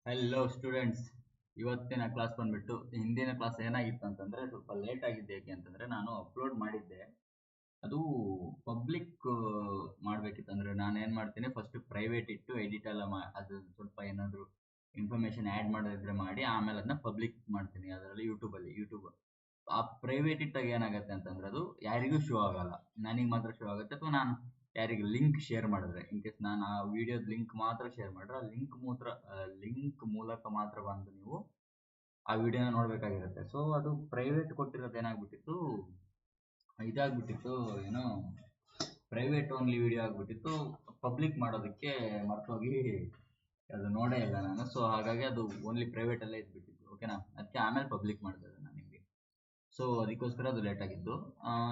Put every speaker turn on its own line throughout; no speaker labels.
Hello students, ಇವತ್ತಿನ class ಬಂದ್ಬಿಟ್ಟು ಹಿಂದಿನ ಕ್ಲಾಸ್ ಏನಾಗಿತ್ತು ಅಂತಂದ್ರೆ ಸ್ವಲ್ಪ ಲೇಟ್ ಆಗಿದ್ದೆ. ಯಾಕೆ ಅಂತಂದ್ರೆ ನಾನು ಅಪ್ಲೋಡ್ ಮಾಡಿದ್ದೆ, ಅದು ಪಬ್ಲಿಕ್ ಮಾಡ್ಬೇಕಿತ್ತು. ಅಂದ್ರೆ ನಾನು ಏನ್ ಮಾಡ್ತೀನಿ, ಫಸ್ಟ್ ಪ್ರೈವೇಟ್ ಇಟ್ಟು ಎಡಿಟ್ ಎಲ್ಲ ಅದು ಸ್ವಲ್ಪ ಏನಾದ್ರು ಇನ್ಫಾರ್ಮೇಶನ್ ಆ್ಯಡ್ ಮಾಡೋದಿದ್ರೆ ಮಾಡಿ ಆಮೇಲೆ ಅದನ್ನ ಪಬ್ಲಿಕ್ ಮಾಡ್ತೀನಿ. ಅದರಲ್ಲಿ ಯೂಟ್ಯೂಬ್ ಆ ಪ್ರೈವೇಟ್ ಇಟ್ಟಾಗ ಏನಾಗುತ್ತೆ ಅಂತಂದ್ರೆ ಅದು ಯಾರಿಗೂ ಶೋ ಆಗಲ್ಲ, ನನಗೆ ಮಾತ್ರ ಶೋ ಆಗುತ್ತೆ. ಅಥವಾ ನಾನು ಯಾರಿಗೆ ಲಿಂಕ್ ಶೇರ್ ಮಾಡಿದ್ರೆ, ಇನ್ ಕೇಸ್ ನಾನು ಆ ವಿಡಿಯೋದ ಲಿಂಕ್ ಮಾತ್ರ ಶೇರ್ ಮಾಡಿದ್ರೆ ಆ ಲಿಂಕ್ ಮೂಲಕ ಮಾತ್ರ ಬಂದು ನೀವು ಆ ವಿಡಿಯೋನ ನೋಡ್ಬೇಕಾಗಿರುತ್ತೆ. ಸೊ ಅದು ಪ್ರೈವೇಟ್ ಕೊಟ್ಟಿರೋದು ಏನಾಗ್ಬಿಟ್ಟಿತ್ತು, ಇದಾಗ್ಬಿಟ್ಟಿತ್ತು, ಏನೋ ಪ್ರೈವೇಟ್ ಓನ್ಲಿ ವಿಡಿಯೋ ಆಗ್ಬಿಟ್ಟಿತ್ತು. ಪಬ್ಲಿಕ್ ಮಾಡೋದಕ್ಕೆ ಮರ್ತೋಗಿ ಅದು ನೋಡೇ ಇಲ್ಲ ನಾನು. ಸೊ ಹಾಗಾಗಿ ಅದು ಓನ್ಲಿ ಪ್ರೈವೇಟ್ ಅಲ್ಲೇ ಇದ್ಬಿಟ್ಟಿತ್ತು. ಓಕೆನಾ, ಅದಕ್ಕೆ ಆಮೇಲೆ ಪಬ್ಲಿಕ್ ಮಾಡಿದೆ ನಾನು ನಿಮಗೆ. ಸೊ ಅದಕ್ಕೋಸ್ಕರ ಅದು ಲೇಟ್ ಆಗಿದ್ದು.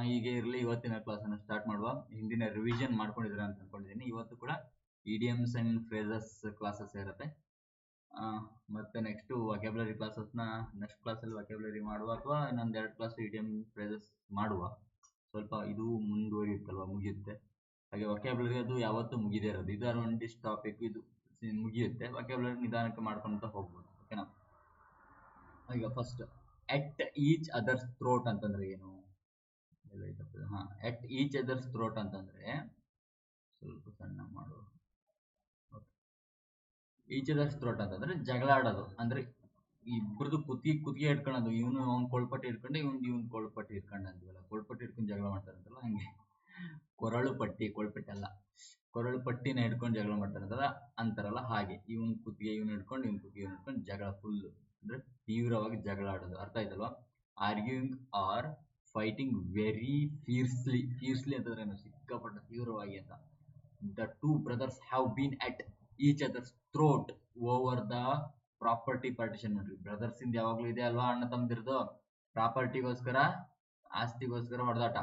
ಹೀಗೆ ಇರಲಿ, ಇವತ್ತಿನ ಕ್ಲಾಸನ್ನು ಸ್ಟಾರ್ಟ್ ಮಾಡುವ. ಹಿಂದಿನ ರಿವಿಷನ್ ಮಾಡ್ಕೊಂಡಿದ್ದೀರ ಅಂತ ಅನ್ಕೊಂಡಿದ್ದೀನಿ. ಇವತ್ತು ಕೂಡ ಇಡಿಯಮ್ಸ್ ಆ್ಯಂಡ್ ಫ್ರೇಸಸ್ ಕ್ಲಾಸಸ್ ಇರುತ್ತೆ. ಮತ್ತೆ ನೆಕ್ಸ್ಟು ವೊಕ್ಯಾಬ್ಯುಲರಿ ಕ್ಲಾಸಸ್ನ ನೆಕ್ಸ್ಟ್ ಕ್ಲಾಸಲ್ಲಿ ವೊಕ್ಯಾಬ್ಯುಲರಿ ಮಾಡುವ, ಅಥವಾ ಇನ್ನೊಂದು 2 ಕ್ಲಾಸ್ ಇಡಿಯಮ್ ಫ್ರೇಸಸ್ ಮಾಡುವ. ಸ್ವಲ್ಪ ಇದು ಮುಂದುವರಿಯುತ್ತಲ್ವ, ಮುಗಿಯುತ್ತೆ. ಹಾಗೆ ವೊಕ್ಯಾಬ್ಯುಲರಿ ಅದು ಯಾವತ್ತೂ ಮುಗಿದೇ ಇರೋದು. ಇದು ಅಡ್ವಾಂಟೇಜ್ ಟಾಪಿಕ್, ಇದು ಮುಗಿಯುತ್ತೆ. ವೊಕ್ಯಾಬ್ಯುಲರಿ ನಿಧಾನಕ್ಕೆ ಮಾಡ್ಕೊಂತ ಹೋಗ್ಬೋದು. ಓಕೆನಾ, ಈಗ ಫಸ್ಟ್ ಎಟ್ ಈಚ್ ಅದರ್ಸ್ ಥ್ರೋಟ್ ಅಂತಂದ್ರೆ ಏನು? ಎಟ್ ಈಚ್ ಅದರ್ಸ್ ಥ್ರೋಟ್ ಅಂತಂದ್ರೆ ಸ್ವಲ್ಪ ಸಣ್ಣ ಮಾಡುವ. ಈಚ್ ಅದರ್ಸ್ ಥ್ರೋಟ್ ಅಂತಂದ್ರೆ ಜಗಳ ಆಡೋದು. ಅಂದ್ರೆ ಇಬ್ಬರದು ಕುತ್ತಿಗೆ ಹಿಡ್ಕೊಳ್ಳೋದು. ಇವನು ಅವ್ನ ಕೊಳ್ಪಟ್ಟಿ ಹಿಡ್ಕೊಂಡು ಇವನ್ ಕೊಳ್ಪಟ್ಟಿ ಹಿಡ್ಕೊಂಡು ಅಂತೀವಲ್ಲ, ಕೊಳ್ಪಟ್ಟಿ ಹಿಡ್ಕೊಂಡು ಜಗಳ ಮಾಡ್ತಾರಂತಲ್ಲ ಹಂಗೆ. ಕೊರಳು ಪಟ್ಟಿನ ಹಿಡ್ಕೊಂಡು ಜಗಳ ಮಾಡ್ತಾರಂತಲ್ಲ ಅಂತಾರಲ್ಲ, ಹಾಗೆ ಇವನ್ ಕುತ್ತಿಗೆ ಇವನ್ ಹಿಡ್ಕೊಂಡು ಜಗಳ ಫುಲ್, ಅಂದ್ರೆ ತೀವ್ರವಾಗಿ ಜಗಳ ಆಡೋದು. ಅರ್ಥ ಆಯ್ತಲ್ವಾ? Arguing or fighting very fiercely ಅಂತಂದ್ರೆ ಸಿಕ್ಕಾಪಟ್ಟ ತೀವ್ರವಾಗಿ ಅಂತ. The two brothers have been at each others throat over the property partition. ನೋಡ್ರಿ, ಬ್ರದರ್ಸ್ ಇಂದ ಯಾವಾಗ್ಲೂ ಇದೆ ಅಲ್ವಾ, ಅಣ್ಣ ತಮ್ಮದಿರ್ದು ಪ್ರಾಪರ್ಟಿಗೋಸ್ಕರ, ಆಸ್ತಿಗೋಸ್ಕರ ಹೊಡೆದಾಟ.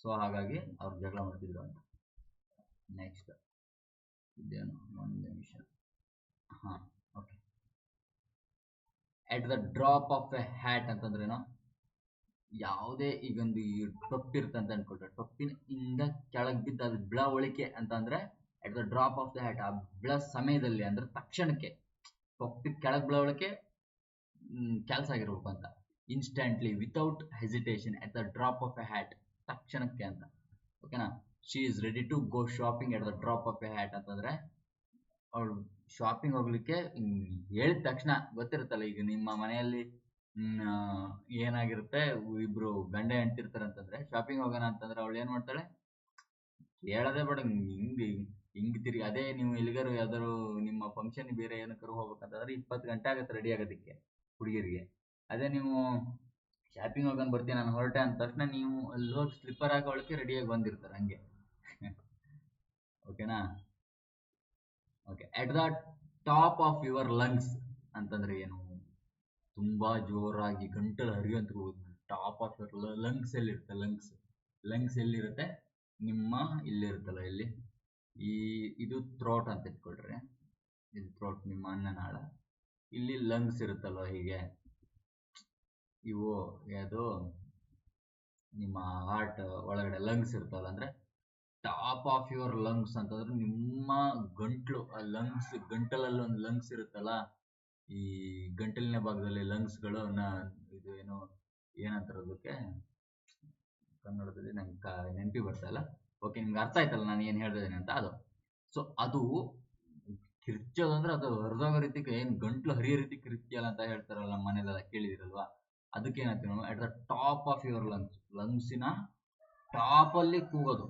ಸೊ ಹಾಗಾಗಿ ಅವ್ರು ಜಗಳ ಮಾಡ್ತಿದ್ರು ಅಂತ. ನೆಕ್ಸ್ಟ್ ಇದೇನು, ಒಂದು ನಿಮಿಷ. Okay. At the drop of a hat ಅಂತಂದ್ರೇನು? ಯಾವುದೇ ಈಗೊಂದು ಟೊಪ್ಪಿರ್ತಂತ ಅನ್ಕೊಳ್ರೆ, ಟೊಪ್ಪಿನ ಇಂದ ಕೆಳಗೆ ಬಿದ್ದು ಅದು ಬಿಳವಳಿಕೆ ಅಂತಂದ್ರೆ at the drop of the hat. ಆ ಬಿಳ ಸಮಯದಲ್ಲಿ ಅಂದ್ರೆ ತಕ್ಷಣಕ್ಕೆ ಟೊಪ್ಪಿ ಕೆಳಗೆ ಬಿಳವಳಿಕೆ ಕೆಲಸ ಆಗಿರ್ಬೇಕು ಅಂತ. Instantly, without hesitation, at the drop of a hat, ತಕ್ಷಣಕ್ಕೆ ಅಂತ. ಓಕೆನಾ. She is ready to go shopping at the drop of a hat ಅಂತಂದ್ರೆ ಅವಳು ಶಾಪಿಂಗ್ ಹೋಗ್ಲಿಕ್ಕೆ ಹೇಳಿದ ತಕ್ಷಣ, ಗೊತ್ತಿರುತ್ತಲ್ಲ ಈಗ ನಿಮ್ಮ ಮನೆಯಲ್ಲಿ ಏನಾಗಿರುತ್ತೆ, ಇಬ್ರು ಗಂಡ ಹೆಂಡ್ತಿರ್ತಾರೆ ಅಂತಂದ್ರೆ ಶಾಪಿಂಗ್ ಹೋಗೋಣ ಅಂತಂದ್ರೆ ಅವಳು ಏನ್ ಮಾಡ್ತಾಳೆ, ಹೇಳದೆ ಬೇಡ, ಹಿಂಗ್ ತಿರುಗಿ. ಅದೇ ನೀವು ಎಲ್ಲಿಗಾರು ಯಾವ್ದಾರು ನಿಮ್ಮ ಫಂಕ್ಷನ್ ಬೇರೆ ಏನಕ್ಕಾರು ಹೋಗ್ಬೇಕಂತಂದ್ರೆ 20 ಗಂಟೆ ಆಗುತ್ತೆ ರೆಡಿ ಆಗೋದಕ್ಕೆ ಹುಡುಗಿರಿಗೆ. ಅದೇ ನೀವು ಶಾಪಿಂಗ್ ಹೋಗೋಣ ಬರ್ತೀನಿ ನಾನು ಹೊರಟೆ ಅಂದ ತಕ್ಷಣ ನೀವು ಅಲ್ಲಿ ಹೋಗಿ ಸ್ಲಿಪ್ಪರ್ ಹಾಕೊಳ್ಳಿಕ್ಕೆ ರೆಡಿಯಾಗಿ ಬಂದಿರ್ತಾರೆ ಹಂಗೆ. ಓಕೆನಾ. Okay. At the top of your lungs ಅಂತಂದ್ರೆ ಏನು? ತುಂಬಾ ಜೋರಾಗಿ ಗಂಟಲು ಹರಿಯುವಂತ ಟಾಪ್ ಆಫ್ ಯುವರ್ ಲಂಗ್ಸ್ ಎಲ್ಲಿರುತ್ತೆ? ಲಂಗ್ಸ್ ಎಲ್ಲಿರುತ್ತೆ? ನಿಮ್ಮ ಇಲ್ಲಿರುತ್ತಲ್ಲ, ಇಲ್ಲಿ ಇದು ಥ್ರೋಟ್ ಅಂತ ಇಟ್ಕೊಳ್ರಿ. ಇದು ಥ್ರೋಟ್, ನಿಮ್ಮ ಅನ್ನನಾಳ. ಇಲ್ಲಿ ಲಂಗ್ಸ್ ಇರುತ್ತಲ್ವ, ಹೀಗೆ ಇವು ಯಾವುದು ನಿಮ್ಮ ಹಾರ್ಟ್ ಒಳಗಡೆ ಲಂಗ್ಸ್ ಇರುತ್ತಲ್ಲ. ಅಂದ್ರೆ ಟಾಪ್ ಆಫ್ ಯುವರ್ ಲಂಗ್ಸ್ ಅಂತಂದ್ರೆ ನಿಮ್ಮ ಗಂಟ್ಲು, ಆ ಲಂಗ್ಸ್, ಗಂಟಲಲ್ಲಿ ಒಂದು ಲಂಗ್ಸ್ ಇರುತ್ತಲ್ಲ, ಈ ಗಂಟಲಿನ ಭಾಗದಲ್ಲಿ ಲಂಗ್ಸ್ಗಳು, ಇದು ಏನು ಏನಂತಾರೆ ಅದಕ್ಕೆ ಕನ್ನಡದಲ್ಲಿ ನಂಗೆ ನೆನಪಿ ಬರ್ತಾ ಇಲ್ಲ. ಓಕೆ, ನಿಮ್ಗೆ ಅರ್ಥ ಆಯ್ತಲ್ಲ ನಾನು ಏನು ಹೇಳ್ತಿದ್ದೀನಿ ಅಂತ. ಅದು ಸೊ ಅದು ಕಿರ್ಚೋದಂದ್ರೆ ಅದು ಹರಿದೋಗೋ ರೀತಿ, ಏನು ಗಂಟ್ಲು ಹರಿಯೋ ರೀತಿ ಕಿರ್ಚಿಯಲ್ಲ ಅಂತ ಹೇಳ್ತಾರಲ್ಲ ನಮ್ಮ ಮನೇಲೆಲ್ಲ, ಕೇಳಿದಿರಲ್ವಾ? ಅದಕ್ಕೆ ಏನಾಗ್ತೀವಿ ನಾವು, at the top of your ಲಂಗ್ಸಿನ ಟಾಪ್ ಅಲ್ಲಿ ಕೂಗೋದು.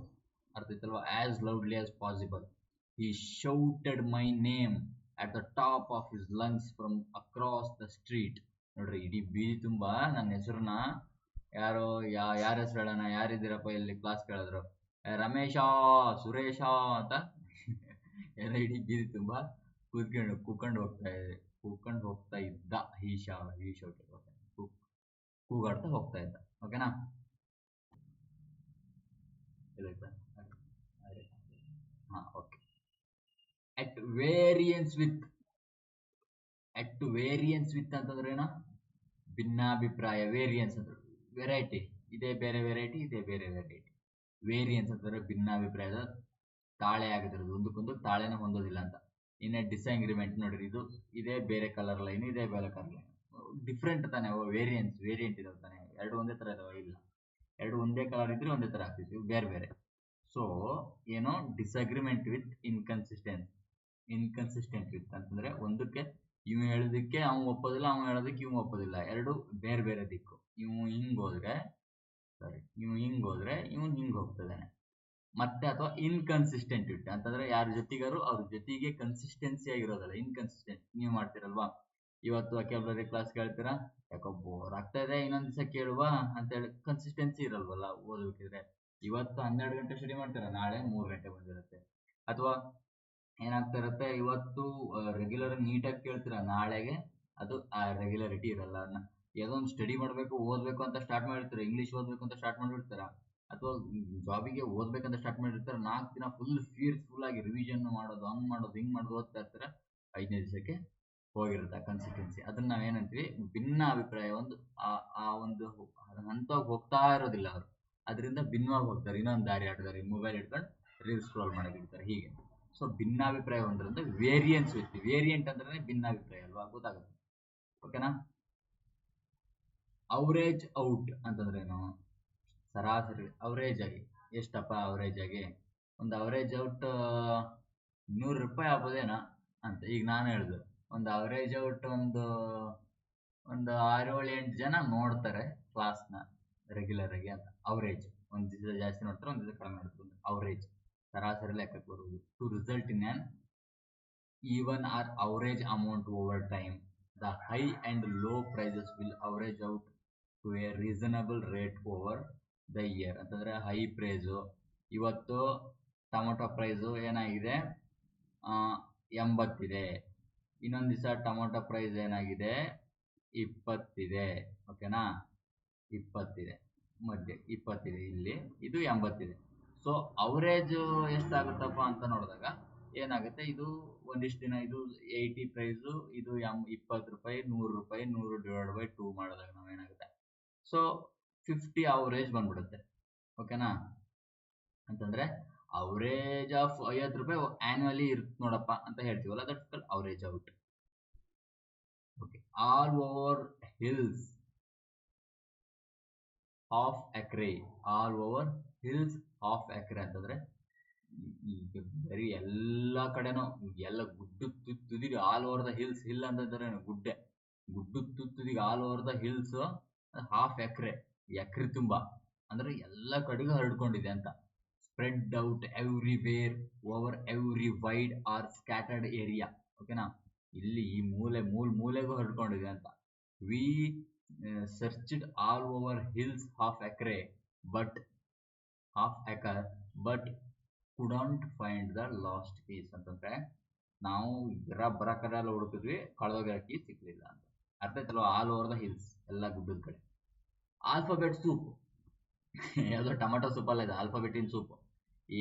ಅರ್ಥ ಆಯ್ತಲ್ವಾ? As loudly as possible. He shouted my name at the top of his lungs from across the street. ನೋಡ್ರಿ, ಇಡೀ ಬೀದಿ ತುಂಬಾ ನನ್ನ ಹೆಸರನ್ನ ಯಾರೋ ಯಾರ ಹೆಸರು ಹೇಳೋಣ, ಯಾರಿದ್ದೀರಪ್ಪ ಇಲ್ಲಿ ಕ್ಲಾಸ್ ಕೇಳಿದ್ರು, ರಮೇಶ, ಸುರೇಶ ಅಂತ ಏನೋ ಇಡೀ ಬೀದಿ ತುಂಬಾ ಕೂಕೊಂಡು ಹೋಗ್ತಾ ಇದ್ದ. ಕೂಗಾಡ್ತಾ ಹೋಗ್ತಾ ಇದ್ದ. ಓಕೆನಾ. ಓಕೆ. ಅಟ್ ವೇರಿಯನ್ಸ್ ವಿತ್ ಅಂತಂದ್ರೆ ಏನೋ ಭಿನ್ನಾಭಿಪ್ರಾಯ. ವೇರಿಯನ್ಸ್ ಅಂದ್ರೆ ವೆರೈಟಿ, ಇದೇ ಬೇರೆ ವೆರೈಟಿ, ಇದೇ ಬೇರೆ ವೆರೈಟಿ. ವೇರಿಯನ್ಸ್ ಅಂತಂದ್ರೆ ಭಿನ್ನಾಭಿಪ್ರಾಯದ ತಾಳೆ ಆಗದಿರೋದು, ಒಂದಕ್ಕೊಂದು ತಾಳೆನ ಹೊಂದೋದಿಲ್ಲ ಅಂತ. ಇನ್ ಎ ಡಿಸ್ಅಗ್ರಿಮೆಂಟ್ ನೋಡ್ರಿ, ಇದು ಇದೇ ಬೇರೆ ಕಲರ್ ಲೈನ್, ಇದೇ ಬೇರೆ ಕಲರ್ ಲೈನ್, ಡಿಫ್ರೆಂಟ್ ತಾನೆ, ವೇರಿಯಂಟ್ ಇದಾವೆ ತಾನೆ, ಎರಡು ಒಂದೇ ತರ ಇದಾವೆ? ಇಲ್ಲ, ಎರಡು ಒಂದೇ ಕಲರ್ ಇದ್ರೆ ಒಂದೇ ತರ ಆಗ್ತಿದ್ವಿ, ಬೇರೆ ಬೇರೆ. ಸೊ ಏನೋ ಡಿಸ್ಅಗ್ರಿಮೆಂಟ್ ವಿತ್ ಇನ್ಕನ್ಸಿಸ್ಟೆಂಟ್ ವಿತ್ ಅಂತಂದ್ರೆ ಒಂದಕ್ಕೆ ಇವ್ ಹೇಳೋದಕ್ಕೆ ಅವ್ನು ಒಪ್ಪೋದಿಲ್ಲ, ಅವ್ನು ಹೇಳೋದಕ್ಕೆ ಇವ್ ಒಪ್ಪೋದಿಲ್ಲ, ಎರಡು ಬೇರೆ ಬೇರೆ ದಿಕ್ಕು. ಇವ್ ಹಿಂಗ್ ಹೋದ್ರೆ ಇವನ್ ಹಿಂಗ್ ಹೋಗ್ತದಾನೆ. ಮತ್ತೆ ಅಥವಾ ಇನ್ಕನ್ಸಿಸ್ಟೆಂಟ್ ವಿತ್ ಅಂತಂದ್ರೆ ಯಾರ ಜೊತೆಗಾರು ಅವ್ರ ಜೊತೆಗೆ ಕನ್ಸಿಸ್ಟೆನ್ಸಿ ಆಗಿರೋದಲ್ಲ, ಇನ್ಕನ್ಸಿಸ್ಟೆಂಟ್. ನೀವು ಮಾಡ್ತಿರಲ್ವಾ, ಇವತ್ತು ಕೆಲವರಿಗೆ ಕ್ಲಾಸ್ ಕೇಳ್ತೀರಾ, ಯಾಕೋ ಬೋರ್ ಆಗ್ತಾ ಇದೆ, ಇನ್ನೊಂದ್ ದಿವಸ ಕೇಳುವ ಅಂತ ಹೇಳಿ ಕನ್ಸಿಸ್ಟೆನ್ಸಿ ಇರಲ್ವಲ್ಲ ಓದಬೇಕಿದ್ರೆ. ಇವತ್ತು 12 ಗಂಟೆ ಸ್ಟಡಿ ಮಾಡ್ತೀರಾ, ನಾಳೆ 3 ಗಂಟೆ ಬಂದಿರುತ್ತೆ. ಅಥವಾ ಏನಾಗ್ತಾ ಇರುತ್ತೆ, ಇವತ್ತು ರೆಗ್ಯುಲರ್ ನೀಟಾಗಿ ಕೇಳ್ತೀರಾ, ನಾಳೆಗೆ ಅದು ಆ ರೆಗ್ಯುಲರಿಟಿ ಇರಲ್ಲ. ಯಾವುದೋ ಒಂದು ಸ್ಟಡಿ ಮಾಡಬೇಕು, ಓದಬೇಕು ಅಂತ ಸ್ಟಾರ್ಟ್ ಮಾಡಿರ್ತೀರಾ, ಇಂಗ್ಲೀಷ್ ಓದಬೇಕು ಅಂತ ಸ್ಟಾರ್ಟ್ ಮಾಡಿರ್ತೀರಾ, ಅಥವಾ ಜಾಬಿಗೆ ಓದ್ಬೇಕಂತ ಸ್ಟಾರ್ಟ್ ಮಾಡಿರ್ತಾರೆ, 4 ದಿನ ಫುಲ್ ಆಗಿ ರಿವಿಷನ್ ಮಾಡೋದು, ಹಂಗ್ ಮಾಡೋದು ಹಿಂಗ್ ಮಾಡೋದು ಓದ್ತಾ ಇರ್ತಾರೆ, 5ನೇ ದಿವಸಕ್ಕೆ ಹೋಗಿರುತ್ತೆ ಕನ್ಸಿಸ್ಟೆನ್ಸಿ. ಅದನ್ನ ನಾವೇನಂತೀವಿ, ಭಿನ್ನ ಅಭಿಪ್ರಾಯ. ಒಂದು ಆ ಒಂದು ಹಂತವಾಗಿ ಹೋಗ್ತಾ ಇರೋದಿಲ್ಲ ಅವರು, ಅದರಿಂದ ಭಿನ್ನವಾಗಿ ಹೋಗ್ತಾರೆ, ಇನ್ನೊಂದು ದಾರಿ ಆಡ್ತಾರೆ, ಮೊಬೈಲ್ ಇಟ್ಕೊಂಡು ರೀಲ್ಸ್ ಸ್ಕ್ರೋಲ್ ಮಾಡೋದಿರ್ತಾರೆ, ಹೀಗೆ. ಸೊ ಭಿನ್ನಾಭಿಪ್ರಾಯ ಒಂದ್ರಿಂದ ವೇರಿಯಂಟ್ ಅಂದ್ರೆ ಭಿನ್ನಾಭಿಪ್ರಾಯ ಅಲ್ವಾ, ಗೊತ್ತಾಗುತ್ತೆ. ಓಕೆನಾ? ಅವರೇಜ್ ಔಟ್ ಅಂತಂದ್ರೇನು? ಸರಾಸರಿ ಅವರೇಜ್ ಆಗಿ ಎಷ್ಟಪ್ಪ ಅವರೇಜ್ ಆಗಿ ಒಂದು ಅವರೇಜ್ ಔಟ್ 100 ರೂಪಾಯಿ ಆಗ್ಬೋದೇನೋ ಅಂತ. ಈಗ ನಾನು ಹೇಳಿದ್ರು ಒಂದು ಅವರೇಜ್ ಔಟ್ ಒಂದು 6-7-8 ಜನ ನೋಡ್ತಾರೆ ಕ್ಲಾಸ್ನ ರೆಗ್ಯುಲರ್ ಆಗಿ ಅಂತ. ಅವರೇಜ್ ಒಂದು ದಿವಸ ಜಾಸ್ತಿ ನೋಡ್ತಾರೆ, ಒಂದು ದಿವಸ ಕಡಿಮೆ ನೋಡ್ತಾರೆ, ಅವರೇಜ್ ಸರಾಸರಿ ಲೆಕ್ಕಕ್ಕೆ ಬರುವುದು. To result in an even or average amount over time, the high and low prices will average out to a reasonable rate over the year. ಅಂತಂದ್ರೆ ಹೈ ಪ್ರೈಸು, ಇವತ್ತು ಟೊಮೊಟೊ ಪ್ರೈಸು ಏನಾಗಿದೆ, 80 ಇದೆ. ಇನ್ನೊಂದು ದಿವಸ ಟೊಮೊಟೊ ಪ್ರೈಸ್ ಏನಾಗಿದೆ, 20 ಇದೆ. ಓಕೆನಾ? 20 ಇದೆ, ಮಧ್ಯೆ 20 ಇದೆ, ಇಲ್ಲಿ ಇದು 80 ಇದೆ. ಸೊ ಅವರೇಜ್ ಎಷ್ಟಾಗುತ್ತಪ್ಪ ಅಂತ ನೋಡಿದಾಗ ಏನಾಗುತ್ತೆ, ಇದು ಒಂದಿಷ್ಟು ದಿನ ಇದು 80 ಪ್ರೈಸು, ಇದು 20 ರೂಪಾಯಿ, 100 ರೂಪಾಯಿ, 100/2 ಮಾಡಿದಾಗ ನಾವೇನಾಗುತ್ತೆ, ಸೊ 50 ಅವರೇಜ್ ಬಂದ್ಬಿಡುತ್ತೆ. ಓಕೆನಾ? ಅಂತಂದ್ರೆ ಅವರೇಜ್ ಆಫ್ 50 ರೂಪಾಯಿ ಆನ್ಯುವಲಿ ಇರುತ್ತೆ ನೋಡಪ್ಪ ಅಂತ ಹೇಳ್ತೀವಲ್ಲ, that's called average out. Okay. All over hills half acre ಅಂತಂದ್ರೆ ಈಗ ಬರೀ ಎಲ್ಲಾ ಕಡೆನೂ ಎಲ್ಲ ಗುಡ್ಡ ತುದಿಗೆ all over the hills. Hill ಅಂತಂದ್ರೆ ಗುಡ್ಡ ತುದಿಗೆ all over the hills half acre ತುಂಬಾ ಅಂದ್ರೆ ಎಲ್ಲ ಕಡೆಗೂ ಹರಡ್ಕೊಂಡಿದೆ ಅಂತ. Spread out everywhere over every wide or scattered area. ಓಕೆನಾ? ಇಲ್ಲಿ ಈ ಮೂಲೆಗೂ ಹರಡ್ಕೊಂಡಿದೆ ಅಂತ. We searched all over hills half acre but couldn't find the lost keys. ಅಂತಂದ್ರೆ ನಾವು ಬರ ಕಡೆ ಎಲ್ಲ ಹುಡುಕಿದ್ವಿ, ಕಳೆದೋಗಿರೋ ಕೀ ಸಿಕ್ಲಿಲ್ಲ ಅಂತ ಅರ್ಥ ಆಯ್ತಲ್ವ. ಆಲ್ ಓವರ್ ದ ಹಿಲ್ಸ್, ಎಲ್ಲ ಗುಡ್ಡದ ಕಡೆ. ಆಲ್ಫಾಬೆಟ್ ಸೂಪ್ ಯಾವುದೋ ಟೊಮೆಟೊ ಸೂಪ್ ಅಲ್ಲ, ಇದು ಆಲ್ಫಾಬೆಟಿನ್ ಸೂಪ್.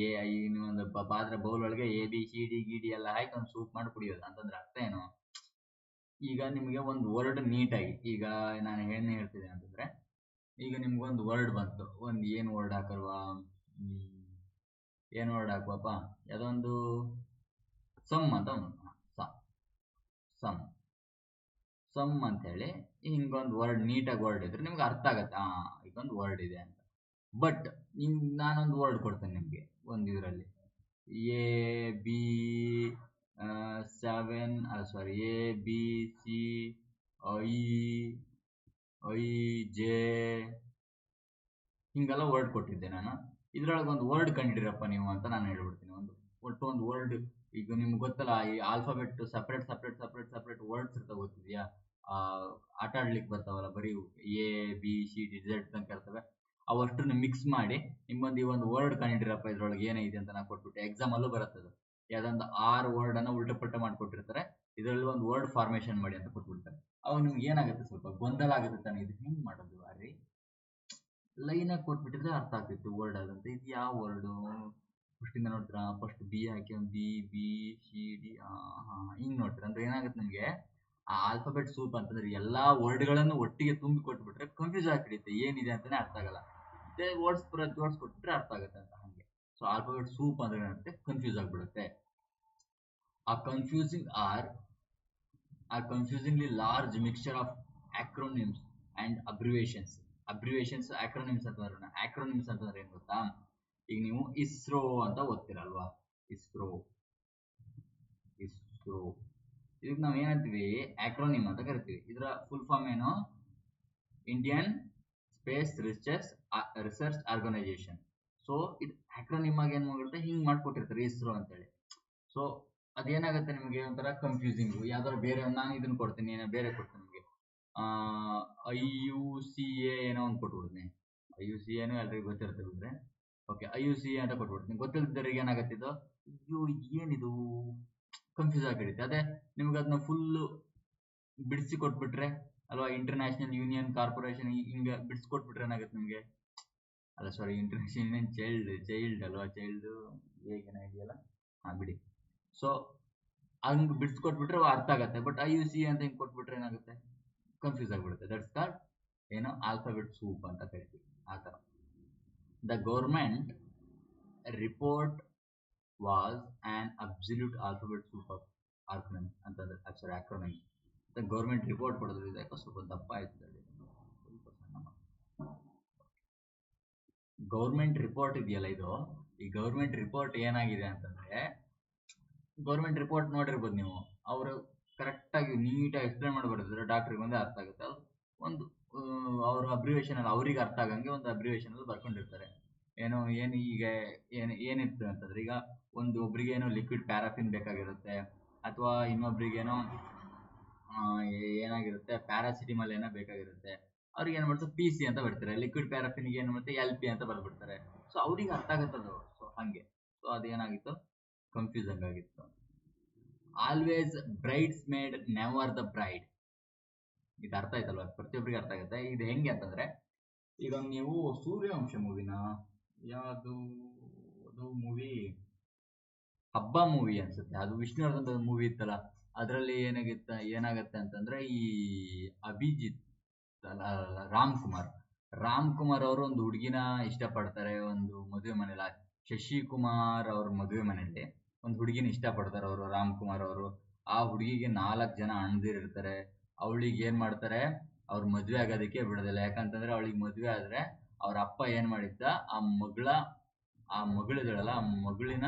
ಒಂದು ಪಾತ್ರೆ ಬೌಲ್ ಒಳಗೆ ABCD ಎಲ್ಲ ಹಾಕಿ ಒಂದು ಸೂಪ್ ಮಾಡಿ ಕುಡಿಯೋದು. ಅಂತಂದ್ರೆ ಅರ್ಥ ಏನು? ಈಗ ನಿಮಗೆ ಒಂದು ವರ್ಡ್ ನೀಟಾಗಿ, ಈಗ ನಾನು ಏನು ಹೇಳ್ತಿದ್ದೆ ಅಂತಂದ್ರೆ, ಈಗ ನಿಮ್ಗೊಂದು ವರ್ಡ್ ಬಂತು, ಒಂದು ಏನು ವರ್ಡ್ ಹಾಕಲ್ವಾ, ಏನು ವರ್ಡ್ ಹಾಕುವಪ್ಪ, ಯಾವುದೊಂದು ಸಮ್ ಅಂತ ಸಮ್ ಅಂತ ಹೇಳಿ ಹಿಂಗೊಂದು ವರ್ಡ್ ನೀಟಾಗಿ ವರ್ಡ್ ಇದ್ರೆ ನಿಮ್ಗೆ ಅರ್ಥ ಆಗತ್ತೆ, ಈಗೊಂದು ವರ್ಡ್ ಇದೆ ಅಂತ. ಬಟ್ ನಾನೊಂದು ವರ್ಡ್ ಕೊಡ್ತೇನೆ ನಿಮಗೆ ಒಂದು ಇದರಲ್ಲಿ, ABCIJ ಹಿಂಗೆಲ್ಲ ವರ್ಡ್ ಕೊಟ್ಟಿದ್ದೆ ನಾನು. ಇದ್ರೊಳಗೆ ಒಂದು ವರ್ಡ್ ಕಂಡಿರಪ್ಪ ನೀವು ಅಂತ ನಾನು ಹೇಳ್ಬಿಡ್ತೀನಿ. ಒಂದು ವರ್ಡ್, ಈಗ ನಿಮ್ಗೆ ಗೊತ್ತಲ್ಲ, ಈ ಆಲ್ಫಾಬೆಟ್ ಸಪ್ರೇಟ್ ವರ್ಡ್ಸ್ ಇರ್ತಾವೆ, ಗೊತ್ತಿದೆಯಾ? ಆಟ ಆಡ್ಲಿಕ್ಕೆ ಬರ್ತಾವಲ್ಲ, ಬರೀ ABCD ತನಕ ಇರ್ತವೆ, ಅವಷ್ಟನ್ನು ಮಿಕ್ಸ್ ಮಾಡಿ ನಿಮ್ಮೊಂದು ಈ ಒಂದು ವರ್ಡ್ ಕಂಡಿರಪ್ಪ ಇದ್ರೊಳಗೆ ಏನೈತೆ ಅಂತ ನಾನು ಕೊಟ್ಬಿಟ್ಟೆ. ಎಕ್ಸಾಮ್ ಅಲ್ಲೂ ಬರುತ್ತದೆ, ಯಾವ್ದೊಂದು 6 ವರ್ಡ್ ಅನ್ನ ಉಲ್ಟಪಟ್ಟ ಮಾಡ್ಕೊಟ್ಟಿರ್ತಾರೆ, ಇದರಲ್ಲಿ ಒಂದು ವರ್ಡ್ ಫಾರ್ಮೇಶನ್ ಮಾಡಿ ಅಂತ ಕೊಟ್ಬಿಡ್ತಾರೆ. ಅವಾಗ ನಿಮ್ಗೆ ಏನಾಗುತ್ತೆ, ಸ್ವಲ್ಪ ಗೊಂದಲ ಆಗುತ್ತೆ ತಾನೆ, ಇದು ಹೆಂಗ್ ಮಾಡೋದು? ಅರೆ ಲೈನ್ ಆಗಿ ಕೊಟ್ಬಿಟ್ಟಿದ್ರೆ ಅರ್ಥ ಆಗ್ತಿತ್ತು ವರ್ಡ್ ಅದಂತ. ಇದು ಯಾವ ವರ್ಡು ಫಸ್ಟಿಂದ ನೋಡ್ತೀರಾ, ಫಸ್ಟ್ ಬಿ ಹಾಕಿ ಒಂದು BBCD ಹಿಂಗ್ ನೋಡ್ತೀರಾ ಅಂದ್ರೆ ಏನಾಗುತ್ತೆ ನಿಮ್ಗೆ, ಆ ಆಲ್ಫಾಬೆಟ್ ಸೂಪ್ ಅಂತಂದ್ರೆ ಎಲ್ಲಾ ವರ್ಡ್ಗಳನ್ನು ಒಟ್ಟಿಗೆ ತುಂಬಿ ಕೊಟ್ಬಿಟ್ರೆ ಕನ್ಫ್ಯೂಸ್ ಆಗ್ಬಿಡುತ್ತೆ, ಏನಿದೆ ಅಂತಾನೆ ಅರ್ಥ ಆಗಲ್ಲ. ವರ್ಡ್ಸ್ ಕೊಟ್ಬಿಟ್ರೆ ಅರ್ಥ ಆಗುತ್ತೆ ಅಂತ ಹಂಗೆ. ಸೊ ಆಲ್ಫಾಬೆಟ್ ಸೂಪ್ ಅಂದ್ರೆ ಏನಾಗುತ್ತೆ, ಕನ್ಫ್ಯೂಸ್ ಆಗ್ಬಿಡುತ್ತೆ. A confusing are confusingly large mixture of acronyms and abbreviations. Abbreviations acronyms ಅಂತಂದ್ರೆ ಆಕ್ರೋನಿಮ್ಸ್ ಅಂತಂದ್ರೆ ಏನ್ ಗೊತ್ತಾ? ಈಗ ನೀವು ಇಸ್ರೋ ಅಂತ ಓದ್ತೀರಲ್ವಾ? ಇಸ್ರೋ ಇಸ್ರೋ ಇದಕ್ಕೆ ನಾವು ಏನಂತೀವಿ? ಆಕ್ರೋನಿಮ್ ಅಂತ ಕರಿತೀವಿ. ಇದರ ಫುಲ್ ಫಾರ್ಮ್ ಏನು? Indian space research organisation. So ಇದು ಆಕ್ರೋನಿಮ್ ಆಗಿ ಏನ್ ಮಾಡಿರುತ್ತೆ, ಹಿಂಗ್ ಮಾಡ್ಕೊಟ್ಟಿರ್ತಾರೆ ಇಸ್ರೋ ಅಂತೇಳಿ. ಸೊ ಅದೇನಾಗುತ್ತೆ ನಿಮಗೆ ಒಂಥರ ಕನ್ಫ್ಯೂಸಿಂಗ್. ಯಾವ್ದಾದ್ರು ಬೇರೆ ನಾನು ಇದನ್ನ ಕೊಡ್ತೀನಿ, ಬೇರೆ ಕೊಡ್ತೀನಿ ನಿಮಗೆ. IUCA ಏನೋ ಒಂದು ಕೊಟ್ಬಿಡ್ತೀನಿ. IUCA ಎಲ್ರಿಗೂ ಗೊತ್ತಿರ್ತದೆ. ಓಕೆ, IUCA ಅಂತ ಕೊಟ್ಬಿಡ್ತೀನಿ. ಗೊತ್ತಿಲ್ಲದವ್ರಿಗೆ ಏನಾಗತ್ತಿದ್ದು, ಅಯ್ಯೋ ಏನಿದು ಕನ್ಫ್ಯೂಸ್ ಆಗಿರುತ್ತೆ. ಅದೇ ನಿಮ್ಗೆ ಅದನ್ನ ಫುಲ್ ಬಿಡಿಸಿ ಕೊಟ್ಬಿಟ್ರೆ ಅಲ್ವಾ, ಇಂಟರ್ನ್ಯಾಷನಲ್ ಯೂನಿಯನ್ ಕಾರ್ಪೊರೇಷನ್ ಹಿಂಗ ಬಿಡಿಸ್ಕೊಟ್ಬಿಟ್ರೆ ಏನಾಗುತ್ತೆ ನಿಮ್ಗೆ? ಅಲ್ಲ ಸಾರಿ, ಇಂಟರ್ನ್ಯಾಷನಲ್ ಯೂನಿಯನ್ ಚೈಲ್ಡ್ ಅಲ್ವಾ, ಚೈಲ್ಡ್ ಹೇಗೇನ ಇದೆಯಲ್ಲ, ಬಿಡಿ. ಸೊ ಹಂಗ್ ಬಿಡಿಸ್ಕೊಟ್ಬಿಟ್ರೆ ಅರ್ಥ ಆಗತ್ತೆ. ಬಟ್ IUCA ಅಂತ ಹಿಂಗ್ ಕೊಟ್ಬಿಟ್ರೆ ಏನಾಗುತ್ತೆ, ಕನ್ಫ್ಯೂಸ್ ಆಗಿಬಿಡುತ್ತೆ. ದಟ್ಸ್ ಕಾಲ್ಡ್ ಏನು, ಆಲ್ಫಾಬೆಟ್ ಸೂಪ್ ಅಂತ ಕರಿತೀವಿ. ಆ ಥರ the government report was an absolute alphabet soup of acronyms ಅಂತಂದ್ರೆ ಸಾರಿ ಆಕ್ರೋನಿಮ್ಸ್. ಗೌರ್ಮೆಂಟ್ ರಿಪೋರ್ಟ್ ಕೊಡೋದು ಇದಕ್ಕೆ ಸ್ವಲ್ಪ ದಪ್ಪ ಆಯ್ತದೆ, ಸ್ವಲ್ಪ ಸಣ್ಣ. ಗೌರ್ಮೆಂಟ್ ರಿಪೋರ್ಟ್ ಇದೆಯಲ್ಲ, ಇದು ಈ ಗೌರ್ಮೆಂಟ್ ರಿಪೋರ್ಟ್ ಏನಾಗಿದೆ ಅಂತಂದ್ರೆ, ಗೌರ್ಮೆಂಟ್ ರಿಪೋರ್ಟ್ ನೋಡಿರ್ಬೋದು ನೀವು, ಅವರು ಕರೆಕ್ಟಾಗಿ ನೀಟಾಗಿ ಎಕ್ಸ್ಪ್ಲೇನ್ ಮಾಡಿ ಬರೆದಿದ್ರೆ ಡಾಕ್ಟ್ರಿಗೆ ಒಂದೇ ಅರ್ಥ ಆಗುತ್ತೆ. ಅದು ಒಂದು ಅವ್ರ ಅಬ್ರಿವೇಷನ್ ಅಲ್ಲಿ ಅವ್ರಿಗೆ ಅರ್ಥ ಆಗಂಗೆ ಒಂದು ಅಬ್ರಿವೇಷನ್ ಅಲ್ಲಿ ಬರ್ಕೊಂಡಿರ್ತಾರೆ. ಏನು ಈಗ ಏನಿರ್ತದೆ ಅಂತಂದ್ರೆ, ಈಗ ಒಬ್ರಿಗೆ ಏನೋ ಲಿಕ್ವಿಡ್ ಪ್ಯಾರಾಫಿನ್ ಬೇಕಾಗಿರುತ್ತೆ, ಅಥವಾ ಇನ್ನೊಬ್ರಿಗೇನೋ ಏನಾಗಿರುತ್ತೆ ಪ್ಯಾರಾಸಿಟಿಮಲ್ ಏನೋ ಬೇಕಾಗಿರುತ್ತೆ. ಅವ್ರಿಗೆ ಏನ್ ಮಾಡ್ತಾರೆ, PC ಅಂತ ಬರ್ತಾರೆ. ಲಿಕ್ವಿಡ್ ಪ್ಯಾರಾಫಿನ್ಗೆ ಏನು ಮತ್ತೆ LP ಅಂತ ಬರ್ಬಿಡ್ತಾರೆ. ಸೊ ಅವ್ರಿಗೆ ಅರ್ಥ ಆಗುತ್ತದು. ಸೊ ಹಂಗೆ. ಸೊ ಅದೇನಾಗಿತ್ತು, ಕನ್ಫ್ಯೂಸಿಂಗ್ ಆಗಿತ್ತು. Always bridesmaid, never the bride. ಇದು ಅರ್ಥ ಆಯ್ತಲ್ವಾ, ಪ್ರತಿಯೊಬ್ಬರಿಗೆ ಅರ್ಥ ಆಗುತ್ತೆ. ಇದು ಹೆಂಗೆ ಅಂತಂದ್ರೆ, ಈಗ ನೀವು ಸೂರ್ಯವಂಶ ಮೂವಿನ, ಯಾವುದು ಅದು ಮೂವಿ, ಹಬ್ಬ ಮೂವಿ ಅನ್ಸುತ್ತೆ, ಅದು ವಿಷ್ಣುವರ್ಧನ್ ಮೂವಿ ಇತ್ತಲ್ಲ, ಅದರಲ್ಲಿ ಏನಾಗತ್ತೆ ಅಂತಂದ್ರೆ, ಈ ಅಭಿಜಿತ್ ರಾಮ್ ಕುಮಾರ್ ಅವರು ಒಂದು ಹುಡುಗಿನ ಇಷ್ಟಪಡ್ತಾರೆ. ಒಂದು ಮದುವೆ ಮನೇಲಿ, ಶಶಿಕುಮಾರ್ ಅವ್ರ ಮದುವೆ ಮನೆಯಲ್ಲಿ ಒಂದು ಹುಡುಗಿನ ಇಷ್ಟಪಡ್ತಾರೆ ಅವರು, ರಾಮ್ ಕುಮಾರ್ ಅವರು. ಆ ಹುಡುಗಿಗೆ 4 ಜನ ಅಣ್ಣದಿರಿರ್ತಾರೆ. ಅವಳಿಗೆ ಏನ್ ಮಾಡ್ತಾರೆ, ಅವ್ರ ಮದ್ವೆ ಆಗೋದಕ್ಕೆ ಬಿಡೋದಿಲ್ಲ. ಯಾಕಂತಂದ್ರೆ ಅವಳಿಗೆ ಮದ್ವೆ ಆದ್ರೆ ಅವ್ರ ಅಪ್ಪ ಏನ್ ಮಾಡಿದ್ದ, ಆ ಮಗಳಿದಳಲ್ಲ, ಆ ಮಗಳಿನ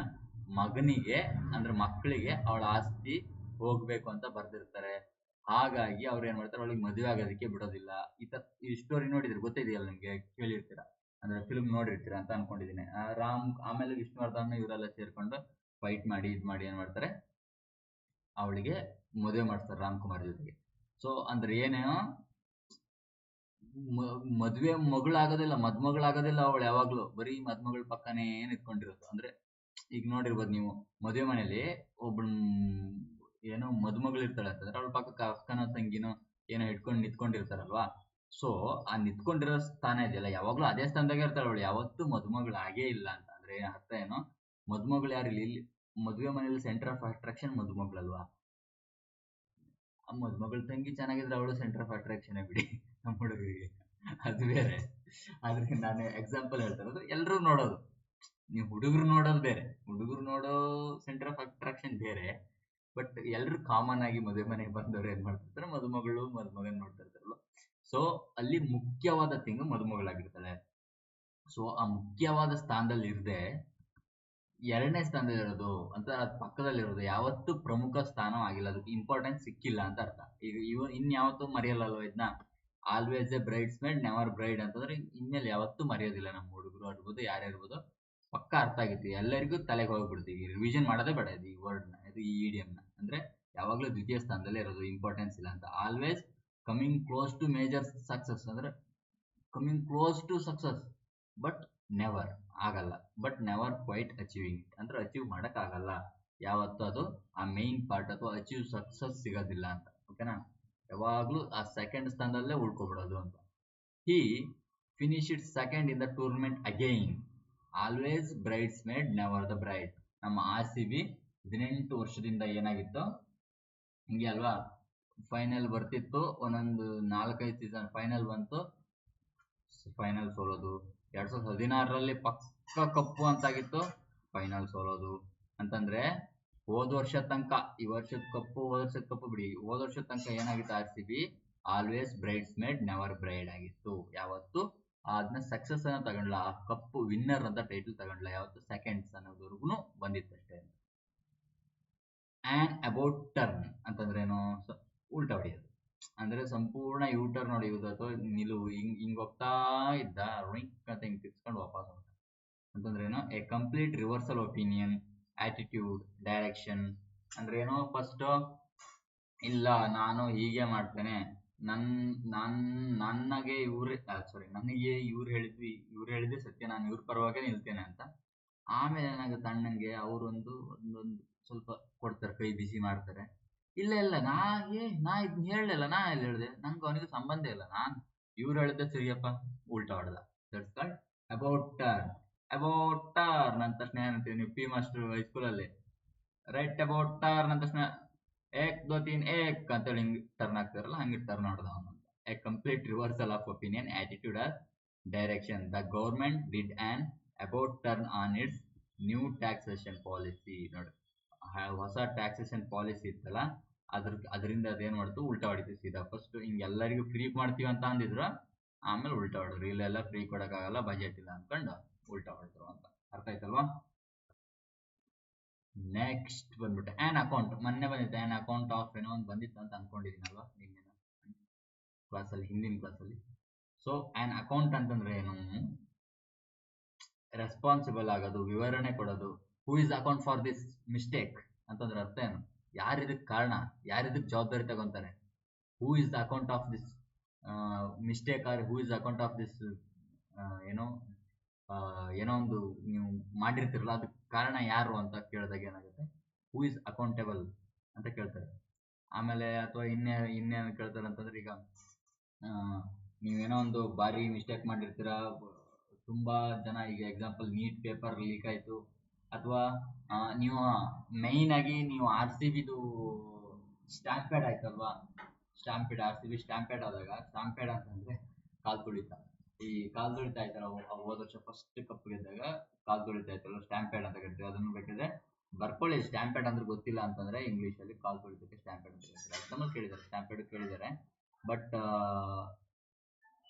ಮಗನಿಗೆ ಅಂದ್ರೆ ಮಕ್ಕಳಿಗೆ ಅವಳ ಆಸ್ತಿ ಹೋಗ್ಬೇಕು ಅಂತ ಬರ್ದಿರ್ತಾರೆ. ಹಾಗಾಗಿ ಅವ್ರು ಏನ್ ಮಾಡ್ತಾರೆ, ಅವಳಿಗೆ ಮದುವೆ ಆಗೋದಕ್ಕೆ ಬಿಡೋದಿಲ್ಲ. ಈ ಸ್ಟೋರಿ ನೋಡಿದ್ರೆ ಗೊತ್ತಿದೆಯಲ್ಲ ನಿಮ್ಗೆ, ಕೇಳಿರ್ತೀರ ಅಂದ್ರೆ ಫಿಲ್ಮ್ ನೋಡಿರ್ತೀರ ಅಂತ ಅನ್ಕೊಂಡಿದೀನಿ. ಆಮೇಲೆ ವಿಷ್ಣುವರ್ಧನ್ ಇವರೆಲ್ಲ ಸೇರ್ಕೊಂಡು ಫೈಟ್ ಮಾಡಿ ಇದ್ ಮಾಡಿ ಏನ್ ಮಾಡ್ತಾರೆ, ಅವಳಿಗೆ ಮದುವೆ ಮಾಡ್ತಾರೆ ರಾಮ್ ಕುಮಾರ್ ಜೊತೆಗೆ. ಸೊ ಅಂದ್ರೆ ಏನೇನೋ ಮದ್ವೆ ಮಗಳಾಗೋದಿಲ್ಲ, ಮದ್ಮಗಳಾಗೋದಿಲ್ಲ ಅವಳು. ಯಾವಾಗ್ಲೂ ಬರೀ ಮದ್ಮಗಳ ಪಕ್ಕನೇ ನಿಂತ್ಕೊಂಡಿರೋದು. ಅಂದ್ರೆ ಈಗ ನೋಡಿರ್ಬೋದು ನೀವು, ಮದುವೆ ಮನೇಲಿ ಒಬ್ಳು ಏನೋ ಮದುಮಗಳು ಇರ್ತಾಳೆ ಅಂತಂದ್ರೆ ಅವಳ ಪಕ್ಕ ಅಕ್ಕನೋ ತಂಗಿನೋ ಏನೋ ಇಟ್ಕೊಂಡು ನಿಂತ್ಕೊಂಡಿರ್ತಾರಲ್ವಾ. ಸೊ ಆ ನಿಂತ್ಕೊಂಡಿರೋ ಸ್ಥಾನ ಇದೆಯಲ್ಲ, ಯಾವಾಗ್ಲೂ ಅದೇ ಸ್ಥಾನದಾಗೆ ಇರ್ತಾಳೆ ಅವಳು. ಯಾವತ್ತೂ ಮದುಮಗಳು ಆಗೇ ಇಲ್ಲ ಅಂತ ಅಂದ್ರೆ ಅರ್ಥ ಏನೋ, ಮದುಮಗಳು ಯಾರು ಇಲ್ಲಿ ಮದುವೆ ಮನೇಲಿ ಸೆಂಟರ್ ಆಫ್ ಅಟ್ರಾಕ್ಷನ್ ಮದುಮಗಳಲ್ವಾ. ಆ ಮದುಮಗಳ ತಂಗಿ ಚೆನ್ನಾಗಿದ್ರೆ ಅವಳು ಸೆಂಟರ್ ಆಫ್ ಅಟ್ರಾಕ್ಷನ್ ಬಿಡಿ ನಮ್ಮ ಹುಡುಗರಿಗೆ, ಅದು ಬೇರೆ. ಆದ್ರೆ ನಾನು ಎಕ್ಸಾಂಪಲ್ ಹೇಳ್ತಾ ಇರೋದು, ಎಲ್ರು ನೋಡೋದು. ನೀವು ಹುಡುಗರು ನೋಡೋದು ಬೇರೆ, ಹುಡುಗರು ನೋಡೋ ಸೆಂಟರ್ ಆಫ್ ಅಟ್ರಾಕ್ಷನ್ ಬೇರೆ. ಬಟ್ ಎಲ್ರು ಕಾಮನ್ ಆಗಿ ಮದುವೆ ಮನೆಗೆ ಬಂದವ್ರು ಏನ್ ಮಾಡ್ತಿರ್ತಾರೆ, ಮದುಮಗಳು ಮದುಮಗನ್ ನೋಡ್ತಾ ಇರ್ತಾರಲ್ಲ. ಸೊ ಅಲ್ಲಿ ಮುಖ್ಯವಾದ ತಿಂಗು ಮದುಮಗಳಾಗಿರ್ತಾಳೆ. ಸೊ ಆ ಮುಖ್ಯವಾದ ಸ್ಥಾನದಲ್ಲಿ ಇರದೆ 2ನೇ ಸ್ಥಾನದಲ್ಲಿ ಇರೋದು ಅಂತ, ಅದ್ ಪಕ್ಕದಲ್ಲಿ ಇರೋದು ಯಾವತ್ತೂ ಪ್ರಮುಖ ಸ್ಥಾನ ಆಗಿಲ್ಲ, ಅದಕ್ಕೆ ಇಂಪಾರ್ಟೆನ್ಸ್ ಸಿಕ್ಕಿಲ್ಲ ಅಂತ ಅರ್ಥ. ಈಗ ಇನ್ಯಾವತ್ತೂ ಮರೆಯಲ್ಲಲ್ವ ಇದನ್ನ. Always A Bryde's made never bride ಅಂತಂದ್ರೆ ಇನ್ಮೇಲೆ ಯಾವತ್ತೂ ಮರೆಯೋದಿಲ್ಲ. ನಮ್ಮ ಹುಡುಗರು ಇರ್ಬೋದು, ಯಾರೇ ಇರ್ಬೋದು, ಪಕ್ಕ ಅರ್ಥ ಆಗಿತ್ತು ಎಲ್ಲರಿಗೂ, ತಲೆಗೆ ಹೋಗ್ಬಿಡ್ತೀವಿ. ರಿವಿಷನ್ ಮಾಡೋದೇ ಬೇಡ ಇದು, ಈ ವರ್ಡ್ನ, ಇದು ಈ ಇಡಿಯಂನ. ಅಂದ್ರೆ ಯಾವಾಗ್ಲೂ ದ್ವಿತೀಯ ಸ್ಥಾನದಲ್ಲೇ ಇರೋದು, ಇಂಪಾರ್ಟೆನ್ಸ್ ಇಲ್ಲ ಅಂತ. Always coming close to major success ಅಂದ್ರೆ coming close to success, but never ಆಗಲ್ಲ. But never quite achieving it ಅಂದ್ರೆ ಅಚೀವ್ ಮಾಡಕ್ ಆಗಲ್ಲ ಯಾವತ್ತೂ. ಅದು ಆ ಮೇನ್ ಪಾರ್ಟ್ ಅಥವಾ ಅಚೀವ್ ಸಕ್ಸಸ್ ಸಿಗೋದಿಲ್ಲ ಅಂತ. ಓಕೆನಾ, ಯಾವಾಗ್ಲೂ ಆ ಸೆಕೆಂಡ್ ಸ್ಥಾನದಲ್ಲೇ ಉಳ್ಕೊಬಿಡೋದು ಅಂತ. He finished second in the tournament again. Always bridesmaid never the bride. ನಮ್ಮ RCB 18 ವರ್ಷದಿಂದ ಏನಾಗಿತ್ತು ಹಿಂಗೆ ಅಲ್ವಾ, ಫೈನಲ್ ಬರ್ತಿತ್ತು, ಒಂದೊಂದು 4-5 ಸೀಸನ್ ಫೈನಲ್ ಬಂತು, ಫೈನಲ್ ಸೋಲೋದು. 2016ರಲ್ಲಿ ಪಕ್ಕ ಕಪ್ಪು ಅಂತಾಗಿತ್ತು, ಫೈನಲ್ ಸೋಲೋದು. ಅಂತಂದ್ರೆ ಹೋದ ವರ್ಷ ತನಕ, ಈ ವರ್ಷದ ಕಪ್ಪು ಹೋದ ವರ್ಷದ ಕಪ್ಪು ಬಿಡಿ, ಹೋದ ವರ್ಷದ ತನಕ ಏನಾಗಿತ್ತು R C B always bridesmaid never bride ಆಗಿತ್ತು. ಯಾವತ್ತು ಅದನ್ನ ಸಕ್ಸಸ್ ಅನ್ನ ತಗೊಂಡ್ಲ, ಆ ಕಪ್ಪು ವಿನ್ನರ್ ಅಂತ ಟೈಟಲ್ ತಗೊಂಡ್ಲ, ಯಾವತ್ತು ಸೆಕೆಂಡ್ಸ್ ಅನ್ನೋದವರೆಗೂ ಬಂದಿತ್ತಷ್ಟೇ. ಆ್ಯಂಡ್ ಅಬೌಟ್ ಟರ್ನ್ ಅಂತಂದ್ರೆ ಏನು, ಉಲ್ಟಾ ಹೊಡಿಯೋದು ಅಂದ್ರೆ ಸಂಪೂರ್ಣ ಯೂ ಟರ್ನ್ ಹೊಡೆಯುವುದು ಅಥವಾ ನಿಲುವು, ಹಿಂಗ್ ಹೋಗ್ತಾ ಇದ್ದ ರಿಂಕ್ ಅಂತ ಹಿಂಗ್ ತಿರ್ಸ್ಕೊಂಡು ವಾಪಸ್ ಹೋಗ್ತಾ ಅಂತಂದ್ರೆ ಏನು, A complete reversal opinion, attitude, direction. ಅಂದ್ರೆ ಏನೋ ಫಸ್ಟ್ ಇಲ್ಲ ನಾನು ಹೀಗೆ ಮಾಡ್ತೇನೆ, ನನಗೆ ಇವ್ರು ಹೇಳಿದ್ವಿ ಸತ್ಯ, ನಾನು ಇವ್ರ ಪರವಾಗೇ ನಿಲ್ತೇನೆ ಅಂತ. ಆಮೇಲೆ ಏನಾಗುತ್ತೆ ಅಣ್ಣಂಗೆ ಒಂದೊಂದು ಸ್ವಲ್ಪ ಕೊಡ್ತಾರೆ, ಕೈ ಬಿಸಿ ಮಾಡ್ತಾರೆ. ಇಲ್ಲ ನಾ ಇದನ್ನ ಹೇಳಲಿಲ್ಲ, ನಾ ಎಲ್ಲಿ ಹೇಳಿದೆ, ನಂಗೆ ಅವನಿಗೆ ಸಂಬಂಧ ಇಲ್ಲ, ಇವ್ರು ಹೇಳಿದ್ದೆ ಸರಿಯಪ್ಪ, ಉಲ್ಟಾ ಹೊಡೆದ. That's called about turn. About turn ಅಂದ ತಕ್ಷಣ ಏನಂತೀವಿ ನೀವು ಪಿ ಮಾಸ್ಟರ್ ಹೈಸ್ಕೂಲಲ್ಲಿ, ರೈಟ್ ಅಬೌಟ್ ಟರ್ನ್ ಅಂದ ತಕ್ಷಣ ಏಕ್ ದೋ ತೀನ್ ಏಕ್ ಅಂತೇಳಿ ಹಿಂಗೆ ಟರ್ನ್ ಆಗ್ತಾರಲ್ಲ, ಹಂಗೆ ಟರ್ನ್ ಹೊಡೆದ ಅವನು. A complete reversal of opinion, attitude or direction. The government did an about turn on its new taxation policy. ನೋಡಿ, ಹೊಸ ಟ್ಯಾಕ್ಸೇಷನ್ ಪಾಲಿಸಿ ಇತ್ತಲ್ಲ, ಅದರಿಂದ ಅದೇನ್ ಮಾಡ್ತು, ಉಲ್ಟಾ ಹೊಡಿತು ಸೀದಾ. ಫಸ್ಟ್ ಹಿಂಗೆಲ್ಲರಿಗೂ ಫ್ರೀ ಮಾಡ್ತೀವಿ ಅಂತ ಅಂದಿದ್ರು, ಆಮೇಲೆ ಉಲ್ಟಾ ಹೊಡೆದ್ರು. ಇಲ್ಲೆಲ್ಲ ಫ್ರೀ ಕೊಡಕ್ಕಾಗಲ್ಲ, ಬಜೆಟ್ ಇಲ್ಲ ಅನ್ಕೊಂಡು ಉಲ್ಟಾ ಹೊಡೆದ್ರು ಅಂತ. ಅರ್ಥ ಆಯ್ತಲ್ವಾ? ನೆಕ್ಸ್ಟ್ ಬಂದ್ಬಿಟ್ಟು ಆನ್ ಅಕೌಂಟ್. ಮೊನ್ನೆ ಬಂದಿತ್ತು ಆನ್ ಅಕೌಂಟ್ ಆಫ್ ಏನೋ ಒಂದು ಬಂದಿತ್ತು ಅಂತ ಅನ್ಕೊಂಡಿದ್ದೀನಲ್ವಾ ನಿನ್ನೆ ಕ್ಲಾಸಲ್ಲಿ, ಹಿಂದಿನ ಕ್ಲಾಸಲ್ಲಿ. ಸೊ ಆನ್ ಅಕೌಂಟ್ ಅಂತಂದ್ರೆ ಏನು, ರೆಸ್ಪಾನ್ಸಿಬಲ್ ಆಗೋದು, ವಿವರಣೆ ಕೊಡೋದು. Who is account for this mistake ಅಂತಂದ್ರೆ ಅರ್ಥ ಏನು, ಯಾರಿದಕ್ಕೆ ಕಾರಣ, ಯಾರಿದಕ್ಕೆ ಜವಾಬ್ದಾರಿ ತಗೊಂತಾರೆ. Who is the account of this mistake, or who is account of this ಏನೋ ಒಂದು ನೀವು ಮಾಡಿರ್ತಿರಲ್ಲ, ಅದಕ್ಕೆ ಕಾರಣ ಯಾರು ಅಂತ ಕೇಳಿದಾಗ ಏನಾಗುತ್ತೆ, ಹೂ ಇಸ್ ಅಕೌಂಟೇಬಲ್ ಅಂತ ಕೇಳ್ತಾರೆ. ಆಮೇಲೆ ಅಥವಾ ಇನ್ನೇನು ಕೇಳ್ತಾರೆ ಅಂತಂದ್ರೆ, ಈಗ ನೀವೇನೋ ಒಂದು ಬಾರಿ ಮಿಸ್ಟೇಕ್ ಮಾಡಿರ್ತೀರಾ, ತುಂಬಾ ಜನ, ಈಗ ಎಕ್ಸಾಂಪಲ್ ನೀಟ್ ಪೇಪರ್ ಲೀಕ್ ಆಯ್ತು, ಅಥವಾ ನೀವು ಮೈನ್ ಆಗಿ ನೀವು ಆರ್ ಸಿ ಬಿದು ಸ್ಟ್ಯಾಂಪೇಡ್ ಆಯ್ತಲ್ವಾ, ಆರ್ ಸಿ ಬಿ ಸ್ಟ್ಯಾಂಪೇಡ್ ಆದಾಗ, ಸ್ಟ್ಯಾಂಪೇಡ್ ಅಂತಂದ್ರೆ ಕಾಲ್ ತುಳಿತ. ಈ ಕಾಲ್ ತುಳಿತ ಆಯ್ತಲ್ಲ, ಹೋದ ವರ್ಷ ಫಸ್ಟ್ ಕಪ್ ಗೆದ್ದಾಗ ಕಾಲ್ ತುಳಿತ ಆಯ್ತಲ್ಲ, ಸ್ಟ್ಯಾಂಪೇಡ್ ಅಂತ ಕರಿತೀವಿ. ಅದನ್ನು ಬೇಕಾದ್ರೆ ಬರ್ಕೊಳ್ಳಿ, ಸ್ಟ್ಯಾಂಪೇಡ್ ಅಂದ್ರೆ ಗೊತ್ತಿಲ್ಲ ಅಂತಂದ್ರೆ ಇಂಗ್ಲೀಷಲ್ಲಿ ಕಾಲ್ ತುಳಿತಕ್ಕೆ ಸ್ಟ್ಯಾಂಪೇಡ್ ಅಂತ ಕರೀತಾರೆ. ಎಕ್ಸಾಂಪಲ್ ಕೇಳಿದ್ದಾರೆ, ಸ್ಟ್ಯಾಂಪೇಡ್ ಕೇಳಿದ್ದಾರೆ, ಬಟ್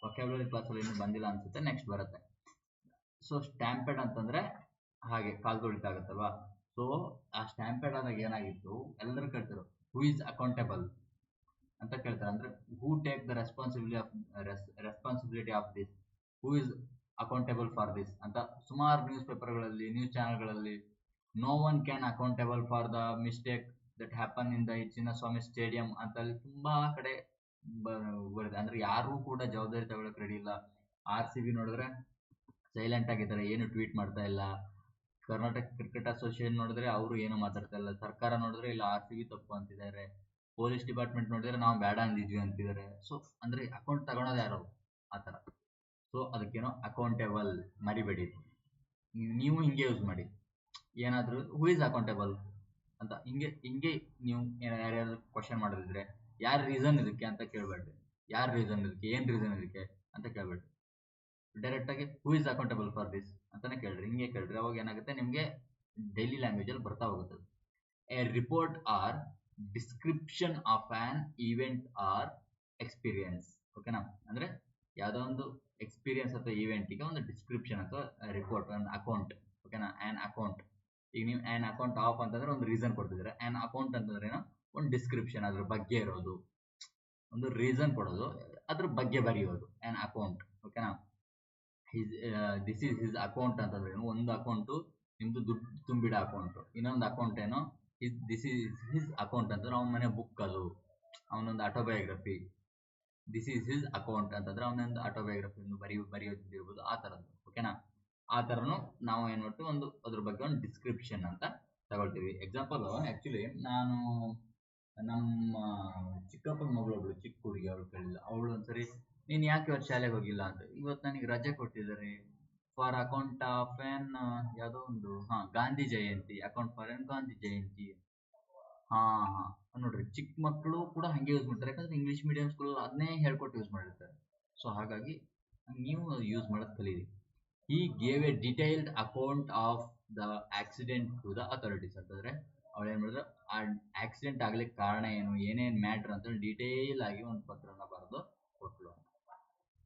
ವೊಕ್ಯಾಬ್ಯುಲರಿ ಕ್ಲಾಸಲ್ಲಿ ಇನ್ನೂ ಬಂದಿಲ್ಲ ಅನ್ಸುತ್ತೆ, ನೆಕ್ಸ್ಟ್ ಬರುತ್ತೆ. ಸೊ ಸ್ಟ್ಯಾಂಪೇಡ್ ಅಂತಂದ್ರೆ ಹಾಗೆ ಕಾಲ್ ತುಳಿತ ಆಗುತ್ತಲ್ವಾ. ಸೊ ಆ ಸ್ಟ್ಯಾಂಪೇಡ್ ಆದಾಗ ಏನಾಗಿತ್ತು, ಎಲ್ಲರೂ ಕೇಳ್ತಾರೆ ಹೂ ಇಸ್ ಅಕೌಂಟೇಬಲ್ ಅಂತ ಕೇಳ್ತಾರೆ. ಅಂದ್ರೆ who take the responsibility of this, who is accountable for this ಅಂತ ಸುಮಾರು ನ್ಯೂಸ್ ಪೇಪರ್ಗಳಲ್ಲಿ, ನ್ಯೂಸ್ ಚಾನಲ್ಗಳಲ್ಲಿ. No one can accountable for the mistake that happen in the Chinnaswamy stadium ಅಂತ ಅಲ್ಲಿ ತುಂಬಾ ಕಡೆ ಬರುತ್ತೆ. ಅಂದ್ರೆ ಯಾರೂ ಕೂಡ ಜವಾಬ್ದಾರಿ ತಗೊಳಕ್ ರೆಡಿ ಇಲ್ಲ. ಆರ್ ಸಿ ಬಿ ನೋಡಿದ್ರೆ ಸೈಲೆಂಟ್ ಆಗಿದ್ದಾರೆ, ಏನು ಟ್ವೀಟ್ ಮಾಡ್ತಾ ಇಲ್ಲ. ಕರ್ನಾಟಕ ಕ್ರಿಕೆಟ್ ಅಸೋಸಿಯೇಷನ್ ನೋಡಿದ್ರೆ ಅವರು ಏನು ಮಾತಾಡ್ತಾ ಇಲ್ಲ. ಸರ್ಕಾರ ನೋಡಿದ್ರೆ ಇಲ್ಲ ಆರ್ ಸಿ ಬಿ ತಪ್ಪು ಅಂತಿದ್ದಾರೆ. ಪೊಲೀಸ್ ಡಿಪಾರ್ಟ್ಮೆಂಟ್ ನೋಡಿದ್ರೆ ನಾವು ಬೇಡ ಅಂದಿದ್ವಿ ಅಂತಿದ್ದಾರೆ. ಸೊ ಅಂದ್ರೆ ಅಕೌಂಟ್ ತಗೊಳೋದು ಯಾರು, ಆ ಥರ. ಸೊ ಅದಕ್ಕೇನೋ ಅಕೌಂಟೇಬಲ್ ಮರಿಬೇಡಿ, ನೀವು ಹಿಂಗೆ ಯೂಸ್ ಮಾಡಿ. ಏನಾದರೂ ಹೂ ಇಸ್ ಅಕೌಂಟೇಬಲ್ ಅಂತ ಹಿಂಗೆ ನೀವು ಯಾರ್ಯಾರು ಕ್ವಶನ್ ಮಾಡೋದಿದ್ರೆ, ಯಾರು ರೀಸನ್ ಇದಕ್ಕೆ ಅಂತ ಕೇಳಬೇಡ್ರಿ. ಯಾರು ರೀಸನ್ ಇದಕ್ಕೆ, ಏನು ರೀಸನ್ ಇದಕ್ಕೆ ಅಂತ ಕೇಳಬೇಡ್ರಿ. ಡೈರೆಕ್ಟ್ ಆಗಿ ಹೂ ಇಸ್ ಅಕೌಂಟೇಬಲ್ ಫಾರ್ ದಿಸ್ ಅಂತಾನೆ ಕೇಳ್ರಿ. ಹಿಂಗೆ ಕೇಳ್ರಿ, ಅವಾಗ ಏನಾಗುತ್ತೆ, ನಿಮಗೆ ಡೈಲಿ ಲ್ಯಾಂಗ್ವೇಜಲ್ಲಿ ಬರ್ತಾ ಹೋಗುತ್ತೆ. A report or description of an event or experience. ಓಕೆನಾ, ಅಂದ್ರೆ ಯಾವುದೋ ಒಂದು ಎಕ್ಸ್ಪೀರಿಯನ್ಸ್ ಅಥವಾ ಈವೆಂಟಿಗೆ ಒಂದು ಡಿಸ್ಕ್ರಿಪ್ಷನ್ ಅಥವಾ ರಿಪೋರ್ಟ್, ಒಂದು ಅಕೌಂಟ್. ಓಕೆನಾ, ಆನ್ ಅಕೌಂಟ್. ಈಗ ನೀವು ಆನ್ ಅಕೌಂಟ್ ಆಫ್ ಅಂತಂದ್ರೆ ಒಂದು ರೀಸನ್ ಕೊಡ್ತಿದ್ರೆ, ಆನ್ ಅಕೌಂಟ್ ಅಂತಂದ್ರೆ ಏನೋ ಒಂದು ಡಿಸ್ಕ್ರಿಪ್ಷನ್, ಅದ್ರ ಬಗ್ಗೆ ಇರೋದು, ಒಂದು ರೀಸನ್ ಕೊಡೋದು, ಅದ್ರ ಬಗ್ಗೆ ಬರೆಯೋದು, ಆನ್ ಅಕೌಂಟ್. ಓಕೆನಾ, ದಿಸ್ ಈಸ್ ಹಿಸ್ ಅಕೌಂಟ್ ಅಂತಂದ್ರೆ ಏನು, ಒಂದು ಅಕೌಂಟು ನಿಮ್ದು ದುಡ್ಡು ತುಂಬಿಡೋ ಅಕೌಂಟು. ಇನ್ನೊಂದು ಅಕೌಂಟ್ ಏನೋ ದಿಸ್ ಈಸ್ ಹಿಸ್ ಅಕೌಂಟ್ ಅಂತಂದ್ರೆ ಅವನ ಮನೆ ಬುಕ್, ಅದು ಅವನೊಂದು autobiography. This is his account ಅಂತಂದ್ರೆ ಅವನೊಂದು ಆಟೋಬಯೋಗ್ರಫಿ ಬರೆಯೋದಿರ್ಬೋದು, ಆ ಥರದ್ದು. ಓಕೆನಾ, ಆ ಥರನು ನಾವು ಏನು ಮಾಡ್ತೀವಿ, ಅದ್ರ ಬಗ್ಗೆ ಒಂದು ಡಿಸ್ಕ್ರಿಪ್ಷನ್ ಅಂತ ತಗೊಳ್ತೀವಿ. ಎಕ್ಸಾಂಪಲ್, ಆ್ಯಕ್ಚುಲಿ ನಾನು ನಮ್ಮ ಚಿಕ್ಕಪ್ಪನ ಮಗಳೊಬ್ಳು, ಚಿಕ್ಕ ಹುಡುಗಿ, ಅವಳು ಕೇಳಿಲ್ಲ. ಅವಳು ಒಂದ್ಸರಿ, ನೀನು ಯಾಕೆ ಇವತ್ತು ಶಾಲೆಗೆ ಹೋಗಿಲ್ಲ ಅಂತ. ಇವತ್ತು ನನಗೆ ರಜೆ ಕೊಟ್ಟಿದ್ದಾರೆ ಫಾರ್ ಅಕೌಂಟ್ ಆಫ್ ಎನ್ ಯಾವುದೋ ಒಂದು Gandhi Jayanti, account for N Gandhi Jayanti. ನೋಡ್ರಿ, ಚಿಕ್ಕ ಮಕ್ಕಳು ಕೂಡ ಹಂಗೆ ಯೂಸ್ ಮಾಡ್ತಾರೆ, ಯಾಕಂದ್ರೆ ಇಂಗ್ಲೀಷ್ ಮೀಡಿಯಂ ಸ್ಕೂಲ್ ಅದನ್ನೇ ಹೇಳ್ಕೊಟ್ಟು ಯೂಸ್ ಮಾಡಿರ್ತಾರೆ. ಸೊ ಹಾಗಾಗಿ ನೀವು ಯೂಸ್ ಮಾಡೋದು ಕಲೀರಿ. He gave a detailed account of the accident to the authorities ಅಂತಂದ್ರೆ ಅವ್ರು ಏನು ಮಾಡಿದ್ರು, ಆ ಆಕ್ಸಿಡೆಂಟ್ ಆಗ್ಲಿಕ್ಕೆ ಕಾರಣ ಏನು, ಏನೇನು ಮ್ಯಾಟ್ರ್ ಅಂತ ಡೀಟೇಲ್ ಆಗಿ ಒಂದು ಪತ್ರನ ಬರೆದು ಕೊಟ್ಲು.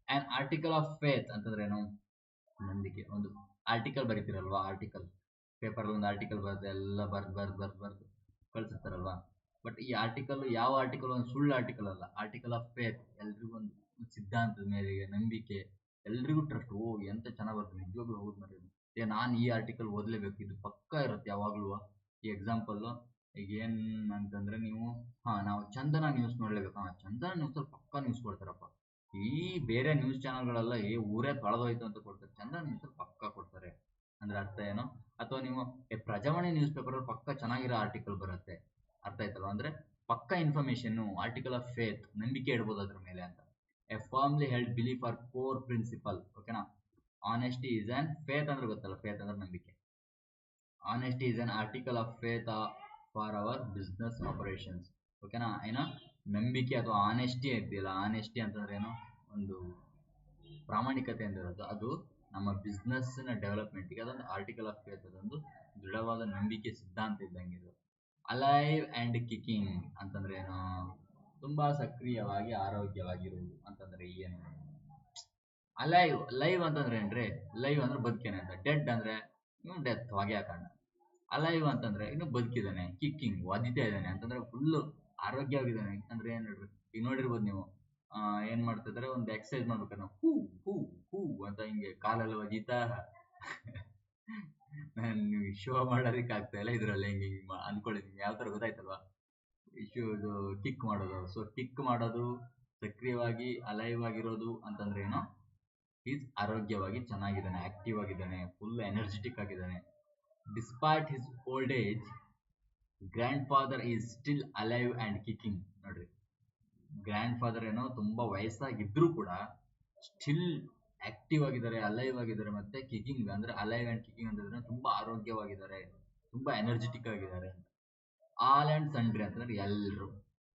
ಆ್ಯನ್ ಆರ್ಟಿಕಲ್ ಆಫ್ ಫೇತ್ ಅಂತಂದ್ರೆ ಏನು, ನಂಬಿಕೆ. ಒಂದು ಆರ್ಟಿಕಲ್ ಬರೀತಿರಲ್ವಾ, ಆರ್ಟಿಕಲ್ ಪೇಪರ್ ಒಂದು ಆರ್ಟಿಕಲ್ ಬರುತ್ತೆ, ಎಲ್ಲ ಬರ್ದು ಕಳ್ಸಿರ್ತಾರಲ್ವಾ. ಬಟ್ ಈ ಆರ್ಟಿಕಲ್ ಯಾವ ಆರ್ಟಿಕಲ್ ಒಂದು ಸುಳ್ಳು ಆರ್ಟಿಕಲ್ ಅಲ್ಲ, ಆರ್ಟಿಕಲ್ ಆಫ್ ಫೇತ್. ಎಲ್ರಿಗೂ ಒಂದು ಸಿದ್ಧಾಂತದ ಮೇರೆಗೆ ನಂಬಿಕೆ, ಎಲ್ರಿಗೂ ಟ್ರಸ್ಟ್. ಓ ಎಂತ ಚೆನ್ನಾಗಿ ಬರ್ತದೆ, ನಿಜವಾಗ್ಲೂ ಹೌದು ಮರಿ, ನಾನು ಈ ಆರ್ಟಿಕಲ್ ಓದಲೇಬೇಕು, ಇದು ಪಕ್ಕ ಇರುತ್ತೆ ಯಾವಾಗಲೂ. ಈ ಎಕ್ಸಾಂಪಲ್ಲು ಈಗ ಏನು ಅಂತಂದ್ರೆ, ನೀವು ನಾವು ಚಂದನ ನ್ಯೂಸ್ ನೋಡ್ಲೇಬೇಕು, ಚಂದನ ನ್ಯೂಸಲ್ಲಿ ಪಕ್ಕ ನ್ಯೂಸ್ ಕೊಡ್ತಾರಪ್ಪ. ಈ ಬೇರೆ ನ್ಯೂಸ್ ಚಾನಲ್ಗಳೆಲ್ಲ ಊರೇ ತೊಳೆದೋಯ್ತು ಅಂತ ಕೊಡ್ತಾರೆ, ಚಂದನ ನ್ಯೂಸಲ್ಲಿ ಪಕ್ಕ ಕೊಡ್ತಾರೆ ಅಂದ್ರೆ ಅರ್ಥ ಏನು. ಅಥವಾ ನೀವು ಪ್ರಜಾವಾಣಿ ನ್ಯೂಸ್ ಪೇಪರ್ ಪಕ್ಕ ಚೆನ್ನಾಗಿರೋ ಆರ್ಟಿಕಲ್ ಬರುತ್ತೆ, ಅರ್ಥ ಆಯ್ತಲ್ವ. ಅಂದ್ರೆ ಪಕ್ಕ ಇನ್ಫಾರ್ಮೇಶನ್, ಆರ್ಟಿಕಲ್ ಆಫ್ ಫೇತ್, ನಂಬಿಕೆ ಇಡ್ಬೋದು ಅದ್ರ ಮೇಲೆ ಅಂತ. A formally held belief or core principle, ಓಕೆನಾ. ಆನೆಸ್ಟಿ ಇಸ್ ಆನ್ ಫೇತ್ ಅಂದ್ರೆ ಗೊತ್ತಲ್ಲ, ಫೇತ್ ಅಂದ್ರೆ ನಂಬಿಕೆ. Honesty is an article of faith for our business operations, ಓಕೆನಾ. ಏನೋ ನಂಬಿಕೆ ಅಥವಾ ಆನೆಸ್ಟಿ ಇದೆಯಲ್ಲ, ಆನೆಸ್ಟಿ ಅಂತಂದ್ರೆ ಏನೋ ಒಂದು ಪ್ರಾಮಾಣಿಕತೆ ಅಂದಿರೋದು, ಅದು ನಮ್ಮ ಬಿಸ್ನೆಸ್ನ ಡೆವಲಪ್ಮೆಂಟ್ಗೆ ಅದೊಂದು ಆರ್ಟಿಕಲ್ ಆಫ್ ಫೇತ್, ಅದೊಂದು ದೃಢವಾದ ನಂಬಿಕೆ ಸಿದ್ಧಾಂತ ಇದ್ದಂಗೆ ಇದು. ಅಲೈವ್ ಆ್ಯಂಡ್ ಕಿಕಿಂಗ್ ಅಂತಂದ್ರೆ ಏನು, ತುಂಬಾ ಸಕ್ರಿಯವಾಗಿ ಆರೋಗ್ಯವಾಗಿರುವುದು ಅಂತಂದ್ರೆ ಏನು. ಅಲೈವ್, ಲೈವ್ ಅಂತಂದ್ರೆ ಏನ್ರಿ, ಲೈವ್ ಅಂದ್ರೆ ಬದುಕೇನೆ ಅಂತ, ಡೆಡ್ ಅಂದ್ರೆ ಡೆತ್ ಹೊಗೆ ಹಾಕಂಡ. ಅಲೈವ್ ಅಂತಂದ್ರೆ ಇನ್ನು ಬದುಕಿದ್ದಾನೆ, ಕಿಕ್ಕಿಂಗ್ ಒದಿತಾ ಇದ್ದಾನೆ ಅಂತಂದ್ರೆ ಫುಲ್ಲು ಆರೋಗ್ಯವಾಗಿದ್ದಾನೆ ಅಂದ್ರೆ ಏನ್ ಹೇಳ್ರಿ. ಈಗ ನೋಡಿರ್ಬೋದು ನೀವು, ಏನ್ ಮಾಡ್ತಿದ್ರೆ, ಒಂದು ಎಕ್ಸರ್ಸೈಸ್ ಮಾಡ್ಬೇಕಾದ್ರೆ ನಾವು ಹೂ ಹೂ ಹೂ ಅಂತ ಹಿಂಗೆ ಕಾಲೆಲ್ಲ ಒದಿತಾ ನಾನು ಶೋ ಮಾಡೋದಕ್ಕೆ ಆಗ್ತಾ ಇಲ್ಲ, ಇದ್ರಲ್ಲಿ ಹಿಂಗೆ ಹಿಂಗೆ ಅನ್ಕೊಳ್ಳಿ, ನಿಮ್ಗೆ ಯಾವ ಥರ ಗೊತ್ತಾಯ್ತಲ್ವಾ. ಇದು ಕಿಕ್ ಮಾಡೋದು. ಸೊ ಕಿಕ್ ಮಾಡೋದು, ಸಕ್ರಿಯವಾಗಿ ಅಲೈವ್ ಆಗಿರೋದು ಅಂತಂದ್ರೆ ಏನು, ಈಸ್ ಆರೋಗ್ಯವಾಗಿ ಚೆನ್ನಾಗಿದ್ದಾನೆ, ಆಕ್ಟಿವ್ ಆಗಿದ್ದಾನೆ, ಫುಲ್ ಎನರ್ಜೆಟಿಕ್ ಆಗಿದ್ದಾನೆ. Despite his old age, grand father is still alive and kicking. ನೋಡ್ರಿ, ಗ್ರ್ಯಾಂಡ್ ಫಾದರ್ ಏನೋ ತುಂಬಾ ವಯಸ್ಸಾಗಿದ್ರು ಕೂಡ ಸ್ಟಿಲ್ ಆಕ್ಟಿವ್ ಆಗಿದ್ದಾರೆ, ಅಲೈವ್ ಆಗಿದ್ದಾರೆ, ಮತ್ತೆ ಕಿಕ್ಕಿಂಗ್ ಅಂದ್ರೆ ಅಲೈವ್ ಆ್ಯಂಡ್ ಕಿಕ್ಕಿಂಗ್ ಅಂತಂದ್ರೆ ತುಂಬಾ ಆರೋಗ್ಯವಾಗಿದ್ದಾರೆ, ತುಂಬಾ ಎನರ್ಜೆಟಿಕ್ ಆಗಿದ್ದಾರೆ ಅಂತ. ಆಲ್ ಆ್ಯಂಡ್ ಸನ್ಡ್ರಿ ಅಂತಂದ್ರೆ ಎಲ್ಲರೂ,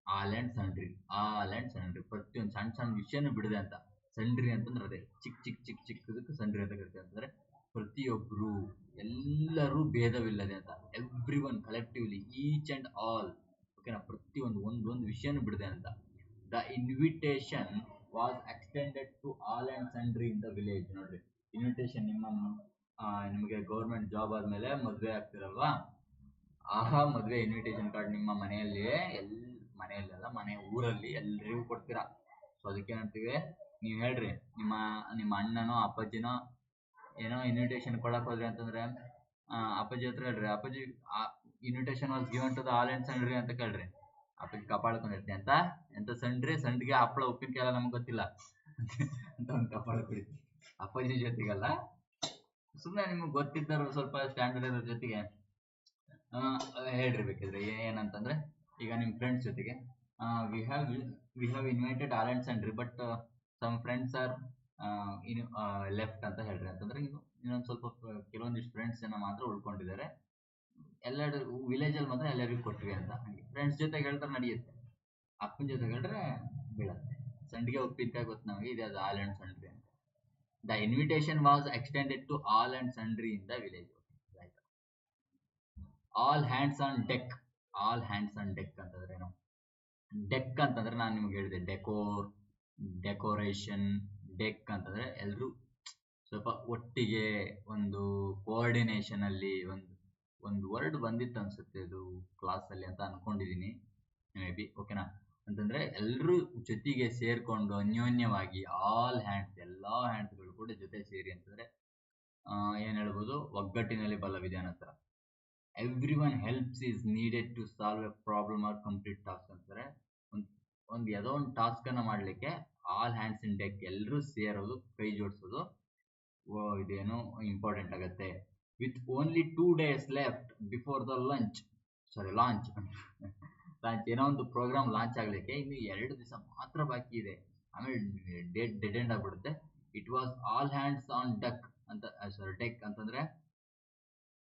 all and sundry, all and sundry, ಪ್ರತಿಯೊಂದು ಸಣ್ಣ ಸಣ್ಣ ವಿಷಯನೂ ಬಿಡದೆ ಅಂತ. ಸನ್ಡ್ರಿ ಅಂತಂದ್ರೆ ಅದೇ ಚಿಕ್ಕದಕ್ಕೆ ಸನ್ಡ್ರಿ ಅಂತ ಕರಿತೀವಿ. ಅಂತಂದ್ರೆ ಪ್ರತಿಯೊಬ್ಬರು, ಎಲ್ಲರೂ ಭೇದವಿಲ್ಲದೆ ಅಂತ, everyone collectively, each and all, ಓಕೆನಾ. ಪ್ರತಿಯೊಂದು ಒಂದೊಂದು ವಿಷಯನೂ ಬಿಡದೆ ಅಂತ. The invitation was extended to all and sundry in the village. ನೋಡ್ರಿ, ಇನ್ವಿಟೇಷನ್ ನಿಮಗೆ ಗೌರ್ಮೆಂಟ್ ಜಾಬ್ ಆದ್ಮೇಲೆ ಮದುವೆ ಆಗ್ತಿರಲ್ವಾ, ಆಹಾ ಮದುವೆ ಇನ್ವಿಟೇಷನ್ ಕಾರ್ಡ್ ನಿಮ್ಮ ಮನೆಯಲ್ಲಿ ಮನೆಯಲ್ಲೆಲ್ಲ ಮನೆ ಊರಲ್ಲಿ ಎಲ್ರಿಗೂ ಕೊಡ್ತೀರಾ. ಸೊ ಅದಕ್ಕೇನಂತೀವಿ, ನೀವು ಹೇಳ್ರಿ, ನಿಮ್ಮ ಅಣ್ಣನೋ ಅಪ್ಪಾಜಿನೋ ಏನೋ ಇನ್ವಿಟೇಷನ್ ಕೊಡಕ್ ಹೋದ್ರಿ ಅಂತಂದ್ರೆ, ಅಪ್ಪಾಜಿ ಹತ್ರ ಹೇಳ್ರಿ, ಅಪ್ಪಾಜಿ invitation was given to the all and sundry ಅಂತ ಕೇಳ್ರಿ. ಅಪ್ಪಾಜಿ ಕಾಪಾಡ್ಕೊಂಡಿರ್ತೀನಿ ಅಂತ, ಎಂತ ಸನ್ಡ್ರಿ, ಸಂಡ್ಗೆ ಹಪ್ಪಳ ಉಪ್ಪಿನಕಾಯಿ ಎಲ್ಲ ನಮ್ಗೆ ಗೊತ್ತಿಲ್ಲ ಅಂತ ಒಂದು ಕಾಪಾಡ್ಕೊಳ್ತಿ. ಅಪ್ಪಾಜಿ ಜೊತೆಗಲ್ಲ, ಸುಮ್ಮನೆ ನಿಮ್ಗೆ ಗೊತ್ತಿದ್ದರು ಸ್ವಲ್ಪ ಸ್ಟ್ಯಾಂಡರ್ಡ್ ಇರೋ ಜೊತೆಗೆ ಹೇಳ್ರಿ ಬೇಕಿದ್ರೆ. ಏನಂತಂದ್ರೆ, ಈಗ ನಿಮ್ಮ ಫ್ರೆಂಡ್ಸ್ ಜೊತೆಗೆ we have invited all and sundry, but some friends are left ಅಂತ ಹೇಳ್ರಿ. ಅಂತಂದ್ರೆ ಇನ್ನೊಂದು ಸ್ವಲ್ಪ ಕೆಲವೊಂದಿಷ್ಟು ಫ್ರೆಂಡ್ಸ್ ಜನ ಮಾತ್ರ ಉಳ್ಕೊಂಡಿದ್ದಾರೆ, ಎಲ್ಲರೂ ವಿಲೇಜಲ್ಲಿ ಮಾತ್ರ ಎಲ್ಲರಿಗೂ ಕೊಟ್ವಿ ಅಂತ. ಹಂಗೆ ಫ್ರೆಂಡ್ಸ್ ಜೊತೆಗೆ ಹೇಳ್ತಾರೆ ನಡೆಯುತ್ತೆ, ಅಪ್ಪನ ಜೊತೆಗೆ ಹೇಳ್ರೆ ಬೀಳತ್ತೆ. ಸಂಡಿಗೆ ಉಪ್ಪಿನಕಾಯಿ ಗೊತ್ತು ನಮಗೆ, ಇದೆ ಅದು ಆಲ್ ಆ್ಯಂಡ್ ಸನ್ಡ್ರಿ ಅಂತ. The invitation was extended to all and sundry in the village. All hands on deck, all hands on deck ಅಂತಂದ್ರೆ ಏನು, ಡೆಕ್ ಅಂತಂದ್ರೆ ನಾನು ನಿಮ್ಗೆ ಹೇಳಿದೆ ಡೆಕೋರೇಷನ್. ಡೆಕ್ ಅಂತಂದ್ರೆ ಎಲ್ರು ಸ್ವಲ್ಪ ಒಟ್ಟಿಗೆ ಒಂದು ಕೋಆರ್ಡಿನೇಷನ್ ಅಲ್ಲಿ ಒಂದು ವರ್ಡ್ ಬಂದಿತ್ತು ಅನ್ಸುತ್ತೆ ಇದು ಕ್ಲಾಸಲ್ಲಿ ಅಂತ ಅನ್ಕೊಂಡಿದೀನಿ, ಮೇ ಬಿ, ಓಕೆನಾ. ಅಂತಂದ್ರೆ ಎಲ್ರೂ ಜೊತೆಗೆ ಸೇರ್ಕೊಂಡು ಅನ್ಯೋನ್ಯವಾಗಿ, ಆಲ್ ಹ್ಯಾಂಡ್ಸ್, ಎಲ್ಲಾ ಹ್ಯಾಂಡ್ಸ್ಗಳು ಕೂಡ ಜೊತೆ ಸೇರಿ ಅಂತಂದ್ರೆ ಏನ್ ಹೇಳ್ಬೋದು, ಒಗ್ಗಟ್ಟಿನಲ್ಲಿ ಬಲವಿದೆ ಅನ್ನೋ ಥರ. Everyone helps is needed to solve a problem or complete task ಅಂತಾರೆ. ಒಂದು ಯಾವುದೋ ಒಂದು ಟಾಸ್ಕ್ ಅನ್ನ ಮಾಡ್ಲಿಕ್ಕೆ ಆಲ್ ಹ್ಯಾಂಡ್ಸ್ ಇನ್ ಡೆಕ್, ಎಲ್ಲರೂ ಸೇರೋದು, ಕೈ ಜೋಡಿಸೋದು, ಇದೇನು ಇಂಪಾರ್ಟೆಂಟ್ ಆಗುತ್ತೆ. With only 2 days left before the launch, ಏನೋ ಒಂದು ಪ್ರೋಗ್ರಾಮ್ ಲಾಂಚ್ ಆಗ್ಲಿಕ್ಕೆ ಇನ್ನು 2 ದಿವಸ ಮಾತ್ರ ಬಾಕಿ ಇದೆ, ಆಮೇಲೆ ಡೇಟ್ ಡೆಡ್ ಎಂಡ್ ಆಗ್ಬಿಡುತ್ತೆ. It was all hands on deck ಅಂತ, ಡೆಕ್ ಅಂತಂದ್ರೆ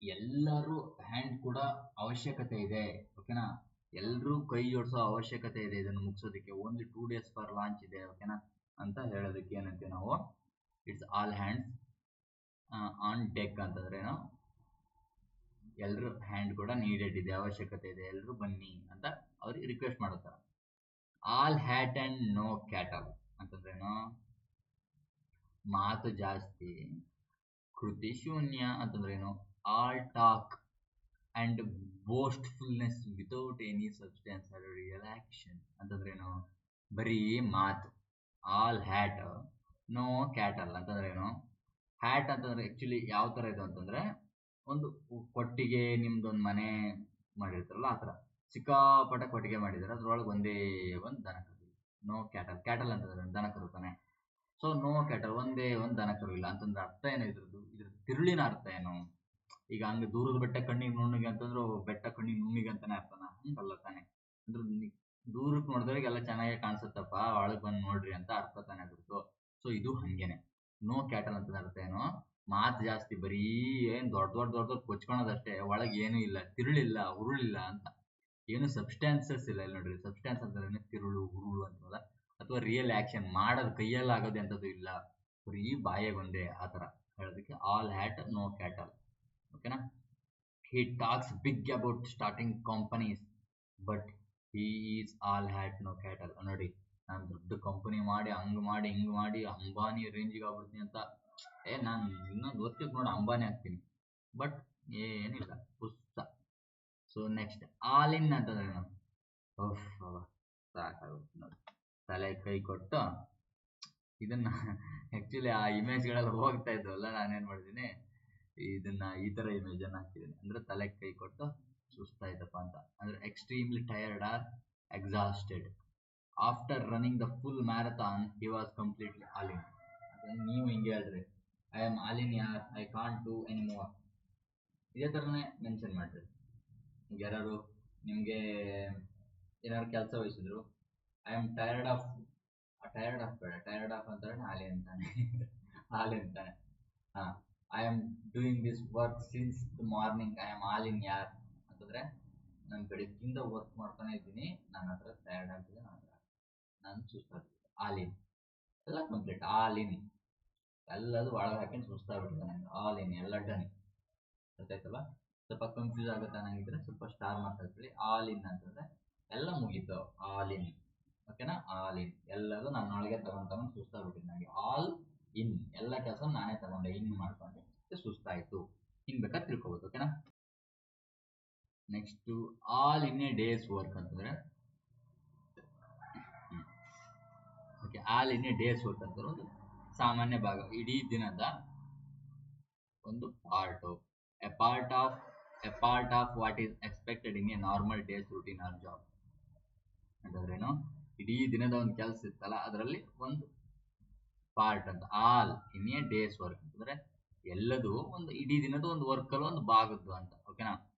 ಎಲ್ಲರೂ ಹ್ಯಾಂಡ್ ಕೂಡ ಅವಶ್ಯಕತೆ ಇದೆ, ಓಕೆನಾ. ಎಲ್ಲರೂ ಕೈ ಜೋಡಿಸೋ ಅವಶ್ಯಕತೆ ಇದೆ ಇದನ್ನು ಮುಗಿಸೋದಕ್ಕೆ. ಓನ್ಲಿ 2 days ಫಾರ್ ಲಾಂಚ್ ಇದೆ, ಓಕೆನಾ ಅಂತ ಹೇಳೋದಕ್ಕೆ ಏನಂತೀವಿ ನಾವು, it's all hands on deck ಅಂತಂದ್ರೆ ಎಲ್ರು ಹ್ಯಾಂಡ್ ಕೂಡ ನೀಡೆಡ್ ಇದೆ, ಅವಶ್ಯಕತೆ ಇದೆ, ಎಲ್ರು ಬನ್ನಿ ಅಂತ ಅವ್ರಿಗೆ ರಿಕ್ವೆಸ್ಟ್ ಮಾಡುತ್ತಾರ. All hat and no cattle ಅಂತಂದ್ರೇನು? ಮಾತು ಜಾಸ್ತಿ ಕೃತಿ ಶೂನ್ಯ ಅಂತಂದ್ರೇನು? All talk and boastfulness without any substance or real action ಅಂತಂದ್ರೇನು? ಬರೀ ಮಾತು. ಆಲ್ ಹ್ಯಾಟ್ ನೋ ಕ್ಯಾಟಲ್ ಅಂತಂದ್ರೇನು? ಹ್ಯಾಟ್ ಅಂತಂದ್ರೆ ಆಕ್ಚುಲಿ ಯಾವ ತರ ಇದು ಅಂತಂದ್ರೆ, ಒಂದು ಕೊಟ್ಟಿಗೆ, ನಿಮ್ದೊಂದು ಮನೆ ಮಾಡಿರ್ತಾರಲ್ಲ ಆ ತರ ಸಿಕ್ಕಾಪಟ್ಟೆ ಕೊಟ್ಟಿಗೆ ಮಾಡಿದಾರೆ, ಅದ್ರೊಳಗೆ ಒಂದೇ ಒಂದು ದನ ಕರು. No cattle. ಕ್ಯಾಟಲ್ ಅಂತಂದ್ರೆ ದನ ಕರು ತಾನೆ. ಸೊ ನೋ ಕ್ಯಾಟಲ್, ಒಂದೇ ಒಂದು ದನ ಕರು ಇಲ್ಲ ಅಂತಂದ್ರೆ ಅರ್ಥ ಏನು ಇದ್ರ ತಿರುಳಿನ ಅರ್ಥ ಏನು? ಈಗ ಹಂಗ ದೂರದ ಬೆಟ್ಟ ಕಣ್ಣಿಗೆ ನುಣ್ಣಿಗೆ ಅಂತಂದ್ರೆ ಬೆಟ್ಟ ಕಣ್ಣಿಗೆ ನುಣ್ಣಿಗೆ ಅಂತಾನೆ ಅರ್ಥನ? ಹಂಗಲ್ಲ ತಾನೆ. ಅಂದ್ರೆ ದೂರಕ್ಕೆ ನೋಡಿದವ್ರಿಗೆ ಎಲ್ಲ ಚೆನ್ನಾಗಿ ಕಾಣಿಸುತ್ತಪ್ಪ, ಒಳಗೆ ಬಂದು ನೋಡ್ರಿ ಅಂತ ಅರ್ಥ ತಾನೆ ಅದ್ರದ್ದು. ಸೊ ಇದು ಹಂಗೇನೆ. ನೋ ಕ್ಯಾಟಲ್ ಅಂತ ಅರ್ಥ ಏನು? ಮಾತು ಜಾಸ್ತಿ, ಬರೀ ಏನ್ ದೊಡ್ಡ ದೊಡ್ಡ ದೊಡ್ಡ ದೊಡ್ಡ ಕೊಚ್ಕೊಳೋದಷ್ಟೇ, ಒಳಗೆ ಏನೂ ಇಲ್ಲ, ತಿರುಳಿಲ್ಲ, ಉರುಳಿಲ್ಲ ಅಂತ. ಏನು ಸಬ್ಸ್ಟಾನ್ಸಸ್ ಇಲ್ಲ. ಇಲ್ಲಿ ನೋಡ್ರಿ, ಸಬ್ಸ್ಟಾನ್ಸ್ ಅಂತಂದ್ರೆ ತಿರುಳು ಉರುಳು ಅಂತಲ್ಲ, ಅಥವಾ ರಿಯಲ್ ಆಕ್ಷನ್ ಮಾಡೋದು ಕೈಯಲ್ಲಿ ಆಗೋದು ಅಂತದ್ದು ಇಲ್ಲ, ಬರೀ ಬಾಯಾಗೊಂದೇ ಆ ಥರ ಹೇಳೋದಕ್ಕೆ ಆಲ್ ಹ್ಯಾಟ್ ನೋ ಕ್ಯಾಟಲ್. ಓಕೆನಾ? he talks big about starting companies but he is all hat no cattle. ನೋಡಿ, ನಾನು ದೊಡ್ಡ ಕಂಪನಿ ಮಾಡಿ ಹಂಗ್ ಮಾಡಿ ಹಿಂಗ್ ಮಾಡಿ ಅಂಬಾನಿ ರೇಂಜಿಗೆ ಆಗ್ಬಿಡ್ತೀನಿ ಅಂತ, ನಾನು ಇನ್ನೊಂದು ವರ್ಷಕ್ಕೆ ನೋಡಿ ಅಂಬಾನಿ ಆಗ್ತೀನಿ, ಬಟ್ ಏನಿಲ್ಲ, ಪುಸ್ತ. ಸೊ ನೆಕ್ಸ್ಟ್ ಆಲ್ ಇನ್ ಅಂತಂದ್ರೆ ನಾನು ಸಾಕಾಗುತ್ತೆ ನೋಡಿ, ತಲೆ ಕೈ ಕೊಟ್ಟು ಇದನ್ನ ಆಕ್ಚುಲಿ ಆ ಇಮೇಜ್ಗಳೆಲ್ಲ ಹೋಗ್ತಾ ಇದ್ವಲ್ಲ, ನಾನೇನ್ ಮಾಡಿದೀನಿ, ಇದನ್ನ ಈ ತರ ಇಮೇಜ್ ಅನ್ನ ಹಾಕಿದ್ದೀನಿ. ಅಂದ್ರೆ ತಲೆ ಕೈ ಕೊಟ್ಟು ಸುಸ್ತಾಯ್ತಪ್ಪ ಅಂತ, ಅಂದ್ರೆ extremely tired or exhausted after running the full marathon he was completely all in. ಅದನ್ನ ನೀವು ಹಿಂಗೆ ಹೇಳ್ರಿ, ಐ ಆಮ್ ಆಲ್ ಇನ್ ಯಾರ್, I can't do any more, ಇದೇ ಥರನೇ ಮೆನ್ಷನ್ ಮಾಡ್ರಿ. ಯಾರು ನಿಮಗೆ ಏನಾದ್ರು ಕೆಲಸ ವಹಿಸಿದ್ರು, ಐ ಆಮ್ ಟಯರ್ಡ್ ಆಫ್, ಬೇಡ, ಟಯರ್ಡ್ ಆಫ್ ಅಂತಾರೆ ಆಲಿ ಅಂತಾನೆ ಆಲಿ ಅಂತಾನೆ. ಹಾಂ, I am doing this work since the morning, I am all in ಯಾರ್ ಅಂತಂದರೆ ನಾನು ಬೆಳಗ್ಗಿಂದ ವರ್ಕ್ ಮಾಡ್ತಾನೆ ಇದ್ದೀನಿ, ನನ್ನ ಹತ್ರ ಟಯರ್ಡ್ ಆಗ್ತಿದೆ, ನಾನು ಸುಸ್ತಾಗ್ತಿದೆ. ಆಲ್ ಇನ್ ಎಲ್ಲ ಕಂಪ್ಲೀಟ್, ಆಲ್ ಇನ್ ಎಲ್ಲದು ಒಳಗೆ ಹಾಕೊಂಡು ಸುಸ್ತಾಗ್ಬಿಟ್ಟಿದೆ ನನಗೆ. ಆಲ್ ಇನ್ ಎಲ್ಲ ಡನ್. ಗೊತ್ತಾಯ್ತಲ್ಲ? ಸ್ವಲ್ಪ ಕನ್ಫ್ಯೂಸ್ ಆಗುತ್ತೆ ನನಗಿದ್ರೆ ಸ್ವಲ್ಪ ಸ್ಟಾರ್ ಮಾರ್ಕ್ ಹಾಕ್ಕೊಳ್ಳಿ. ಆಲ್ ಇನ್ ಅಂತಂದ್ರೆ ಎಲ್ಲ ಮುಗೀತು, ಆಲ್ ಇನ್. ಓಕೆನಾ? ಆಲ್ ಇನ್ ಎಲ್ಲದು ನನ್ನೊಳಗೆ ತಗೊಂಡು ಸುಸ್ತಾಗ್ಬಿಟ್ಟಿದೆ ನನಗೆ. ಆಲ್ ಇನ್ ಎಲ್ಲ ಕೆಲಸ ನಾನೇ ತಗೊಂಡೆ, ಇನ್ ಮಾಡ್ಕೊಂಡೆ, ಸುಸ್ತಾಯ್ತು, ಹಿಂಗ್ ಬೇಕಾದ್ರೆ ತಿಳ್ಕೊಬೋದು. ಓಕೆನಾ? Next all in a day's work ಅಂತಂದ್ರೆ, okay, all in a day's work ಅಂತಂದ್ರೆ ಒಂದು ಸಾಮಾನ್ಯ ಭಾಗ, ಇಡೀ ದಿನದ ಒಂದು part, a part of what is expected in a normal day's routine or job ಅಂತಂದ್ರೇನು? ಇಡೀ ದಿನದ ಒಂದು ಕೆಲಸ ಇತ್ತಲ್ಲ, ಅದರಲ್ಲಿ ಒಂದು ಪಾರ್ಟ್ ಅಂತ. All in a day's work ಅಂತಂದ್ರೆ ಎಲ್ಲದು ಒಂದು ಇಡೀ ದಿನದ ಒಂದು ವರ್ಕ್ ಅಲ್ಲಿ ಒಂದು ಭಾಗದ್ದು ಅಂತ. ಓಕೆನಾ?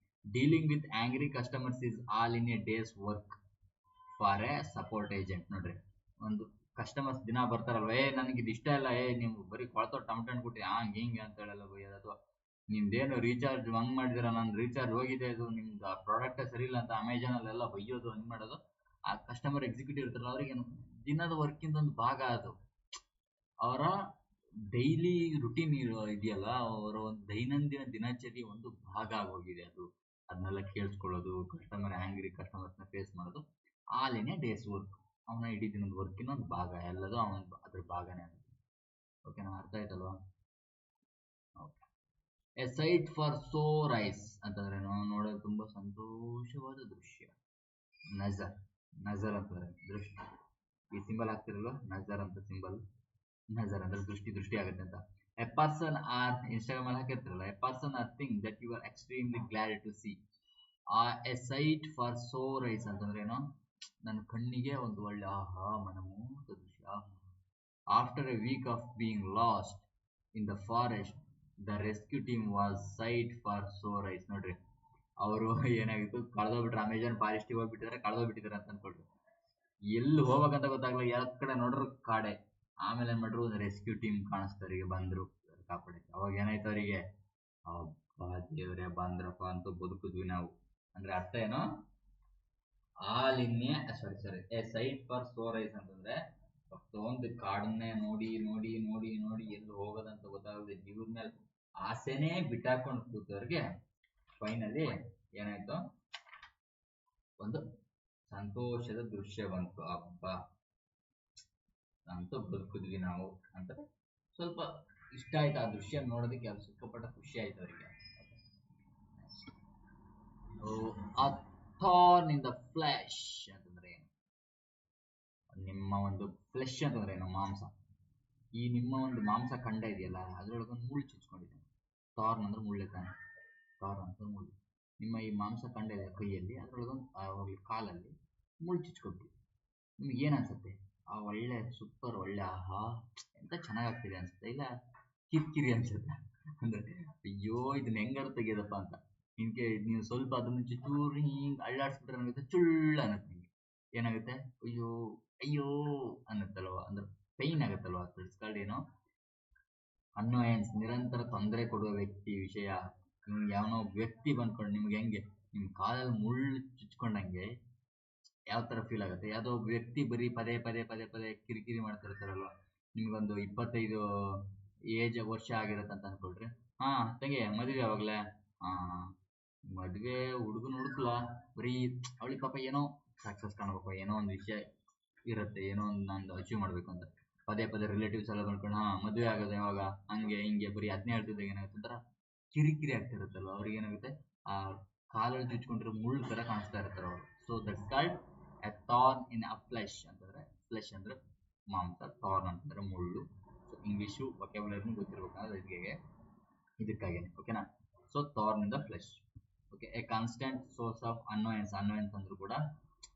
Dealing with angry customers is all in a day's work for A support agent. ನೋಡ್ರಿ, ಒಂದು ಕಸ್ಟಮರ್ಸ್ ದಿನ ಬರ್ತಾರಲ್ವ, ನನಗೆ ಇದು ಇಷ್ಟ ಇಲ್ಲ, ನೀವು ಬರೀ ಕೊಳ್ತೋ ಟಮಟೆ ಹಣ್ಣು ಕೊಟ್ಟು ಹಂಗೆ ಹಿಂಗೆ ಅಂತ ಹೇಳಲ್ಲ ಬೈಯೋದು, ಅಥವಾ ನಿಮ್ದೇನು ರೀಚಾರ್ಜ್ ಹಂಗೆ ಮಾಡಿದಿರ, ನನ್ನ ರೀಚಾರ್ಜ್ ಹೋಗಿದೆ, ಇದು ನಿಮ್ದು ಪ್ರಾಡಕ್ಟೇ ಸರಿ ಇಲ್ಲ ಅಂತ ಅಮೆಜಾನಲ್ಲೆಲ್ಲ ಬೈಯೋದು, ಹಂಗೆ ಮಾಡೋದು. ಆ ಕಸ್ಟಮರ್ ಎಕ್ಸಿಕ್ಯೂಟಿವ್ ಇರ್ತಾರಲ್ಲ, ಅವ್ರಿಗೆ ದಿನದ ವರ್ಕಿಂದ ಒಂದು ಭಾಗ ಅದು, ಅವರ ಡೈಲಿ ರುಟೀನ್ ಇದೆಯಲ್ಲ, ಅವರ ಒಂದು ದೈನಂದಿನ ದಿನಚರಿ ಒಂದು ಭಾಗ ಆಗೋಗಿದೆ ಅದು. ಅದನ್ನೆಲ್ಲ ಕೇಳಿಸ್ಕೊಳ್ಳೋದು, ಕಸ್ಟಮರ್ ಆಂಗ್ರಿ ಕಸ್ಟಮರ್ಸ್ನ ಫೇಸ್ ಮಾಡೋದು, all in a day's work. ಅವನ ಇಡೀ ದಿನದ ವರ್ಕಿನ ಒಂದು ಭಾಗ, ಎಲ್ಲದೂ ಅವನ ಅದ್ರ ಭಾಗನೇ ಅಂತ. ಓಕೆನಾ? ಅರ್ಥ ಆಯ್ತಲ್ವಾ? Okay. A sight for sore eyes ಅಂತಂದ್ರೆ ನೋಡೋದು ತುಂಬಾ ಸಂತೋಷವಾದ ದೃಶ್ಯ. ನಜರ್, ನಜರ್ ಅಂತಂದ್ರೆ ದೃಷ್ಟಿ. ಈ ಸಿಂಬಲ್ ಹಾಕ್ತಿರಲ್ವ, ನಜರ್ ಅಂತ ಸಿಂಬಲ್. ನಜರ್ ಅಂದ್ರೆ ದೃಷ್ಟಿ ಆಗುತ್ತೆ ಅಂತ. ಎ ಪರ್ಸನ್ ಆರ್, ಇನ್ಸ್ಟಾಗ್ರಾಮ್ ಅಲ್ಲಿ ಹಾಕಿರ್ತಿರಲ್ಲ, a person or thing that you are extremely glad to see. A sight for sore eyes ಅಂತಂದ್ರೆ ಏನು? ನನ್ನ ಕಣ್ಣಿಗೆ ಒಂದು ಒಳ್ಳೆ ಆಹಾ ಮನಮೋಹಕ ದೃಶ್ಯ. After a week of being lost in the forest the rescue team was sight for sore eyes. ನೋಡ್ರಿ, ಅವರು ಏನಾಗಿತ್ತು, ಕಳೆದೋಗ್ಬಿಟ್ರೆ, ಅಮೆಜಾನ್ ಫಾರೆಸ್ಟಿಗೆ ಹೋಗ್ಬಿಟ್ಟಿದ್ದಾರೆ, ಕಳೆದೋಗ್ಬಿಟ್ಟಿದ್ದಾರೆ ಅಂತ ಅನ್ಕೊಳ್ರಿ. ಎಲ್ಲಿ ಹೋಗ್ಬೇಕಂತ ಗೊತ್ತಾಗ್ಲ, ಎಲ್ಲ ಕಡೆ ನೋಡ್ರು ಕಾಡೆ. ಆಮೇಲೆ ಏನ್ ಮಾಡ್ರು, ಒಂದು ರೆಸ್ಕ್ಯೂ ಟೀಮ್ ಕಾಣಿಸ್ತಾರೆ, ಬಂದ್ರು ಕಾಪಾಡಕ್ಕೆ. ಅವಾಗ ಏನಾಯ್ತು ಅವರಿಗೆ, ಅಬ್ಬಾ ದೇವ್ರೆ ಬಂದ್ರಪ್ಪ ಅಂತೂ ಬದುಕಿದ್ವಿ ನಾವು. ಅಂದ್ರೆ ಅರ್ಥ ಏನು? All in a a sight for sore eyes ಅಂತಂದ್ರೆ ಒಂದು ಕಾಡನ್ನೇ ನೋಡಿ ನೋಡಿ ನೋಡಿ ನೋಡಿ ಎಲ್ಲಿ ಹೋಗೋದಂತ ಗೊತ್ತಾಗದೆ ಜೀವದ ಮೇಲೆ ಆಸೆನೇ ಬಿಟ್ಟಾಕೊಂಡು ಕೂತವ್ರಿಗೆ ಫೈನಲಿ ಏನಾಯ್ತು, ಒಂದು ಸಂತೋಷದ ದೃಶ್ಯ ಬಂತು. ಹಬ್ಬ ಅಂತೂ ಬದುಕಿದ್ವಿ ನಾವು ಅಂತ ಸ್ವಲ್ಪ ಇಷ್ಟ ಆಯ್ತು ಆ ದೃಶ್ಯ ನೋಡೋದಕ್ಕೆ. ಅದು ಸಿಕ್ಕಾಪಟ್ಟ ಖುಷಿ ಆಯ್ತು ಅವರಿಗೆ. ಆ ಥಾರ್ನ್ ಇನ್ ದ ಫ್ಲೆಶ್ ಅಂತಂದ್ರೆ ಏನು? ನಿಮ್ಮ ಒಂದು ಫ್ಲೆಶ್ ಅಂತಂದ್ರೆ ಏನು? ಮಾಂಸ. ಈ ನಿಮ್ಮ ಒಂದು ಮಾಂಸ ಖಂಡ ಇದೆಯಲ್ಲ, ಅದ್ರೊಳಗೊಂದು ಮುಳ್ಳು ಚುಚ್ಕೊಂಡಿದೆ. ಥಾರ್ನ್ ಅಂದ್ರೆ ಮುಳ್ಳೆ ತಾನೆ, ಥಾರ್ನ್ ಅಂತ ಮುಳ್ಳು. ನಿಮ್ಮ ಈ ಮಾಂಸ ಖಂಡ ಇದೆ ಕೈಯಲ್ಲಿ, ಅದ್ರೊಳಗೊಂದು ಹೋಗ್ಲಿ ಕಾಲಲ್ಲಿ ಮುಳ್ಳು ಚುಚ್ಕೊಬಿಟ್ಟು ನಿಮ್ಗೆ ಏನ್ ಅನ್ಸುತ್ತೆ? ಆ ಒಳ್ಳೆ ಸೂಪರ್ ಒಳ್ಳೆ ಆಹಾ ಎಂತ ಚೆನ್ನಾಗಾಗ್ತಿದೆ ಅನ್ಸುತ್ತೆ, ಇಲ್ಲ ಕಿರಿಕಿರಿ ಅನ್ಸುತ್ತೆ? ಅಂದ್ರೆ ಅಯ್ಯೋ ಇದನ್ನ ಹೆಂಗಾರು ತೆಗಿಯೋದಪ್ಪ ಅಂತ. ನಿಮ್ಗೆ ನೀವು ಸ್ವಲ್ಪ ಅದನ್ನ ಚೂರು ಹಿಂಗ್ ಅಳ್ಳಾಡ್ಸ್ಬಿಟ್ರೆ ಏನಾಗುತ್ತೆ, ಚುಳ್ಳ ಅನ್ನತ್ತೆ ನಿಮ್ಗೆ. ಏನಾಗುತ್ತೆ? ಅಯ್ಯೋ ಅಯ್ಯೋ ಅನ್ನತ್ತಲ್ವಾ, ಅಂದ್ರೆ ಪೈನ್ ಆಗುತ್ತಲ್ವಾ. ಏನು ಅನ್ವಯನ್ಸ್, ನಿರಂತರ ತೊಂದರೆ ಕೊಡುವ ವ್ಯಕ್ತಿ ವಿಷಯ. ನಿಮ್ಗೆ ಯಾವನೋ ವ್ಯಕ್ತಿ ಬಂದ್ಕೊಂಡು ನಿಮ್ಗೆ ಹೆಂಗೆ ನಿಮ್ ಕಾಲಲ್ಲಿ ಮುಳ್ಳು ಚುಚ್ಕೊಂಡಂಗೆ ಯಾವ ತರ ಫೀಲ್ ಆಗುತ್ತೆ? ಯಾವ್ದೋ ಒಬ್ಬ ವ್ಯಕ್ತಿ ಬರೀ ಪದೇ ಪದೇ ಪದೇ ಪದೇ ಕಿರಿಕಿರಿ ಮಾಡ್ತಿರ್ತಾರಲ್ವ. ನಿಮ್ಗೊಂದು 25 ವರ್ಷ ಆಗಿರತ್ತೆ ಅಂತ ಅನ್ಕೊಳ್ರಿ. ಹಾ ತಂಗಿ ಮದ್ವೆ ಯಾವಾಗ್ಲೇ? ಹಾ ಮದ್ವೆ ಹುಡುಗನ್ ಹುಡುಕ್ಲಾ, ಬರೀ ಅವಳಿಗೆ ಪಾಪ ಏನೋ ಸಕ್ಸಸ್ ಕಾಣ್ಬೇಕು, ಏನೋ ಒಂದು ವಿಷಯ ಇರುತ್ತೆ, ಏನೋ ಒಂದು ನಂದು ಅಚೀವ್ ಮಾಡ್ಬೇಕು ಅಂತ ಪದೇ ಪದೇ ರಿಲೇಟಿವ್ಸ್ ಎಲ್ಲ ಬಂದ್ಕೊಂಡು ಹಾ ಮದ್ವೆ ಆಗೋದು ಯಾವಾಗ, ಹಂಗೆ ಹಿಂಗೆ ಬರೀ ಅದನ್ನೇ ಹೇಳ್ತಿದ್ದಾಗ ಏನಾಗುತ್ತೆ ಒಂಥರ ಕಿರಿಕಿರಿ ಆಗ್ತಿರುತ್ತಲ್ವ. ಅವ್ರಿಗೆ ಏನಾಗುತ್ತೆ, ಆ ಕಾಲಲ್ಲಿ ಚುಚ್ಕೊಂಡಿರೋ ಮುಳ್ಳು ತರ ಕಾಣಿಸ್ತಾ ಇರ್ತಾರೆ ಅವರು. So that's called A thorn in a flesh ಅಂತಂದ್ರೆ, ಫ್ಲೆಶ್ ಅಂದ್ರೆ ಮಾಂಸ, ಥಾರ್ನ್ ಅಂತಂದ್ರೆ ಮುಳ್ಳು. ಸೊ ಇಂಗ್ಲಿಷು ವೊಕ್ಯಾಬ್ಯುಲರಿನೂ ಗೊತ್ತಿರ್ಬೇಕಂದ್ರೆ ಇದಕ್ಕಾಗೇನೆ, ಓಕೆನಾ? So thorn in the flesh. Okay, a constant source of annoyance. Annoyance ಅಂದ್ರೂ ಕೂಡ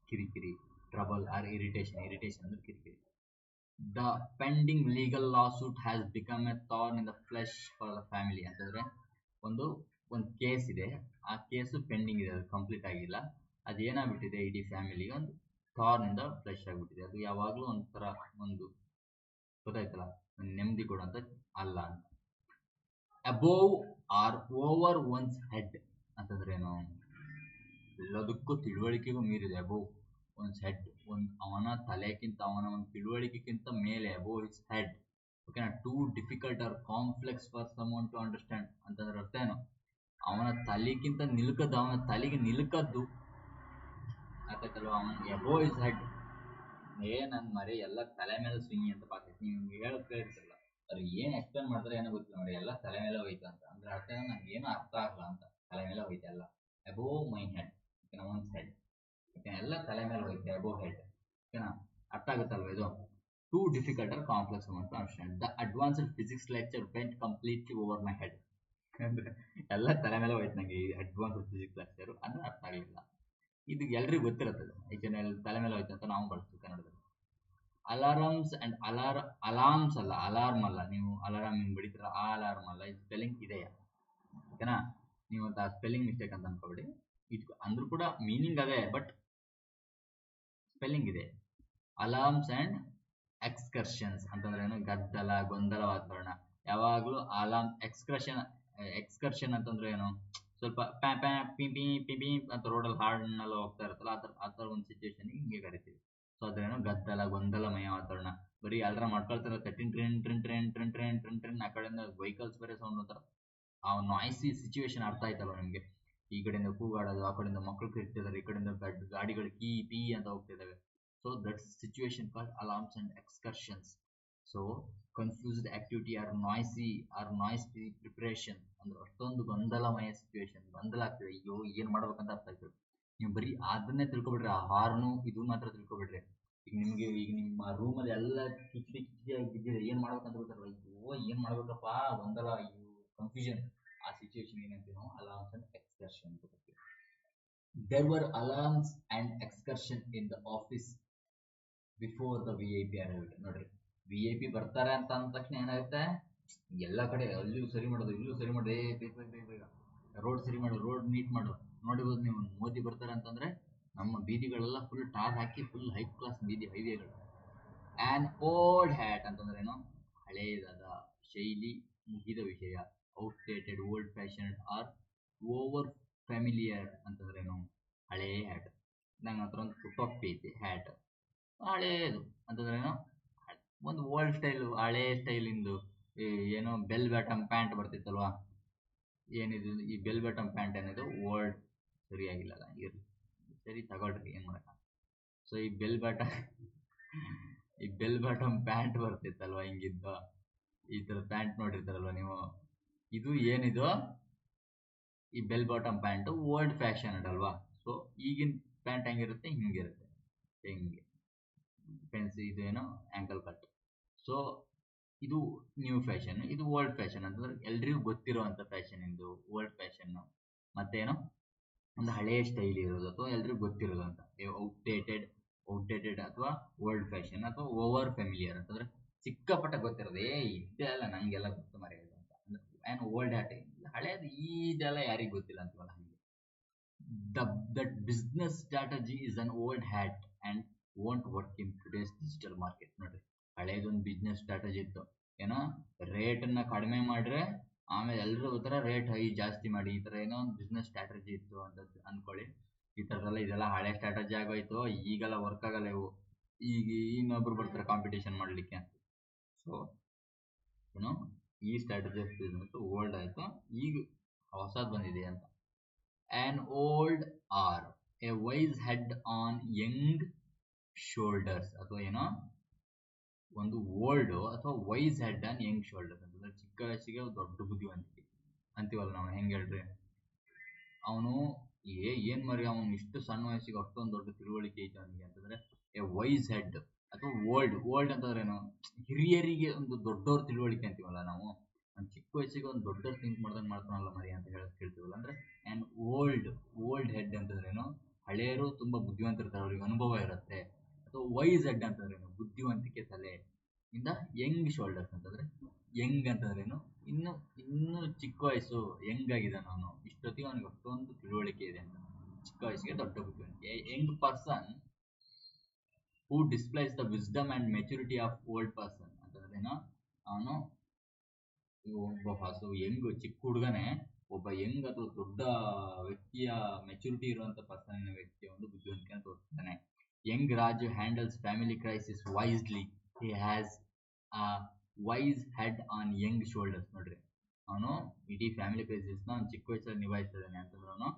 ಕಿರಿಕಿರಿ, ಟ್ರಬಲ್ ಆರ್ ಇರಿಟೇಷನ್. ಇರಿಟೇಷನ್ ಅಂದ್ರೆ ಕಿರಿಕಿರಿ. The pending legal lawsuit has become a thorn in the flesh for the family ಅಂತಂದ್ರೆ, ಒಂದು ಕೇಸ್ ಇದೆ, ಆ case pending ಇದೆ, ಅದು ಕಂಪ್ಲೀಟ್ ಆಗಿಲ್ಲ. ಅದೇನಾಗ್ಬಿಟ್ಟಿದೆ, ಇಡೀ ಫ್ಯಾಮಿಲಿಗೆ ಒಂದು ಥಾರ್ನ್ ಇನ್ ದ ಫ್ಲೆಶ್ ಆಗ್ಬಿಟ್ಟಿದೆ. ಅದು ಯಾವಾಗ್ಲೂ ಒಂಥರ ಒಂದು ಗೊತ್ತಾಯ್ತಲ್ಲ, ನೆಮ್ಮದಿ ಕೊಡುವಂತ ಅಲ್ಲ ಅಂತ. Above or over one's head ಅಂತಂದ್ರೆ ಏನು? ಎಲ್ಲದಕ್ಕೂ ತಿಳುವಳಿಕೆಗೂ ಮೀರಿದೆ. ಅಬೋವ್ ಒನ್ಸ್ ಹೆಡ್, ಅವನ ತಲೆಗಿಂತ, ಅವನ ಒಂದು ತಿಳುವಳಿಕೆಗಿಂತ ಮೇಲೆ, ಅಬೋವ್ ಹಿಸ್ ಹೆಡ್. ಓಕೆನಾ? Too difficult or complex for someone to understand ಅಂತಂದ್ರೆ ಅರ್ಥ ಏನು? ಅವನ ತಲೆಗಿಂತ ನಿಲ್ಕದ್ದು, ಅವನ ತಲೆಗೆ ನಿಲ್ಕದ್ದು ಆಯ್ತಲ್ವ, ಅವನ ಅಬೋವ್ ಹಿಸ್ ಹೆಡ್. ನನ್ ಮರಿ ಎಲ್ಲ ತಲೆ ಮೇಲೆ ಸ್ವಿಂಗಿ ಅಂತ ಪಾಕೈತಿ. ನೀವು ಹೇಳಕ್ ಕೇಳಿರ್ತಿರಲ್ಲ, ಅವ್ರು ಏನ್ ಎಕ್ಸ್ಪ್ಲೇನ್ ಮಾಡ್ತಾರೆ ಏನೋ ಗೊತ್ತಿಲ್ಲ ನೋಡಿ, ಎಲ್ಲ ತಲೆ ಮೇಲೆ ಹೋಯ್ತು ಅಂತ ಅಂದ್ರೆ ಅರ್ಥ ಏನೋ ನಂಗೆ ಏನೋ ಅರ್ಥ ಆಗಲ್ಲ ಅಂತ. ತಲೆ ಮೇಲೆ ಹೋಯ್ತು ಎಲ್ಲ, ಅಬೋವ್ ಮೈ ಹೆಡ್, ಓಕೆನಾ? ಒನ್ಸ್ ಹೆಡ್, ಓಕೆನಾ? ಎಲ್ಲ ತಲೆ ಮೇಲೆ ಹೋಯ್ತು, ಅಬೋವ್ ಹೆಡ್, ಓಕೆನಾ? ಅರ್ಥ ಆಗುತ್ತಲ್ವ ಇದು? ಟೂ ಡಿಫಿಕಲ್ಟ್ ಆರ್ ಕಾಂಪ್ಲೆಕ್ಸ್ ಅಂತ understand. The advanced physics lecture vent completely over my head. ಅಂದ್ರೆ ಎಲ್ಲ ತಲೆ ಮೇಲೆ ಹೋಯ್ತು ನಂಗೆ ಈ ಅಡ್ವಾನ್ಸ್ಡ್ ಫಿಸಿಕ್ಸ್ ಲೆಕ್ಚರ್ ಅಂದ್ರೆ ಅರ್ಥ ಆಗಲಿಲ್ಲ. ಇದು ಎಲ್ರಿಗೂ ಗೊತ್ತಿರುತ್ತದೆ, ಯಾಕೆಂದ್ರೆ ತಲೆ ಮೇಲೆ ಹೋಯ್ತು ಅಂತ ನಾವು ಬಳಸ್ತೀವಿ ಕನ್ನಡದಲ್ಲಿ. ಅಲಾರಮ್ಸ್ ಅಂಡ್ ಅಲಾರ್ಮ್ಸ್ ಅಲ್ಲ, ಅಲಾರ್ಮ್ ಅಲ್ಲ. ನೀವು ಅಲಾರಾಮ್ ಹಿಂಗ್ ಬಡಿತೀರ, ಆ ಅಲಾರ್ಮ್ ಅಲ್ಲ, ಇದು ಸ್ಪೆಲ್ಲಿಂಗ್ ಇದೆಯಾ, ಓಕೆನಾ? ನೀವು ಆ ಸ್ಪೆಲ್ಲಿಂಗ್ ಮಿಸ್ಟೇಕ್ ಅಂತ ಅನ್ಕೋಬೇಡಿ. ಇದು ಅಂದ್ರೂ ಕೂಡ ಮೀನಿಂಗ್ ಅದೇ, ಬಟ್ ಸ್ಪೆಲ್ಲಿಂಗ್ ಇದೆ. ಅಲಾರ್ಮ್ಸ್ ಅಂಡ್ ಎಕ್ಸ್ಕರ್ಷನ್ಸ್ ಅಂತಂದ್ರೆ ಏನು? ಗದ್ದಲ, ಗೊಂದಲ ವಾತಾವರಣ. ಯಾವಾಗ್ಲೂ ಅಲಾರ್ಮ್, ಎಕ್ಸ್ಕರ್ಷನ್ ಅಂತಂದ್ರೆ ಏನು? ಸ್ವಲ್ಪ ಪ್ಯಾ ಪ್ಯಾ ಪಿ ಪಿ ಪಿ ಪಿ ಅಂತ ರೋಡಲ್ಲಿ ಹಾರ್ಡ್ನೆಲ್ಲ ಹೋಗ್ತಾ ಇರುತ್ತಲ್ಲ, ಆ ಥರ ಒಂದು ಸಿಚುವೇಶನ್ ಹಿಂಗೆ ಕರಿತೀವಿ. ಸೊ ಅದೇನೋ ಗದ್ದಲ, ಗೊಂದಲಮಯ ವಾತಾವರಣ. ಬರೀ ಎಲ್ಲರ ಮಾಡ್ಕೊಳ್ತಿರತ್ತೆ, ಟಿನ್ ಟ್ರಿನ್ ಟ್ರಿನ್ ಟ್ರಿನ್ ಟ್ರಿನ್ ಟ್ರಿನ್ ಟ್ರಿನ್ ಟ್ರಿನ್, ಆ ಕಡೆಯಿಂದ ವೆಹಿಕಲ್ಸ್ ಬೇರೆ ಸೌಂಡ್ ಅಂತಾರೆ. ಆ ನಾಯ್ಸಿ ಸಿಚುವೇಶನ್ ಅರ್ಥ ಆಯ್ತಲ್ವ ನಿಮ್ಗೆ? ಈ ಕಡೆಯಿಂದ ಕೂಗಾಡೋದು, ಆ ಕಡೆಯಿಂದ ಮಕ್ಕಳು ಕಿರ್ತಿದ್ದಾರೆ, ಈ ಕಡೆಯಿಂದ ಗಾಡಿಗಳು ಕೀ ಪೀ ಅಂತ ಹೋಗ್ತಿದ್ದಾವೆ. So that's situation called alarms and excursions. So confused activity or noise preparation ಅಂದ್ರೆ ಅಷ್ಟೊಂದು ಗೊಂದಲಮಯ ಸಿಚುವೇಶನ್, ಗೊಂದಲ ಆಗ್ತದೆ, ಅಯ್ಯೋ ಏನ್ ಮಾಡ್ಬೇಕಂತ ಅರ್ಥ ಆಗ್ತದೆ. ನೀವು ಬರೀ ಅದನ್ನೇ ತಿಳ್ಕೊಬಿಡ್ರಿ, ಆ ಹಾರ್ನು ಇದು ಮಾತ್ರ ತಿಳ್ಕೊಬಿಡ್ರಿ. ಈಗ ನಿಮ್ಮ ರೂಮಲ್ಲಿ ಎಲ್ಲ ಕಿಚಡಿ ಕಿಚಡಿಯಾಗಿ ಬಿದ್ದಿದೆ, ಏನ್ ಮಾಡ್ಬೇಕಂತ ಗೊತ್ತಾರಲ್ಲ, ಅಯ್ಯೋ ಏನ್ ಮಾಡ್ಬೇಕಪ್ಪ, ಗೊಂದಲ, ಅಯ್ಯೋ ಕನ್ಫ್ಯೂಷನ್. ಆ ಸಿಚುವೇಶನ್ ಏನಂತೀವಿ ನಾವು? ಅಲಾರ್ಮ್ಸ್ ಅಂಡ್ ಎಕ್ಸ್ಕರ್ಷನ್ ಅಂತ ಬರ್ತೀವಿ. There were alarms and excursion in the office before the VIP arrived. ನೋಡ್ರಿ, VIP ಬರ್ತಾರೆ ಅಂತ ಅಂದ ತಕ್ಷಣ ಏನಾಗುತ್ತೆ, ಎಲ್ಲ ಕಡೆ ಅಲ್ಲಿಯೂ ಸರಿ ಮಾಡೋದು, ಇಲ್ಲೂ ಸರಿ ಮಾಡೋದು, ಬೇಗ ರೋಡ್ ಸರಿ ಮಾಡು, ರೋಡ್ ನೀಟ್ ಮಾಡು. ನೋಡಿಬೋದು ನೀವು, ಮೋದಿ ಬರ್ತಾರೆ ಅಂತಂದ್ರೆ ನಮ್ಮ ಬೀದಿಗಳೆಲ್ಲ ಫುಲ್ ಟಾರ್ ಹಾಕಿ, ಫುಲ್ ಹೈ ಕ್ಲಾಸ್ ಬೀದಿ, ಹೈವೇಗಳು. ಆನ್ ಓಲ್ಡ್ ಹ್ಯಾಟ್ ಅಂತಂದ್ರೆ ಏನು? ಹಳೇದಾದ, ಶೈಲಿ ಮುಗಿದ ವಿಷಯ. Outdated, old fashioned or over familiar ಅಂತಂದ್ರೆ ಏನು? ಹಳೇ ಹ್ಯಾಟ್. ನನ್ನ ಹತ್ರ ಒಂದು ಟೊಪ್ಪಿ ಐತಿ, ಹ್ಯಾಟ್ ಹಳೇದು ಅಂತಂದ್ರೆ ಏನು? ಒಂದು ಓಲ್ಡ್ ಸ್ಟೈಲ್, ಹಳೇ ಸ್ಟೈಲಿಂದು ಏನೋ ಬೆಲ್ ಬಾಟಮ್ ಪ್ಯಾಂಟ್ ಬರ್ತಿತ್ತಲ್ವಾ, ಏನಿದು ಈ ಬೆಲ್ ಬಟನ್ ಪ್ಯಾಂಟ್ ಏನಿದು ವರ್ಡ್ ಸರಿಯಾಗಿಲ್ಲಲ್ಲ, ಇರ್ಲಿ ಸರಿ ತಗೊಳ್ರಿ, ಏನ್ ಮಾಡಕ. ಸೊ ಈ ಬೆಲ್ ಬಟನ್ ಪ್ಯಾಂಟ್ ಬರ್ತಿತ್ತಲ್ವಾ ಹಿಂಗಿದ್ದು, ಈ ತರ ಪ್ಯಾಂಟ್ ನೋಡಿರ್ತಾರಲ್ವ ನೀವು, ಇದು ಏನಿದು ಈ bell bottom pant old fashion ಅಲ್ವಾ. ಸೊ ಈಗಿನ ಪ್ಯಾಂಟ್ ಹೆಂಗಿರುತ್ತೆ, ಹಿಂಗಿರುತ್ತೆ, ಹಿಂಗೆ ಪೆನ್ಸಿ ಇದು ಏನೋ ಆಂಕಲ್ ಕಟ್. ಸೊ ಇದು ನ್ಯೂ ಫ್ಯಾಷನ್, ಇದು ಓಲ್ಡ್ ಫ್ಯಾಷನ್ ಅಂತಂದ್ರೆ ಎಲ್ರಿಗೂ ಗೊತ್ತಿರುವಂತ ಫ್ಯಾಷನ್ ಇದು ಓಲ್ಡ್ ಫ್ಯಾಷನ್. ಮತ್ತೇನೋ ಒಂದು ಹಳೆಯ ಸ್ಟೈಲ್ ಇರೋದು ಅಥವಾ ಎಲ್ರಿಗೂ ಗೊತ್ತಿರೋದು ಅಂತ ಔಟ್ಡೇಟೆಡ್ ಅಥವಾ ಓಲ್ಡ್ ಫ್ಯಾಷನ್ ಅಥವಾ ಓವರ್ ಫೆಮಿಲಿಯರ್ ಅಂತಂದ್ರೆ ಸಿಕ್ಕಾಪಟ್ಟೆ ಗೊತ್ತಿರೋದು, ಇದ್ದೇ ಅಲ್ಲ ನಂಗೆಲ್ಲ ಗೊತ್ತು ಮರೆಯೋದು ಅಂತ ಅಂದ್ರೆ ಓಲ್ಡ್ ಹ್ಯಾಟ್, ಹಳೇದು ಇದೆಲ್ಲ ಯಾರಿಗೂ ಗೊತ್ತಿಲ್ಲ ಅಂತವಲ್ಲ ಹಂಗೆ. that business strategy is an old hat and won't work in today's digital market. ನೋಡ್ರಿ, ಹಳೇದೊಂದು ಬಿಸ್ನೆಸ್ ಸ್ಟ್ರಾಟಜಿ ಇತ್ತು, ಏನೋ ರೇಟನ್ನ ಕಡಿಮೆ ಮಾಡ್ರೆ ಆಮೇಲೆ ಎಲ್ಲರೂ ತರ ರೇಟ್ ಜಾಸ್ತಿ ಮಾಡಿ, ಈ ತರ ಏನೋ ಒಂದು ಬಿಸ್ನೆಸ್ ಸ್ಟ್ರಾಟಜಿ ಇತ್ತು ಅಂತ ಅನ್ಕೊಳ್ಳಿ. ಈ ಥರದೆಲ್ಲ ಇದೆಲ್ಲ ಹಳೆ ಸ್ಟ್ರಾಟಜಿ ಆಗೋಯ್ತು, ಈಗೆಲ್ಲ ವರ್ಕ್ ಆಗಲ್ಲ ಇವು. ಈಗ ಇನ್ನೊಬ್ರು ಬರ್ತಾರೆ ಕಾಂಪಿಟೇಷನ್ ಮಾಡಲಿಕ್ಕೆ. ಸೊ ಏನೋ ಈ ಸ್ಟ್ರಾಟಜಿ ಆಫ್ ಬಿಸ್ನೆಸ್ ಓಲ್ಡ್ ಆಯ್ತು, ಈಗ ಹೊಸದು ಬಂದಿದೆ ಅಂತ. An old or a wise head on young shoulders ಅಥವಾ ಏನೋ ಒಂದು ಓಲ್ಡ್ ಅಥವಾ wise head on young shoulders ಅಂತಂದ್ರೆ ಚಿಕ್ಕ ವಯಸ್ಸಿಗೆ ದೊಡ್ಡ ಬುದ್ಧಿವಂತಿಕೆ ಅಂತೀವಲ್ಲ ನಾವು. ಹೆಂಗೆ ಹೇಳ್ರಿ, ಅವನು ಏನ್ ಮರಿ ಅವನು ಇಷ್ಟು ಸಣ್ಣ ವಯಸ್ಸಿಗೆ ಅಷ್ಟೊಂದು ದೊಡ್ಡ ತಿಳುವಳಿಕೆ ಐತೆ ಅವನಿಗೆ ಅಂತಂದ್ರೆ ಎ ವೈಸ್ ಹೆಡ್ ಅಥವಾ ಓಲ್ಡ್ ಅಂತಂದ್ರೆ ಏನು, ಹಿರಿಯರಿಗೆ ಒಂದು ದೊಡ್ಡವ್ರ ತಿಳುವಳಿಕೆ ಅಂತೀವಲ್ಲ ನಾವು. ಒಂದು ಚಿಕ್ಕ ವಯಸ್ಸಿಗೆ ಒಂದು ದೊಡ್ಡ ಥಿಂಕ್ ಮಾಡ್ದಂಗೆ ಮಾಡ್ತಾನಲ್ಲ ಮರಿ ಅಂತ ಕೇಳ್ತೀವಲ್ಲ. ಅಂದ್ರೆ ಆ್ಯಂಡ್ ಓಲ್ಡ್ ಹೆಡ್ ಅಂತಂದ್ರೇನು, ಹಳೆಯರು ತುಂಬಾ ಬುದ್ಧಿವಂತಿರ್ತಾರೆ, ಅವ್ರಿಗೆ ಅನುಭವ ಇರುತ್ತೆ. ಅಥವಾ ವೈಸ್ ಹೆಡ್ ಅಂತಂದ್ರೇನು, ಬುದ್ಧಿವಂತಿಕೆ ತಲೆ ಇಂದ. ಯಂಗ್ ಶೋಲ್ಡರ್ಸ್ ಅಂತಂದ್ರೆ ಯಂಗ್ ಅಂತಂದ್ರೇನು, ಇನ್ನು ಚಿಕ್ಕ ವಯಸ್ಸು, ಯಂಗ್ ಆಗಿದ್ದಾನೆ ಅವನು, ಇಷ್ಟೊತ್ತಿಗೆ ಅವನಿಗೆ ಅಷ್ಟೊಂದು ತಿಳುವಳಿಕೆ ಇದೆ ಅಂತ. ಚಿಕ್ಕ ವಯಸ್ಸಿಗೆ ದೊಡ್ಡ ಬುದ್ಧಿವಂತಿಕೆ. Young person who displays the wisdom and maturity of old person ಅಂತಂದ್ರೇನು, ಅವನು ಒಬ್ಬ ಯಂಗ್ ಚಿಕ್ಕ ಹುಡುಗನೇ ಒಬ್ಬ ಯಂಗ್ ಅಥವಾ ದೊಡ್ಡ ವ್ಯಕ್ತಿಯ ಮೆಚುರಿಟಿ ಇರುವಂತ ವ್ಯಕ್ತಿಯ ಒಂದು ಬುದ್ಧಿವಂತಿಕೆ ತೋರಿಸ್ತಾನೆ. Young Raju handles family crisis wisely, he has a wise head on young shoulders. ನೋಡ್ರಿ, ಅವನು ಇಡೀ ಫ್ಯಾಮಿಲಿ ಕ್ರೈಸಿಸ್ ನ ಅವ್ನು ಚಿಕ್ಕ ವಯಸ್ಸಲ್ಲಿ ನಿಭಾಯಿಸ್ತಿದ್ದಾನೆ ಅಂತಂದ್ರೆ ಅವನು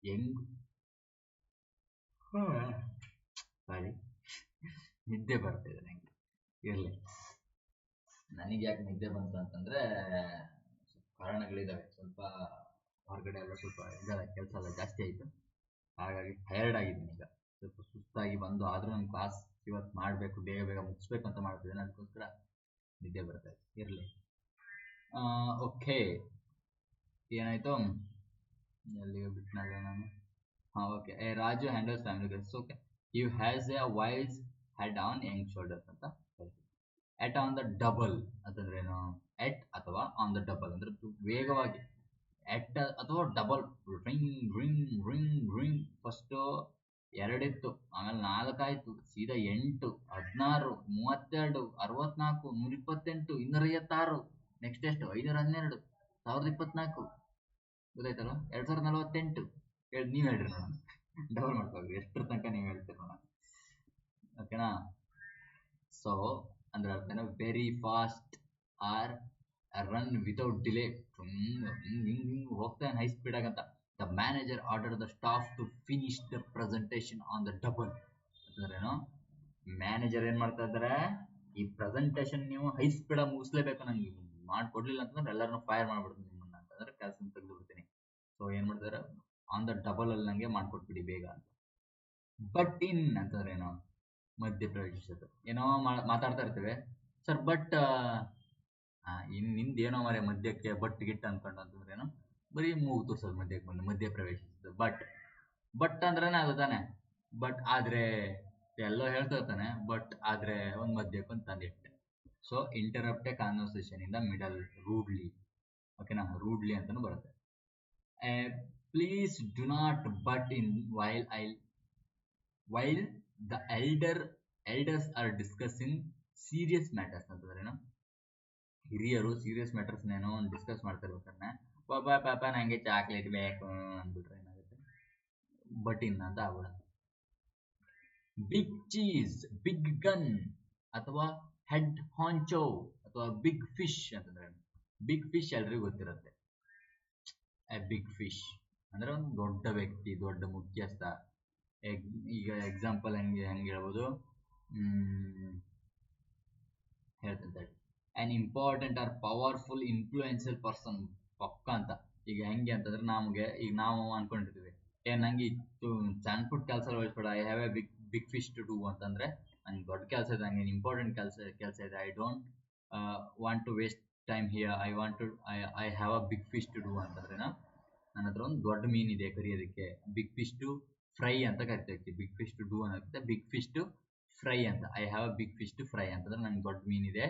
ಯಂಗ್. ಸಾರಿ, ನಿದ್ದೆ ಬರ್ತಾ ಇದೆ ನಂಗೆ, ಇರ್ಲಿ. ನನಗೆ ಯಾಕೆ ನಿದ್ದೆ ಬಂತು ಅಂತಂದ್ರೆ ಕಾರಣಗಳಿದಾವೆ. ಸ್ವಲ್ಪ ಹೊರಗಡೆ ಎಲ್ಲ ಸ್ವಲ್ಪ ಕೆಲಸ ಎಲ್ಲ ಜಾಸ್ತಿ ಆಯಿತು, ಹಾಗಾಗಿ ಟಯರ್ಡ್ ಆಗಿದ್ದೀನಿ. ಈಗ ಸ್ವಲ್ಪ ಸುಸ್ತಾಗಿ ಬಂದು, ಆದರೂ ನನ್ನ ಕ್ಲಾಸ್ ಇವತ್ತು ಮಾಡಬೇಕು, ಬೇಗ ಮುಗಿಸ್ಬೇಕು ಅಂತ ಮಾಡ್ತಿದ್ದೇನೆ, ಅದಕ್ಕೋಸ್ಕರ ನಿದ್ದೆ ಬರ್ತಾ ಇದೆ. ಇರಲಿ, ಓಕೆ. ಏನಾಯ್ತು, ಎಲ್ಲಿಗೆ ಬಿಟ್ಟನಲ್ಲ ನಾನು. Okay. Raju handles family crisis. Okay, he has a wise head on young shoulders ಅಂತ ಹೇಳ್ತೀವಿ. ಎಟ್ ಆನ್ ದ ಡಬಲ್ ಅಂತಂದ್ರೆ ಏನು, ಎಟ್ ಅಥವಾ ಆನ್ ದ ಡಬಲ್ ಅಂದ್ರೆ ವೇಗವಾಗಿ. ಎಟ್ ಅಥವಾ double, ring ring ring ring. First 2 ಇತ್ತು, ಆಮೇಲೆ 4 ಆಯ್ತು, ಸೀದಾ 8, 16, 32, 64, 128, 256, ನೆಕ್ಸ್ಟ್ ಎಷ್ಟು 512, 1024, ಗೊತ್ತಾಯ್ತಲ್ಲ, 2048. ನೀವ್ ಹೇಳ್ರಿ ನೋಡೋಣ, ಡಬಲ್ ಮಾಡ್ಕೋಬೇಕು, ಎಷ್ಟರ ತನಕ ನೀವು ಹೇಳ್ತೀರಿ ನೋಡೋಣ, ಓಕೆನಾ. ಸೊ ಅಂದ್ರೆ ಅರ್ಥನ very fast or run without delay. ಹೋಗ್ತಾನೆ ಹೈ ಸ್ಪೀಡ್ ಆಗಂತ. The manager order the staff to finish the presentation on the double ಅಂತಂದ್ರೇನು, ಮ್ಯಾನೇಜರ್ ಏನ್ ಮಾಡ್ತಾ ಇದಾರೆ, ಈ ಪ್ರೆಸೆಂಟೇಷನ್ ನೀವು ಹೈ ಸ್ಪೀಡ್ ಆಗಿ ಮುಗಿಸ್ಲೇಬೇಕು, ನಂಗೆ ಮಾಡ್ಕೊಡ್ಲಿಲ್ಲ ಅಂತಂದ್ರೆ ಎಲ್ಲರನ್ನು ಫೈರ್ ಮಾಡ್ಬಿಡ್ತೀನಿ ನಿಮ್ಮನ್ನ ಅಂತಂದ್ರೆ ಕೆಲಸ ತೆಗೆದು ಬಿಡ್ತೀನಿ. ಸೊ ಏನ್ ಮಾಡ್ತಾರೆ, ಆನ್ ದ ಡಬಲ್ ಅಲ್ಲಿ ನಂಗೆ ಮಾಡ್ಕೊಟ್ಬಿಡಿ ಬೇಗ ಅಂತ. ಬಟ್ ಇನ್ ಅಂತಂದ್ರೆ ಏನೋ ಮಧ್ಯ ಪ್ರವೇಶಿಸೋದು. ಏನೋ ಮಾತಾಡ್ತಾ ಇರ್ತೇವೆ, ಸರ್ ಬಟ್ ನಿಂದೇನೋ ಮರೆ ಮಧ್ಯಕ್ಕೆ ಬಟ್ ಗಿಟ್ ಅನ್ಕೊಂಡು ಅಂತಂದ್ರೆ ಏನೋ ಬರೀ ಮೂಗು ತೋರ್ಸೋದು, ಮಧ್ಯಕ್ಕೆ ಬಂದು ಮಧ್ಯ ಪ್ರವೇಶಿಸೋದು. ಬಟ್ ಅಂದ್ರೇನೆ ಅದು ತಾನೆ, ಬಟ್ ಆದ್ರೆ ಎಲ್ಲೋ ಹೇಳ್ತಾ ಇರ್ತಾನೆ, ಬಟ್ ಆದ್ರೆ ಒಂದ್ ಮಧ್ಯಕ್ಕೆ ಒಂದು ತಂದಿಟ್ಟೆ. So interrupt a conversation in the middle rudely, ಓಕೆನಾ, ರೂಡ್ಲಿ ಅಂತಾನು ಬರುತ್ತೆ. Please do not butt in while the elders are discussing serious matters ಅಂತಂದ್ರೇನು, ಹಿರಿಯರು ಸೀರಿಯಸ್ ಮ್ಯಾಟರ್ಸ್ ಏನೋ ಒಂದು ಡಿಸ್ಕಸ್ ಮಾಡ್ತಿರ್ಬೇಕಾದ್ರೆ ಪಾಪ ನಂಗೆ ಚಾಕ್ಲೇಟ್ ಬೇಕು ಅಂದ್ಬಿಟ್ರೆ ಏನಾಗುತ್ತೆ, ಬಟ್ ಇನ್ ಅಂತ ಆಗ್ಬಿಡುತ್ತೆ. ಬಿಗ್ ಚೀಸ್, ಬಿಗ್ ಗನ್ ಅಥವಾ ಹೆಡ್ ಹಾಂಚೋ ಅಥವಾ ಬಿಗ್ ಫಿಶ್ ಅಂತಂದ್ರೆ, ಬಿಗ್ ಫಿಶ್ ಎಲ್ರಿಗೂ ಗೊತ್ತಿರುತ್ತೆ, ಎ ಬಿಗ್ ಫಿಶ್ ಅಂದ್ರೆ ಒಂದು ದೊಡ್ಡ ವ್ಯಕ್ತಿ, ದೊಡ್ಡ ಮುಖ್ಯಸ್ಥ. ಈಗ ಎಕ್ಸಾಂಪಲ್ ಹೆಂಗೆ ಹೇಳ್ಬೋದು, ಹೇಳ್ತಂತ an important or powerful influential person ಪಕ್ಕ ಅಂತ. ಈಗ ಹೆಂಗೆ ಅಂತಂದ್ರೆ ನಮಗೆ ಈಗ ನಾವು ಅನ್ಕೊಂಡಿರ್ತೀವಿ ನಂಗೆ ಇತ್ತು ಸಣ್ಣ ಪುಟ್ಟ ಕೆಲಸ ವಹಿಸ್ಬೇಡ, I have a big fish to do ಅಂತಂದ್ರೆ ನಂಗೆ ದೊಡ್ಡ ಕೆಲಸ ಇದೆ, ನಂಗೆ ಇಂಪಾರ್ಟೆಂಟ್ ಕೆಲಸ ಇದೆ, I don't want to waste time here, I have a big fish to do ಅಂತಂದ್ರೆ ನನ್ನ ಹತ್ರ ಒಂದು ದೊಡ್ಡ ಮೀನ್ ಇದೆ ಕರಿಯೋದಕ್ಕೆ. ಬಿಗ್ ಫಿಶ್ ಟು ಫ್ರೈ ಅಂತ ಕರಿತೀವಿ. ಬಿಗ್ ಫಿಶ್ ಟು ಡೂ ಅನ್ನೋದಕ್ಕೆ ಬಿಗ್ ಫಿಶ್ ಟು ಫ್ರೈ ಅಂತ. I have a big fish to fry ಅಂತಂದ್ರೆ ನಂಗೆ ದೊಡ್ಡ ಮೀನಿದೆ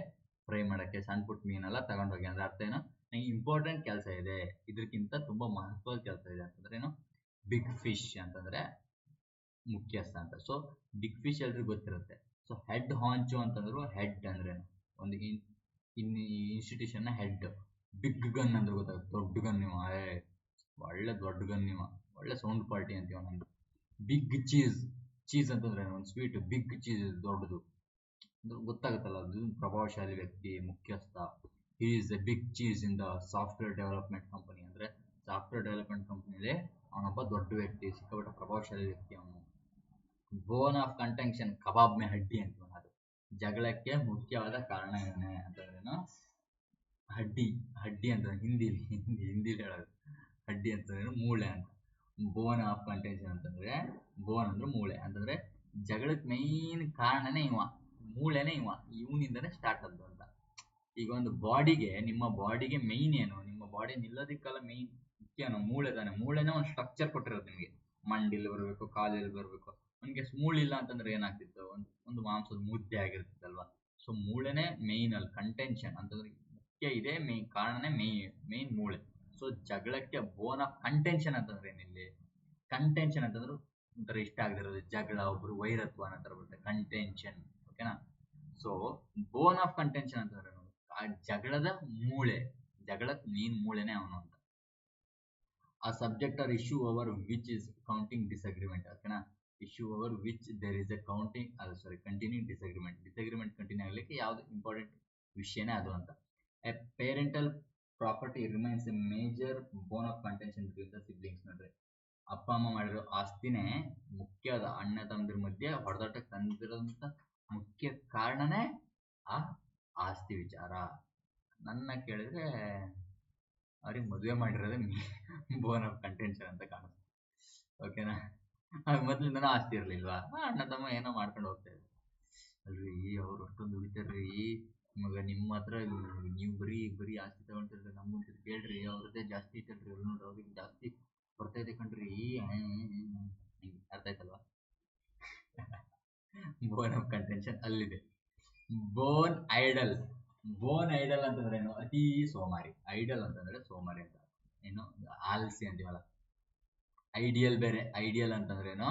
ಫ್ರೈ ಮಾಡೋಕ್ಕೆ, ಸಣ್ಣ ಪುಟ್ಟ ಮೀನೆಲ್ಲ ತಗೊಂಡೋಗಿ ಅಂದ್ರೆ ಅರ್ಥ ಏನು, ನಂಗೆ ಇಂಪಾರ್ಟೆಂಟ್ ಕೆಲಸ ಇದೆ, ಇದಕ್ಕಿಂತ ತುಂಬಾ ಮಹತ್ವದ ಕೆಲಸ ಇದೆ ಅಂತಂದ್ರೆ ಏನು, ಬಿಗ್ ಫಿಶ್ ಅಂತಂದ್ರೆ ಮುಖ್ಯಸ್ಥ ಅಂತ. ಸೊ ಬಿಗ್ ಫಿಶ್ ಎಲ್ರಿಗೂ ಗೊತ್ತಿರುತ್ತೆ. ಸೊ ಹೆಡ್ ಹಾಂಚು ಅಂತಂದ್ರು, ಹೆಡ್ ಅಂದ್ರೆ ಒಂದು ಇನ್ಸ್ಟಿಟ್ಯೂಷನ್ ನ ಹೆಡ್. ಬಿಗ್ ಗನ್ ಅಂದ್ರೆ ಗೊತ್ತಾಗುತ್ತೆ, ದೊಡ್ಡ ಗನ್ ನೀವು, ಒಳ್ಳೆ ದೊಡ್ಡ ಗನ್ ನೀವು, ಒಳ್ಳೆ ಸೌಂಡ್ ಪಾರ್ಟಿ ಅಂತೀವ ನಮ್ದು. ಬಿಗ್ ಚೀಸ್ ಅಂತಂದ್ರೆ ಒಂದು ಸ್ವೀಟ್, ಬಿಗ್ ಚೀಸ್ ದೊಡ್ಡದು ಅಂದ್ರೆ ಗೊತ್ತಾಗುತ್ತಲ್ಲ, ಅದು ಪ್ರಭಾವಶಾಲಿ ವ್ಯಕ್ತಿ, ಮುಖ್ಯಸ್ಥ. He is a big cheese in the software development company ಅಂದ್ರೆ ಸಾಫ್ಟ್ವೇರ್ ಡೆವಲಪ್ಮೆಂಟ್ ಕಂಪನಿಲಿ ಅವನೊಬ್ಬ ದೊಡ್ಡ ವ್ಯಕ್ತಿ, ಸಿಕ್ಕಾಪಟ್ಟ ಪ್ರಭಾವಶಾಲಿ ವ್ಯಕ್ತಿ ಅವನು. ಬೋನ್ ಆಫ್ ಕಂಟೆನ್ಷನ್, ಕಬಾಬ್ ಮೇ ಹಡ್ಡಿ ಅಂತ ಅದು ಜಗಳಕ್ಕೆ ಮುಖ್ಯವಾದ ಕಾರಣ ಏನೇ ಅಂತಂದ್ರೇನು, ಹಡ್ಡಿ ಅಂತ ಹಿಂದಿಲಿ ಹೇಳೋದು. ಹಡ್ಡಿ ಅಂತಂದ್ರೆ ಮೂಳೆ ಅಂತ. ಬೋನ್ ಆಫ್ ಕಂಟೆನ್ಷನ್ ಅಂತಂದ್ರೆ, ಬೋನ್ ಅಂದ್ರೆ ಮೂಳೆ ಅಂತಂದ್ರೆ ಜಗಳಕ್ಕೆ ಮೈನ್ ಕಾರಣನೇ ಮೂಳೆನೇ ಇವನಿಂದನೇ ಸ್ಟಾರ್ಟ್ ಆದ್ದು ಅಂತ. ಈಗ ಒಂದು ಬಾಡಿಗೆ, ನಿಮ್ಮ ಬಾಡಿಗೆ ಮೈನ್ ಏನು, ನಿಮ್ಮ ಬಾಡಿ ನಿಲ್ಲೋದಕ್ಕೆಲ್ಲ ಮೈನ್ ಮುಖ್ಯನೋ ಮೂಳೆ ತಾನೆ. ಮೂಳೆನೇ ಒಂದು ಸ್ಟ್ರಕ್ಚರ್ ಕೊಟ್ಟಿರೋದು ನಿಮಗೆ, ಮಂಡಿಲಿ ಬರಬೇಕು, ಕಾಲಲ್ಲಿ ಬರಬೇಕು. ಅವನಿಗೆ ಮೂಳಿಲ್ಲ ಅಂತಂದ್ರೆ ಏನಾಗ್ತಿತ್ತು, ಒಂದು ಮಾಂಸದ ಮುದ್ದೆ ಆಗಿರ್ತಿತ್ತಲ್ವಾ. ಸೊ ಮೂಳೆನೇ ಮೈನ್ ಅಲ್ಲಿ ಕಂಟೆನ್ಷನ್ ಅಂತಂದ್ರೆ ಮುಖ್ಯ ಇದೆ, ಮೈನ್ ಕಾರಣನೇ ಮೈನ್ ಮೂಳೆ. ಸೊ ಜಗಳಕ್ಕೆ ಬೋನ್ ಆಫ್ ಕಂಟೆನ್ಷನ್ ಅಂತಂದ್ರೆ ಏನಿಲ್ಲಿ, ಕಂಟೆನ್ಷನ್ ಅಂತಂದ್ರೆ ಒಂಥರ ಇಷ್ಟ ಆಗದಿರೋದು, ಜಗಳ, ಒಬ್ರು ವೈರತ್ವ ಅನ್ನೋ ತರ ಬರುತ್ತೆ ಕಂಟೆನ್ಷನ್. ಓಕೆನಾ. ಸೊ ಬೋನ್ ಆಫ್ ಕಂಟೆನ್ಷನ್ ಅಂತಂದ್ರೆ ಆ ಜಗಳದ ಮೂಳೆ, ಜಗಳದ ಮೇನ್ ಮೂಳೆನೇ ಅವನು ಅಂತ. ಆ subject or issue over which is counting disagreement. ಓಕೆನಾ. Issue over which there is a counting, continuing disagreement continue ಆಗ್ಲಿಕ್ಕೆ ಯಾವ್ದು ಇಂಪಾರ್ಟೆಂಟ್ ವಿಷಯನೇ ಅದು ಅಂತ. A parental property remains a major bone of contention between the siblings. ನೋಡ್ರಿ, ಅಪ್ಪ ಅಮ್ಮ ಮಾಡಿರೋ ಆಸ್ತಿನೇ ಮುಖ್ಯವಾದ, ಅಣ್ಣ ತಮ್ಮದ್ರ ಮಧ್ಯೆ ಹೊಡೆದಾಟಕ್ಕೆ ತಂದಿರೋಂಥ ಮುಖ್ಯ ಕಾರಣನೇ ಆ ಆಸ್ತಿ ವಿಚಾರ. ನನ್ನ ಕೇಳಿದ್ರೆ ಅವ್ರಿಗೆ ಮದುವೆ ಮಾಡಿರೋದೇ ಬೋನ್ ಆಫ್ ಕಂಟೆನ್ಷನ್ ಅಂತ ಕಾಣುತ್ತೆ. ಓಕೆನಾ. ಮೊದ್ಲಿಂದನೂ ಆಸ್ತಿ ಇರ್ಲಿಲ್ವಾ, ಅಣ್ಣ ತಮ್ಮ ಏನೋ ಮಾಡ್ಕೊಂಡು ಹೋಗ್ತಾ ಇದ್ರು. ಅಲ್ರಿ ಅವ್ರು ಅಷ್ಟೊಂದು ದುಡಿತಾರ್ರಿ, ಮಗ ನಿಮ್ಮ ಹತ್ರ ನೀವು ಬರೀ ಆಸ್ತಿ ತಗೊಂತಿರ್ರಿ, ನಮ್ಗಂತ ಕೇಳ್ರಿ ಅವ್ರದ್ದೇ ಜಾಸ್ತಿ ಐತಲ್ರಿ, ಅವ್ರು ನೋಡ್ರಿ ಅವ್ರಿಗೆ ಜಾಸ್ತಿ ಬರ್ತಾ ಇದೆ ಕಣ್ರಿ. ಅರ್ಥ ಆಯ್ತಲ್ವಾ. ಬೋನ್ ಆಫ್ ಕಂಟೆನ್ಷನ್ ಅಲ್ಲಿದೆ. ಬೋನ್ ಐಡಲ್ ಅಂತಂದ್ರೆ ಏನು, ಅತಿ ಸೋಮಾರಿ. ಐಡಲ್ ಅಂತಂದ್ರೆ ಸೋಮಾರಿ ಅಂತ, ಏನು ಆಲ್ಸಿ ಅಂತೀವಲ್ಲ. ಐಡಿಯಲ್ ಬೇರೆ. ಐಡಿಯಲ್ ಅಂತಂದ್ರೇನು,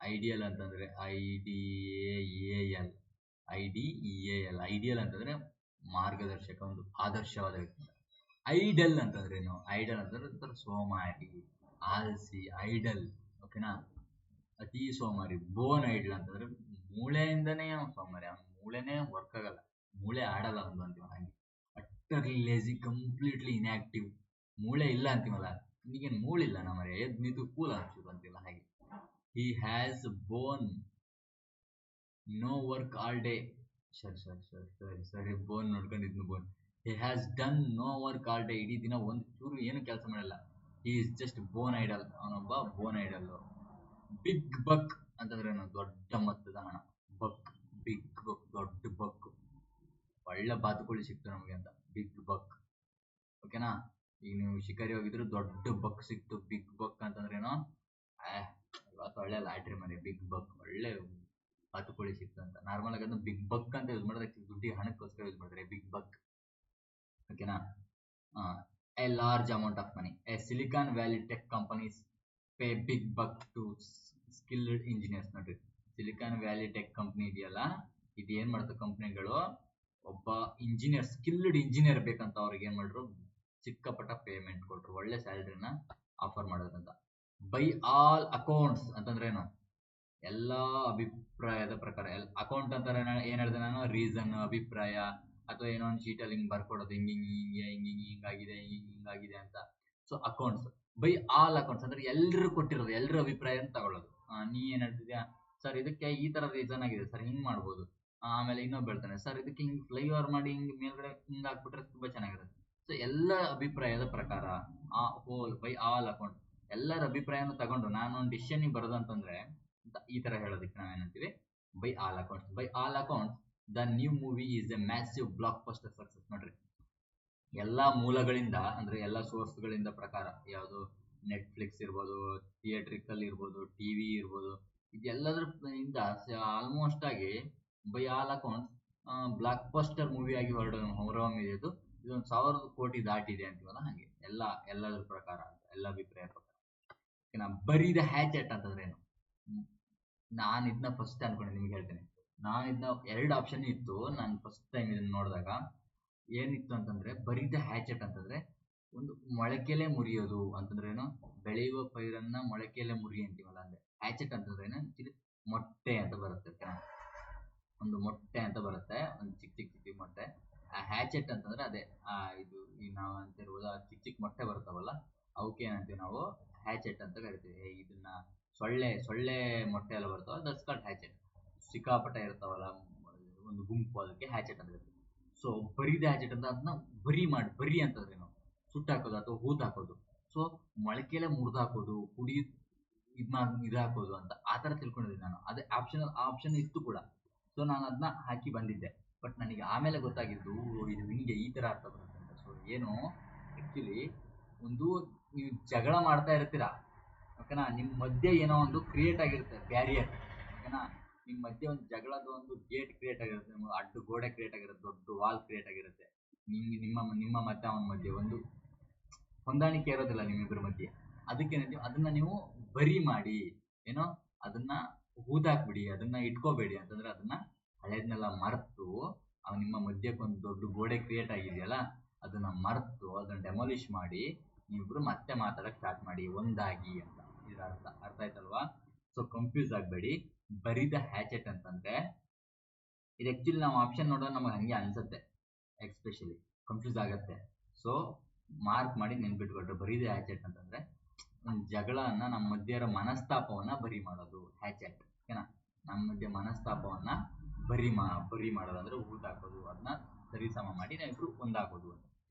ಐಡಿಯಲ್ ಅಂತಂದ್ರೆ ಐಡಿಯಲ್ ಅಂತಂದ್ರೆ ಮಾರ್ಗದರ್ಶಕ, ಒಂದು ಆದರ್ಶವಾದ ವ್ಯಕ್ತಿ. ಐಡಲ್ ಅಂತಂದ್ರೇನು, ಐಡಲ್ ಅಂತಂದ್ರೆ ಸೋಮಾರಿ, ಆಲ್ಸಿ, ಐಡಲ್. ಓಕೆನಾ. ಅತಿ ಸೋಮಾರಿ. ಬೋನ್ ಐಡಲ್ ಅಂತಂದ್ರೆ ಮೂಳೆಯಿಂದನೇ ಸೋಮಾರಿ, ಅವ್ನ ಮೂಳೆನೇ ವರ್ಕ್ ಆಗಲ್ಲ, ಮೂಳೆ ಆಡಲ್ಲ ಒಂದು ಅಂತೀವ ಹಾಗೆ. ಅಟ್ಟರ್ಲಿ ಲೇಜಿ, ಕಂಪ್ಲೀಟ್ಲಿ ಇನ್ಆಕ್ಟಿವ್. ಮೂಳೆ ಇಲ್ಲ ಅಂತೀವಲ್ಲ, ಈಗೇನು ಮೂಳಿಲ್ಲ ನಮ್ಮರೆ, ಎದ್ ನಿಂತು ಕೂಲ್ ಆಗ್ತಿದ್ರು ಅಂತೀವಲ್ಲ ಹಾಗೆ. He has bone no work all day. ಸರಿ ಬೋನ್ ನೋಡ್ಕೊಂಡಿದ್ನು. Bone, he has done no work all day. ಇಡೀ ದಿನ ಒಂದು ಚೂರು ಏನು ಕೆಲಸ ಮಾಡಲ್ಲ. He is just bone idle, ಅವನೊಬ್ಬ ಬೋನ್ ಐಡಲ್. ಬಿಗ್ ಬಕ್ ಅಂತಂದ್ರೆ ದೊಡ್ಡ ಮೊತ್ತದ ಹಣ. ಬಕ್, ಬಿಗ್ ಬಕ್, ದೊಡ್ಡ ಬಕ್. ಒಳ್ಳೆ ಬಾತುಕೋಳಿ ಸಿಕ್ತು ನಮಗೆ ಅಂತ, ಬಿಗ್ ಬಕ್. ಓಕೆನಾ. ಈಗ ನೀವು ಶಿಕಾರಿ ಹೋಗಿದ್ರು, ದೊಡ್ಡ ಬಕ್ ಸಿಕ್ತು, ಬಿಗ್ ಬಕ್ ಅಂತಂದ್ರೇನು, ಇವತ್ತು ಒಳ್ಳೆ ಲಾಟ್ರಿ ಮನೆ, ಬಿಗ್ ಬಕ್, ಒಳ್ಳೆ ಬಾತುಕೋಳಿ ಸಿಕ್ತು ಅಂತ. ನಾರ್ಮಲ್ ಆಗಿ ಬಿಗ್ ಬಕ್ ಅಂತ ಯೂಸ್ ಮಾಡಿದ್ರೆ ದುಡ್ಡಿ ಹಣಕ್ಕೋಸ್ಕರ ಯೂಸ್ ಮಾಡಿದ್ರೆ ಬಿಗ್ ಬಕ್. ಓಕೆನಾ. A large amount of money. A Silicon Valley tech companies pay big buck to skilled engineers. ನೋಡ್ರಿ, ಸಿಲಿಕಾನ್ ವ್ಯಾಲಿ ಟೆಕ್ ಕಂಪ್ನಿ ಇದೆಯಲ್ಲ, ಇದು ಏನ್ ಮಾಡುತ್ತೆ, ಕಂಪ್ನಿಗಳು ಒಬ್ಬ ಇಂಜಿನಿಯರ್, ಸ್ಕಿಲ್ಡ್ ಇಂಜಿನಿಯರ್ ಬೇಕಂತ ಅವ್ರಿಗೆ ಏನ್ ಮಾಡ್ರು, ಸಿಕ್ಕಾಪಟ್ಟ ಪೇಮೆಂಟ್ ಕೊಟ್ರು, ಒಳ್ಳೆ ಸ್ಯಾಲರಿನ ಆಫರ್ ಮಾಡೋದಂತ. ಬೈ ಆಲ್ ಅಕೌಂಟ್ಸ್ ಅಂತಂದ್ರೆ ಏನು, ಎಲ್ಲಾ ಅಭಿಪ್ರಾಯದ ಪ್ರಕಾರ. ಅಕೌಂಟ್ ಅಂತಾರೆ ಏನ್ ಹೇಳಿದೆ ನಾನು, ರೀಸನ್, ಅಭಿಪ್ರಾಯ, ಅಥವಾ ಏನೋ ಒಂದು ಶೀಟಲ್ಲಿ ಹಿಂಗ್ ಬರ್ಕೊಡೋದು, ಹಿಂಗಾಗಿದೆ ಅಂತ. So accounts, by all accounts ಅಂದ್ರೆ ಎಲ್ಲರೂ ಕೊಟ್ಟಿರೋದು, ಎಲ್ಲರ ಅಭಿಪ್ರಾಯ ತಗೊಳ್ಳೋದು. ನೀ ಏನ್ ಹೇಳ್ತಿದ್ಯಾ ಸರ್, ಇದಕ್ಕೆ ಈ ತರ ರೀಸನ್ ಆಗಿದೆ ಸರ್, ಹಿಂಗ್ ಮಾಡ್ಬೋದು. ಆಮೇಲೆ ಇನ್ನೊಬ್ಬ ಹೇಳ್ತಾನೆ ಸರ್, ಇದಕ್ಕೆ ಹಿಂಗ್ ಫ್ಲೈಓವರ್ ಮಾಡಿ ಹಿಂಗ್ ಮೇಲ್ಗಡೆ ಹಿಂಗ್ ಹಾಕ್ಬಿಟ್ರೆ ತುಂಬಾ ಚೆನ್ನಾಗಿರುತ್ತೆ. ಸೊ ಎಲ್ಲ ಅಭಿಪ್ರಾಯದ ಪ್ರಕಾರ ಹೋಲ್ ಬೈ ಆಲ್ ಅಕೌಂಟ್, ಎಲ್ಲರ ಅಭಿಪ್ರಾಯನ ತಗೊಂಡು ನಾನು ಒಂದು ಡಿಸಿಷನ್ ಬರೋದು ಅಂತಂದ್ರೆ ಈ ತರ ಹೇಳೋದಕ್ಕೆ ನಾವೇನಂತೀವಿ, by all accounts. By all accounts the new movie is a massive blockbuster success. ನೋಡ್ರಿ, ಎಲ್ಲಾ ಮೂಲಗಳಿಂದ ಅಂದ್ರೆ ಎಲ್ಲಾ ಸೋರ್ಸ್ಗಳಿಂದ ಪ್ರಕಾರ, ಯಾವುದು ನೆಟ್ಫ್ಲಿಕ್ಸ್ ಇರ್ಬೋದು, ಥಿಯೇಟ್ರಿಕಲ್ ಇರ್ಬೋದು, ಟಿವಿ ಇರ್ಬೋದು, ಇದೆಲ್ಲದ್ರ ಇಂದ ಆಲ್ಮೋಸ್ಟ್ ಆಗಿ by all accounts blockbuster movie ಆಗಿ ಹೊರಹೊಮ್ಮಿದೆ. ಇದೊಂದು 1000 ಕೋಟಿ ದಾಟಿದೆ ಅಂತೀವಲ್ಲ, ಹಂಗೆ ಎಲ್ಲದ್ರ ಪ್ರಕಾರ ಅಂತ, ಎಲ್ಲ ಅಭಿಪ್ರಾಯ ಪ್ರಕಾರ. ಬರೀ ದ ಹ್ಯಾಚೆಟ್ ಅಂತಂದ್ರೆ ಏನು? ನಾನು ಇದನ್ನ ಫಸ್ಟ್ ಅನ್ಕೊಂಡೆ, ನಿಮ್ಗೆ ಹೇಳ್ತೇನೆ. ನಾನು ಇದನ್ನ 2 ಆಪ್ಷನ್ ಇತ್ತು ನಾನು ಫಸ್ಟ್ ಟೈಮ್ ಇದನ್ನ ನೋಡಿದಾಗ. ಏನಿತ್ತು ಅಂತಂದ್ರೆ, ಬರೀದ ಹ್ಯಾಚೆಟ್ ಅಂತಂದ್ರೆ ಒಂದು ಮೊಳಕೆಲೆ ಮುರಿಯೋದು ಅಂತಂದ್ರೆ ಏನು, ಬೆಳೆಯುವ ಪೈರನ್ನ ಮೊಳಕೆಲೆ ಮುರಿ ಅಂತೀವಲ್ಲ, ಅಂದ್ರೆ ಹ್ಯಾಚೆಟ್ ಅಂತಂದ್ರೆ ಏನು, ಮೊಟ್ಟೆ ಅಂತ ಬರುತ್ತೆ. ಒಂದು ಮೊಟ್ಟೆ ಅಂತ ಬರುತ್ತೆ, ಒಂದು ಚಿಕ್ಕ ಚಿಕ್ಕ ಚಿಕ್ಕ ಮೊಟ್ಟೆ. ಆ ಹ್ಯಾಚೆಟ್ ಅಂತಂದ್ರೆ ಅದೇ ಇದು ಈ ನಾವು ಅಂತಿರ್ಬೋದು, ಆ ಚಿಕ್ಕ ಚಿಕ್ಕ ಮೊಟ್ಟೆ ಬರ್ತಾವಲ್ಲ, ಅವಕ್ಕೆ ಏನಂತೀವಿ ನಾವು, ಹ್ಯಾಚೆಟ್ ಅಂತ ಕರಿತೀವಿ. ಇದನ್ನ ಸೊಳ್ಳೆ ಮೊಟ್ಟೆ ಎಲ್ಲ ಬರ್ತಾವ, ದಟ್ಸ್ ಕಾಲ್ಡ್ ಹ್ಯಾಚೆಟ್. ಸಿಕ್ಕಾಪಟ್ಟೆ ಇರ್ತಾವಲ್ಲ ಒಂದು ಗುಂಪು, ಅದಕ್ಕೆ ಹ್ಯಾಚೆಟ್ ಅಂತ ಕರಿತೀವಿ. ಸೊ ಬರೀದ ಹ್ಯಾಚೆಟ್ ಅಂತ ಅದನ್ನ ಬರಿ ಅಂತಂದ್ರೆ ನಾವು ಸುಟ್ಟಾಕೋದು ಅಥವಾ ಹೂತ್ ಹಾಕೋದು. ಸೊ ಮೊಳಕೆಲೆ ಮುರಿದು ಹಾಕೋದು, ಪುಡಿ ಇದಾಕೋದು ಅಂತ ಆ ತರ ತಿಳ್ಕೊಂಡಿದ್ದೀನಿ ನಾನು. ಅದೇ ಆಪ್ಷನ್ ಇತ್ತು ಕೂಡ. ಸೊ ನಾನು ಅದನ್ನ ಹಾಕಿ ಬಂದಿದ್ದೆ. ಬಟ್ ನನಗೆ ಆಮೇಲೆ ಗೊತ್ತಾಗಿದ್ದು, ಇದು ಹಿಂಗೆ ಈ ತರ ಅರ್ಥ ಬರುತ್ತೆ ಅಂತ. ಸೊ ಏನು, ಆಕ್ಚುಲಿ ಒಂದು ನೀವು ಜಗಳ ಮಾಡ್ತಾ ಇರ್ತೀರಾ, ಓಕೆನಾ, ನಿಮ್ಮ ಮಧ್ಯೆ ಏನೋ ಒಂದು ಕ್ರಿಯೇಟ್ ಆಗಿರುತ್ತೆ, ಬ್ಯಾರಿಯರ್, ಓಕೆನಾ. ನಿಮ್ಮ ಮಧ್ಯೆ ಒಂದು ಜಗಳದ ಒಂದು ಗೇಟ್ ಕ್ರಿಯೇಟ್ ಆಗಿರುತ್ತೆ, ಅಡ್ಡು ಗೋಡೆ ಕ್ರಿಯೇಟ್ ಆಗಿರುತ್ತೆ, ದೊಡ್ಡ ವಾಲ್ ಕ್ರಿಯೇಟ್ ಆಗಿರುತ್ತೆ. ನಿಮ್ಮ ಮತ್ತೆ ಅವನ ಮಧ್ಯೆ ಒಂದು ಹೊಂದಾಣಿಕೆ ಇರೋದಿಲ್ಲ ನಿಮ್ಮಿಬ್ಬರ ಮಧ್ಯೆ. ಅದಕ್ಕೆ ಅದನ್ನ ನೀವು ಬರಿ ಮಾಡಿ, ಏನೋ ಅದನ್ನ ಹೂದಾಕ್ಬಿಡಿ, ಅದನ್ನ ಇಟ್ಕೋಬೇಡಿ. ಅಂತಂದ್ರೆ ಅದನ್ನ ಹಳೇದ್ನೆಲ್ಲ ಮರೆತು, ನಿಮ್ಮ ಮಧ್ಯಕ್ಕೆ ಒಂದು ದೊಡ್ಡ ಗೋಡೆ ಕ್ರಿಯೇಟ್ ಆಗಿದೆಯಲ್ಲ, ಅದನ್ನ ಮರೆತು ಅದನ್ನ ಡೆಮಾಲಿಷ್ ಮಾಡಿ ನೀವಿಬ್ರು ಮತ್ತೆ ಮಾತಾಡಕ್ ಸ್ಟಾರ್ಟ್ ಮಾಡಿ ಒಂದಾಗಿ ಅಂತ. ಇದ್ರ ಅರ್ಥ ಆಯ್ತಲ್ವಾ? ಸೊ ಕನ್ಫ್ಯೂಸ್ ಆಗಬೇಡಿ. ಬರಿದ ಹ್ಯಾಚೆಟ್ ಅಂತಂದ್ರೆ ಇದು ಆಕ್ಚುಲಿ ನಾವು ಆಪ್ಷನ್ ನೋಡೋದು ನಮಗೆ ಹಂಗೆ ಅನ್ಸುತ್ತೆ, ಎಕ್ಸ್ಪೆಷಲಿ ಕನ್ಫ್ಯೂಸ್ ಆಗತ್ತೆ. ಸೊ ಮಾರ್ಕ್ ಮಾಡಿ ನೆನ್ಪಿಟ್ಕೊಟ್ರೆ, ಬರೀದ ಹ್ಯಾಚೆಟ್ ಅಂತಂದ್ರೆ ಒಂದು ಜಗಳನ್ನ, ನಮ್ಮ ಮಧ್ಯೆ ಇರೋ ಮನಸ್ತಾಪವನ್ನ ಬರಿ ಮಾಡೋದು ಹ್ಯಾಚೆಟ್, ಓಕೆನಾ. ನಮ್ಮ ಮಧ್ಯೆ ಮನಸ್ತಾಪವನ್ನ ಬರಿ ಮಾಡೋದು ಅಂದ್ರೆ ಹೂತಾಕೋದು, ಅದನ್ನ ಸರಿಸಮ ಮಾಡಿ ನಾವಿಬ್ರು ಒಂದಾಗೋದು ಅಂತ.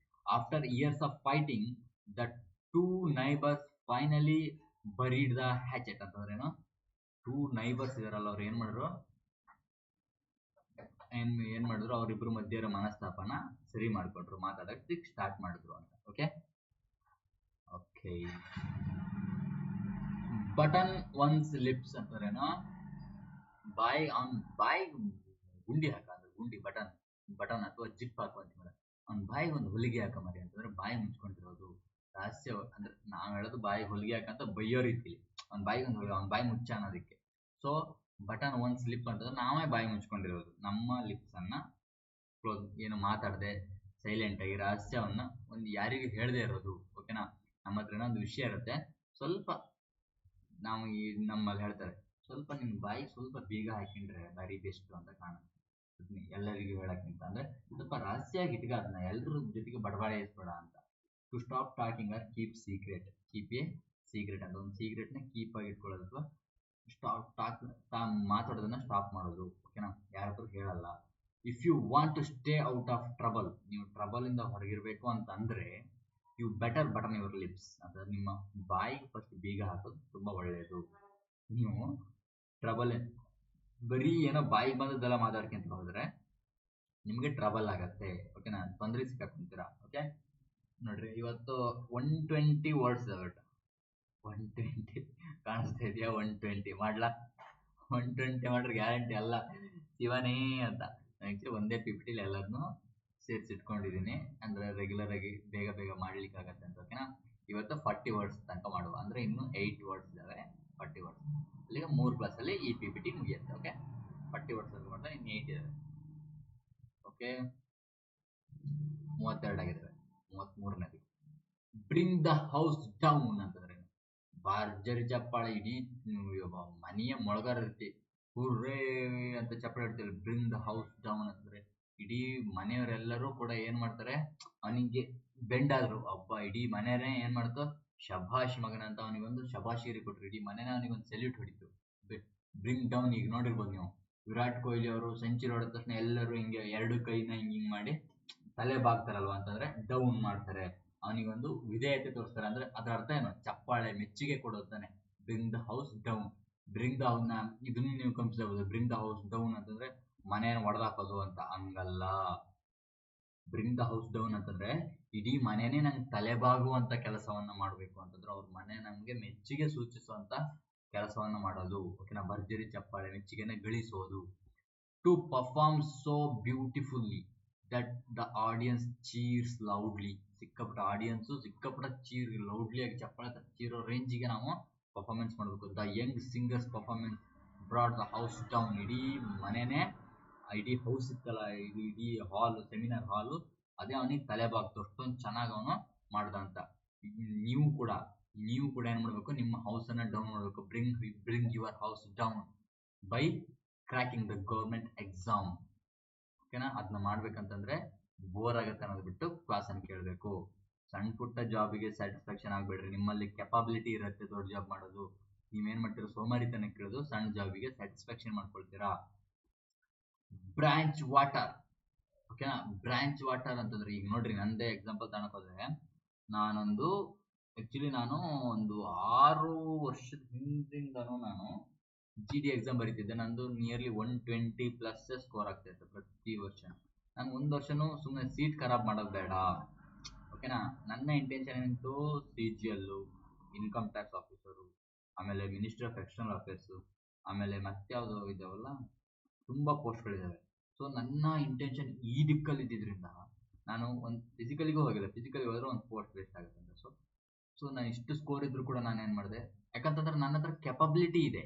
After years of fighting the 2 neighbours finally buried the hatchet. ಅಂತಂದ್ರೇನು, 2 ನೈಬರ್ಸ್ ಇದಾರಲ್ಲ, ಅವ್ರು ಏನ್ ಮಾಡಿದ್ರು ಅವ್ರಿಬ್ರು ಮಧ್ಯೆ ಇರೋ ಮನಸ್ತಾಪನ ಸರಿ ಮಾಡ್ಕೊಂಡ್ರು, ಮಾತಾಡಕ್ಕೆ ಸ್ಟಾರ್ಟ್ ಮಾಡಿದ್ರು ಅಂತ. ಓಕೆ. ಬಟನ್ ಒನ್ಸ್ ಲಿಪ್ಸ್ ಅಂತಂದ್ರೇನು, ಬಾಯಿ ಗುಂಡಿ ಹಾಕ, ಅಂದ್ರೆ ಗುಂಡಿ ಬಟನ್ ಅಥವಾ ಜಿಪ್ ಹಾಕುವಂತೀವಲ್ಲ, ಅವ್ನ ಬಾಯಿಗೆ ಒಂದು ಹೊಲಿಗೆ ಹಾಕಮರಿ ಅಂತಂದ್ರೆ ಬಾಯಿ ಮುಚ್ಕೊಂಡಿರೋದು. ರಹಸ್ಯ ಅಂದ್ರೆ ನಾವ್ ಹೇಳೋದು ಬಾಯಿ ಹೊಲಿಗೆ ಹಾಕಂತ ಬೈಯೋ ರೀತಿಲಿ, ಅವ್ನ ಬಾಯಿಗೆ ಒಂದು ಹೊಲಿಗೆ, ಅವ್ನ ಬಾಯಿ ಮುಚ್ಚ ಅನ್ನೋದಕ್ಕೆ. ಸೊ ಬಟನ್ ಒನ್ಸ್ ಲಿಪ್ ಅಂತಂದ್ರೆ ನಾವೇ ಬಾಯಿ ಮುಚ್ಕೊಂಡಿರೋದು, ನಮ್ಮ ಲಿಪ್ಸ್ ಅನ್ನ ಕ್ಲೋಸ್, ಏನು ಮಾತಾಡದೆ ಸೈಲೆಂಟ್ ಆಗಿ ರಹಸ್ಯವನ್ನ ಒಂದು ಯಾರಿಗೂ ಹೇಳದೆ ಇರೋದು, ಓಕೆನಾ. ನಮ್ಮ ಹತ್ರ ಏನೋ ಒಂದು ವಿಷಯ ಇರುತ್ತೆ, ಸ್ವಲ್ಪ ನಾವು ನಮ್ಮಲ್ಲಿ ಹೇಳ್ತಾರೆ, ಸ್ವಲ್ಪ ನಿಮ್ ಬಾಯಿ ಸ್ವಲ್ಪ ಬೀಗ ಹಾಕಿಂಡ್ರೆ ಬಾರಿ ಬೆಸ್ಟ್ ಅಂತ ಕಾಣುತ್ತೆ. ಎಲ್ಲರಿಗೂ ಹೇಳಕ್ಕಿಂತ ಅಂದ್ರೆ ಸ್ವಲ್ಪ ರಹಸ್ಯವಾಗಿ ಇಟ್ಕ, ಅದನ್ನ ಎಲ್ರ ಜೊತೆಗೆ ಬಡಬಾಡೆ ಇಸ್ಬೇಡ ಅಂತ. To stop talking or keep secret. Keep a secret ಅಂತ, ಒಂದು ಸೀಕ್ರೆಟ್ನ ಕೀಪ್ ಆಗಿ ಇಟ್ಕೊಳ್ಳೋದು, ಅಥವಾ ಮಾತಾಡೋದನ್ನ ಸ್ಟಾಪ್ ಮಾಡೋದು, ಓಕೆನಾ. ಯಾರ ಹತ್ರ ಹೇಳಲ್ಲ. If you want to stay out of trouble, ನೀವು ಟ್ರಬಲ್ ಇಂದ ಹೊರಗಿರ್ಬೇಕು ಅಂತಂದ್ರೆ you better button your lips. ಅಂದ್ರೆ ನಿಮ್ಮ ಬಾಯಿಗೆ ಫಸ್ಟ್ ಬೀಗ ಹಾಕೋದು ತುಂಬಾ ಒಳ್ಳೆಯದು. ನೀವು ಟ್ರಬಲ್ ಬರೀ ಏನೋ ಬಾಯಿಗೆ ಬಂದದ್ದೆಲ್ಲ ಮಾತಾಡ್ಕೊಂತ ಹೋದ್ರೆ ನಿಮ್ಗೆ ಟ್ರಬಲ್ ಆಗತ್ತೆ, ಓಕೆನಾ, ತೊಂದರೆ ಸಿಕ್ಕಾಕೊಂತೀರಾ. ಓಕೆ ನೋಡ್ರಿ, ಇವತ್ತು 120 ವರ್ಡ್ಸ್ ಇದಾವೆ. 120 ಕಾಣಿಸ್ತಾ ಇದೆಯಾ? 120 ಮಾಡ್ಲಾ? 120 ಮಾಡ್ರೆ ಗ್ಯಾರಂಟಿ ಅಲ್ಲ ಶಿವನೇ ಅಂತ. ಆಕ್ಚುಲಿ ಒಂದೇ PPT ಎಲ್ಲರನ್ನು ಸೇರಿಸಿಟ್ಕೊಂಡಿದ್ದೀನಿ, ಅಂದ್ರೆ ರೆಗ್ಯುಲರ್ ಆಗಿ ಬೇಗ ಬೇಗ ಮಾಡ್ಲಿಕ್ಕೆ ಆಗತ್ತೆ ಅಂತ, ಓಕೆನಾ. ಇವತ್ತು 40 ವರ್ಡ್ಸ್ ತನಕ ಮಾಡುವ, ಅಂದ್ರೆ ಇನ್ನು 8 ವರ್ಡ್ಸ್ ಇದಾವೆ. 40 ವರ್ಡ್ಸ್ ಅಲ್ಲಿಗೆ 3 ಕ್ಲಾಸಲ್ಲಿ ಈ PPT ಮುಗಿಯುತ್ತೆ. ಓಕೆ, 40 ವರ್ಡ್ಸ್ ಅಲ್ಲಿ ಮಾಡಿದ್ರೆ ಇನ್ನು 8 ಇದಾವೆ. ಓಕೆ, 32 ಆಗಿದ್ದಾವೆ. 33ನೇದು ಬ್ರಿಂಗ್ ದ ಹೌಸ್ ಡೌನ್ ಅಂತಂದ್ರೆ ಭರ್ಜರಿ ಚಪ್ಪಾಳೆ, ಇಡೀ ಮನೆಯ ಮೊಳಗಾರ ಇರ್ತಿ ಹುರ್ರೇ ಅಂತ ಚಪ್ಪಾಳೆ ಇಡ್ತೀವಿ. ಬ್ರಿಂಗ್ ದ ಹೌಸ್ ಡೌನ್ ಅಂತಂದ್ರೆ ಇಡೀ ಮನೆಯವರೆಲ್ಲರೂ ಕೂಡ ಏನ್ ಮಾಡ್ತಾರೆ, ಅವನಿಗೆ ಬೆಂಡಾದ್ರು. ಅಬ್ಬಾ ಇಡೀ ಮನೆಯವರೇ ಏನ್ ಮಾಡ್ತು, ಶಭಾಷ್ ಮಗನ ಅಂತ ಅವನಿಗೊಂದು ಶಭಾಷಿರಿ ಕೊಟ್ರು. ಇಡೀ ಮನೆನ ಅವನಿಗೊಂದು ಸೆಲ್ಯೂಟ್ ಹೊಡಿತು. Bring down. ಈಗ ನೋಡಿರ್ಬೋದು ನೀವು, ವಿರಾಟ್ ಕೊಹ್ಲಿ ಅವರು ಸೆಂಚುರಿ ಹೊಡೆದ ತಕ್ಷಣ ಎಲ್ಲರೂ ಹಿಂಗೆ ಎರಡು ಕೈನ ಹಿಂಗ್ ಮಾಡಿ ತಲೆ ಬಾಗ್ತಾರಲ್ವಾ, ಅಂತಂದ್ರೆ ಡೌನ್ ಮಾಡ್ತಾರೆ. ಅವನಿಗೊಂದು ವಿಧೇಯತೆ ತೋರಿಸ್ತಾರೆ. ಅಂದ್ರೆ ಅದ್ರ ಅರ್ಥ ಏನು, ಚಪ್ಪಾಳೆ ಮೆಚ್ಚುಗೆ ಕೊಡೋದು ತಾನೆ. Bring the house down. Bring the house ನ ಇದನ್ನು ನೀವು ಕಂಪಿಸಬಹುದು. ಬ್ರಿಂಗ್ ದ ಹೌಸ್ ಡೌನ್ ಅಂತಂದ್ರೆ ಮನೆಯನ್ನು ಒಡೆದಾಕೋದು ಅಂತ. ಹಂಗಲ್ಲ. ಬ್ರಿಂಗ್ ದ ಹೌಸ್ ಡೌನ್ ಅಂತಂದ್ರೆ ಇಡೀ ಮನೆನೇ ನಂಗೆ ತಲೆಬಾಗುವಂತ ಕೆಲಸವನ್ನ ಮಾಡ್ಬೇಕು ಅಂತಂದ್ರೆ ಅವ್ರ ಮನೆ ನಮ್ಗೆ ಮೆಚ್ಚುಗೆ ಸೂಚಿಸುವಂತ ಕೆಲಸವನ್ನ ಮಾಡೋದು. ಓಕೆನಾ. ಭರ್ಜರಿ ಚಪ್ಪಾಳೆ ಮೆಚ್ಚುಗೆನ ಗಳಿಸೋದು. To perform so beautifully that the audience cheers loudly. ಸಿಕ್ಕಾಪಟ್ಟ ಆಡಿಯನ್ಸ್ ಸಿಕ್ಕಾಪಟ್ಟ ಚೀರ್ ಲೌಡ್ಲಿ ಆಗಿ ಚಪ್ಪಾಳೆ ಚೀರೋ ರೇಂಜಿಗೆ ನಾವು ಪರ್ಫಾರ್ಮೆನ್ಸ್ ಮಾಡಬೇಕು. The young singers performance brought the house down. ಇಡೀ ಮನೆನೇ, ಇಡೀ ಹೌಸ್ ಇತ್ತಲ್ಲ, ಇದು ಇಡೀ ಹಾಲ್, ಸೆಮಿನಾರ್ ಹಾಲು, ಅದೇ ಅವನಿಗೆ ತಲೆಬಾಗ್ತು. ಅಷ್ಟೊಂದು ಚೆನ್ನಾಗಿ ಅವನು ಮಾಡ್ದ ಅಂತ. ನೀವು ಕೂಡ ಏನ್ ಮಾಡ್ಬೇಕು, ನಿಮ್ಮ ಹೌಸ್ ಅನ್ನ ಡೌನ್ ಮಾಡ್ಬೇಕು. Bring your house down by cracking the government exam. ಓಕೆನಾ. ಅದನ್ನ ಮಾಡ್ಬೇಕಂತಂದ್ರೆ ಬೋರ್ ಆಗತ್ತೆ ಅನ್ನೋದು ಬಿಟ್ಟು ಕ್ಲಾಸ್ ಅನ್ನು ಕೇಳಬೇಕು. ಸಣ್ಣ ಪುಟ್ಟ ಜಾಬಿಗೆ ಸ್ಯಾಟಿಸ್ಫ್ಯಾಕ್ಷನ್ ಆಗ್ಬೇಡ್ರಿ. ನಿಮ್ಮಲ್ಲಿ ಕೆಪಾಬಿಲಿಟಿ ಇರುತ್ತೆ ದೊಡ್ಡ ಜಾಬ್ ಮಾಡೋದು. ನೀವೇನ್ ಮಾಡ್ತೀರಾ, ಸೋಮಾರಿತನ ಕೇಳೋದು, ಸಣ್ಣ ಜಾಬಿಗೆ ಸ್ಯಾಟಿಸ್ಫ್ಯಾಕ್ಷನ್ ಮಾಡ್ಕೊಳ್ತೀರಾ. Branch water. ಓಕೆನಾ. ಬ್ರಾಂಚ್ ವಾಟರ್ ಅಂತಂದ್ರೆ ಈಗ ನೋಡ್ರಿ, ನಂದೇ ಎಕ್ಸಾಂಪಲ್ ತಗೊಳಕ್ ಹೋದ್ರೆ, ನಾನು ಒಂದು 6 ವರ್ಷದ ಹಿಂದಿಂದನೂ ನಾನು GD ಎಕ್ಸಾಮ್ ಬರೀತಿದ್ದೆ. ನಂದು ನಿಯರ್ಲಿ 120+ ಸ್ಕೋರ್ ಆಗ್ತಾ ಇತ್ತು ಪ್ರತಿ ವರ್ಷ. ನಾನು ಒಂದು ವರ್ಷನೂ ಸುಮ್ಮನೆ ಸೀಟ್ ಖರಾಬ್ ಮಾಡೋದು ಬೇಡ. ಓಕೆನಾ. ನನ್ನ ಇಂಟೆನ್ಷನ್ ಏನಿತ್ತು, CGL, ಇನ್ಕಮ್ ಟ್ಯಾಕ್ಸ್ ಆಫೀಸರು, ಆಮೇಲೆ ಮಿನಿಸ್ಟ್ರಿ ಆಫ್ ಎಕ್ಸ್ಟರ್ನಲ್ ಅಫೇರ್ಸು, ಆಮೇಲೆ ಮತ್ಯಾವುದೋ ಇದಾವಲ್ಲ, ತುಂಬಾ ಪೋಸ್ಟ್ಗಳಿದ್ದಾವೆ. ಸೊ ನನ್ನ ಇಂಟೆನ್ಷನ್ ಈ ದಿಕ್ಕಲ್ಲಿ ಇದ್ದಿದ್ರಿಂದ ನಾನು ಒಂದು ಫಿಸಿಕಲಿಗೂ ಹೋಗಿಲ್ಲ. ಫಿಸಿಕಲಿ ಹೋದ್ರೆ ಒಂದು ಪೋಸ್ಟ್ ವೇಸ್ಟ್ ಆಗುತ್ತೆ ಅಂತ. ಸೊ ನಾನು ಇಷ್ಟು ಸ್ಕೋರ್ ಇದ್ರು ಕೂಡ ನಾನು ಏನು ಮಾಡಿದೆ, ಯಾಕಂತಂದ್ರೆ ನನ್ನ ಹತ್ರ ಕೆಪಾಬಿಲಿಟಿ ಇದೆ.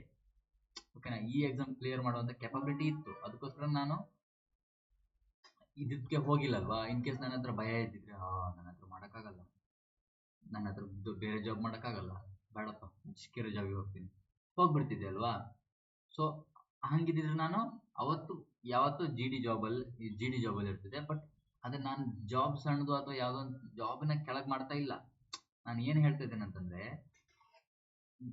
ಓಕೆನಾ. ಈ ಎಕ್ಸಾಮ್ ಕ್ಲಿಯರ್ ಮಾಡುವಂತ ಕೆಪಾಬಿಲಿಟಿ ಇತ್ತು. ಅದಕ್ಕೋಸ್ಕರ ನಾನು ಇದಕ್ಕೆ ಹೋಗಿಲ್ಲಲ್ವಾ. ಇನ್ ಕೇಸ್ ನನ್ನ ಹತ್ರ ಭಯ ಇದ್ದಿದ್ರೆ, ನನ್ನ ಹತ್ರ ಮಾಡೋಕ್ಕಾಗಲ್ಲ, ನನ್ನ ಹತ್ರ ಬೇರೆ ಜಾಬ್ ಮಾಡೋಕ್ಕಾಗಲ್ಲ, ಬೇಡಪ್ಪ ಸಿಕ್ಕಿರೋ ಜಾಬಿಗೆ ಹೋಗ್ತೀನಿ, ಹೋಗ್ಬಿಡ್ತಿದ್ದೆ ಅಲ್ವಾ. ಸೊ ಹಂಗಿದ್ರೆ ನಾನು ಯಾವತ್ತು GD ಜಾಬಲ್ಲಿ ಇರ್ತಿದ್ದೆ. ಬಟ್ ಅದೇ ನಾನು ಜಾಬ್ ಸಣ್ಣದು ಅಥವಾ ಯಾವುದೋ ಒಂದು ಜಾಬ್ನ ಕೆಳಗೆ ಮಾಡ್ತಾ ಇಲ್ಲ. ನಾನು ಏನು ಹೇಳ್ತಾ ಇದ್ದೇನೆ ಅಂತಂದ್ರೆ,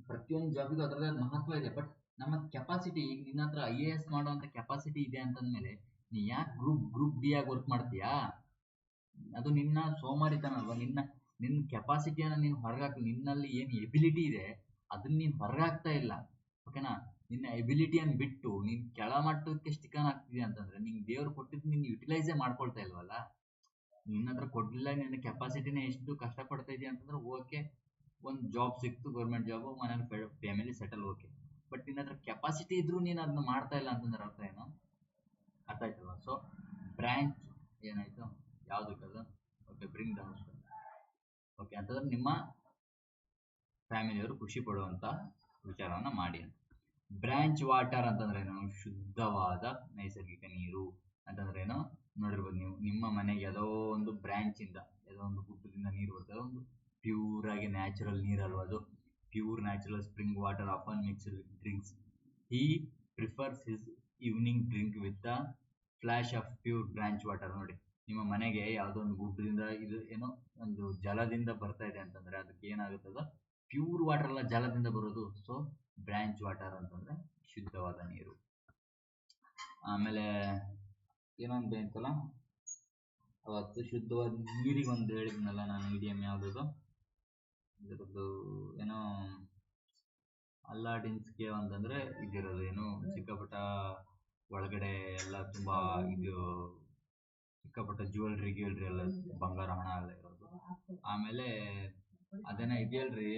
ಪ್ರತಿಯೊಂದು ಜಾಬಿಗೂ ಅದರದೇ ಮಹತ್ವ ಇದೆ. ಬಟ್ ನಮ್ಮ ಕೆಪಾಸಿಟಿ, ಈಗ ನಿನ್ನ ಹತ್ರ IAS ಮಾಡುವಂತ ಕೆಪಾಸಿಟಿ ಇದೆ ಅಂತಂದ್ಮೇಲೆ ನೀ ಯಾಕೆ ಗ್ರೂಪ್ B ಆಗಿ ವರ್ಕ್ ಮಾಡ್ತೀಯಾ? ಅದು ನಿನ್ನ ಸೋಮಾರಿತನ ಅಲ್ವಾ. ನಿನ್ನ ಕೆಪಾಸಿಟಿಯನ್ನ ನೀನು ಹೊರಗಾಕ. ನಿನ್ನಲ್ಲಿ ಏನು ಎಬಿಲಿಟಿ ಇದೆ ಅದನ್ನ ನೀನು ಹೊರಗಾಗ್ತಾ ಇಲ್ಲ. ಓಕೆನಾ. ನಿನ್ನ ಎಬಿಲಿಟಿಯನ್ನು ಬಿಟ್ಟು ನೀನು ಕೆಳಮಟ್ಟಕ್ಕೆ ಸ್ಟಿಕನ್ ಆಗ್ತಿದ್ಯಾ ಅಂತಂದ್ರೆ, ನಿಂಗೆ ದೇವ್ರು ಕೊಟ್ಟಿದ್ದು ನೀನು ಯುಟಿಲೈಸೇ ಮಾಡ್ಕೊಳ್ತಾ ಇಲ್ವಲ್ಲ. ನಿನ್ನ ಹತ್ರ ಕೊಡ್ಲಿಲ್ಲ, ನಿನ್ನ ಕೆಪಾಸಿಟಿನೇ ಎಷ್ಟು ಕಷ್ಟಪಡ್ತಾ ಇದೆಯಾ ಅಂತಂದ್ರೆ, ಓಕೆ ಒಂದು ಜಾಬ್ ಸಿಕ್ತು, ಗೌರ್ಮೆಂಟ್ ಜಾಬು, ಮನೇಲಿ ಫ್ಯಾಮಿಲಿ ಸೆಟಲ್, ಓಕೆ. ಬಟ್ ನಿನ್ನ ಹತ್ರ ಕೆಪಾಸಿಟಿ ಇದ್ರೂ ನೀನು ಅದನ್ನ ಮಾಡ್ತಾ ಇಲ್ಲ ಅಂತಂದ್ರೆ ಅರ್ಥ ಏನು? ಅರ್ಥ ಆಯ್ತಲ್ವಾ. ಸೊ ಬ್ರಾಂಚ್ ಏನಾಯ್ತು, ಯಾವುದಕ್ಕದು, okay, bring the house. Okay ಅಂತಂದ್ರೆ ನಿಮ್ಮ ಫ್ಯಾಮಿಲಿಯವರು ಖುಷಿ ಪಡುವಂತ ವಿಚಾರವನ್ನ ಮಾಡಿ ಅಂತ. ಬ್ರಾಂಚ್ ವಾಟರ್ ಅಂತಂದ್ರೆ ಏನು, ಶುದ್ಧವಾದ ನೈಸರ್ಗಿಕ ನೀರು ಅಂತಂದ್ರೆ ಏನು ನೋಡಿರ್ಬೋದು ನೀವು. ನಿಮ್ಮ ಮನೆಗೆ ಯಾವುದೋ ಒಂದು ಬ್ರಾಂಚ್ ಇಂದ, ಯಾವುದೋ ಒಂದು ಗುಡ್ಡದಿಂದ ನೀರು ಬರ್ತದೆ. ಒಂದು ಪ್ಯೂರ್ ಆಗಿ ನ್ಯಾಚುರಲ್ ನೀರಲ್ವ ಅದು. Pure natural spring water often mixed with drinks. He prefers his evening drink with the flash of pure branch water. ನೋಡಿ, ನಿಮ್ಮ ಮನೆಗೆ ಯಾವುದೋ ಒಂದು ಗುಡ್ಡದಿಂದ ಇದು ಏನೋ ಒಂದು ಜಲದಿಂದ ಬರ್ತಾ ಇದೆ ಅಂತಂದ್ರೆ ಅದಕ್ಕೆ ಏನಾಗುತ್ತದ, ಪ್ಯೂರ್ ವಾಟರ್ ಅಲ್ಲ, ಜಲದಿಂದ ಬರೋದು. ಸೊ ಬ್ರಾಂಚ್ ವಾಟರ್ ಅಂತಂದ್ರೆ ಶುದ್ಧವಾದ ನೀರು. ಆಮೇಲೆ ಏನೊಂದು ಅಂತಲ್ಲ, ಅವತ್ತು ಶುದ್ಧವಾದ ನೀರಿಗೆ ಒಂದು ಹೇಳಿದ್ನಲ್ಲ ನಾನು, ಇಡಿಯಂ ಯಾವುದದು, ಇದರದ್ದು ಏನೋ ಅಲ್ಲಾಡಿನ್ಸ್ ಕೇವ್ ಅಂತಂದ್ರೆ ಇದಿರೋದು ಏನು, ಸಿಕ್ಕಾಪಟ್ಟ ಒಳಗಡೆ ಎಲ್ಲ ತುಂಬಾ ಇದು ಸಿಕ್ಕಾಪಟ್ಟ ಜ್ಯುವೆಲ್ರಿ ಎಲ್ಲ, ಬಂಗಾರ ಹಣ ಎಲ್ಲ ಇರೋದು. ಆಮೇಲೆ ಅದೇನ ಇದೆಯಲ್ರಿ,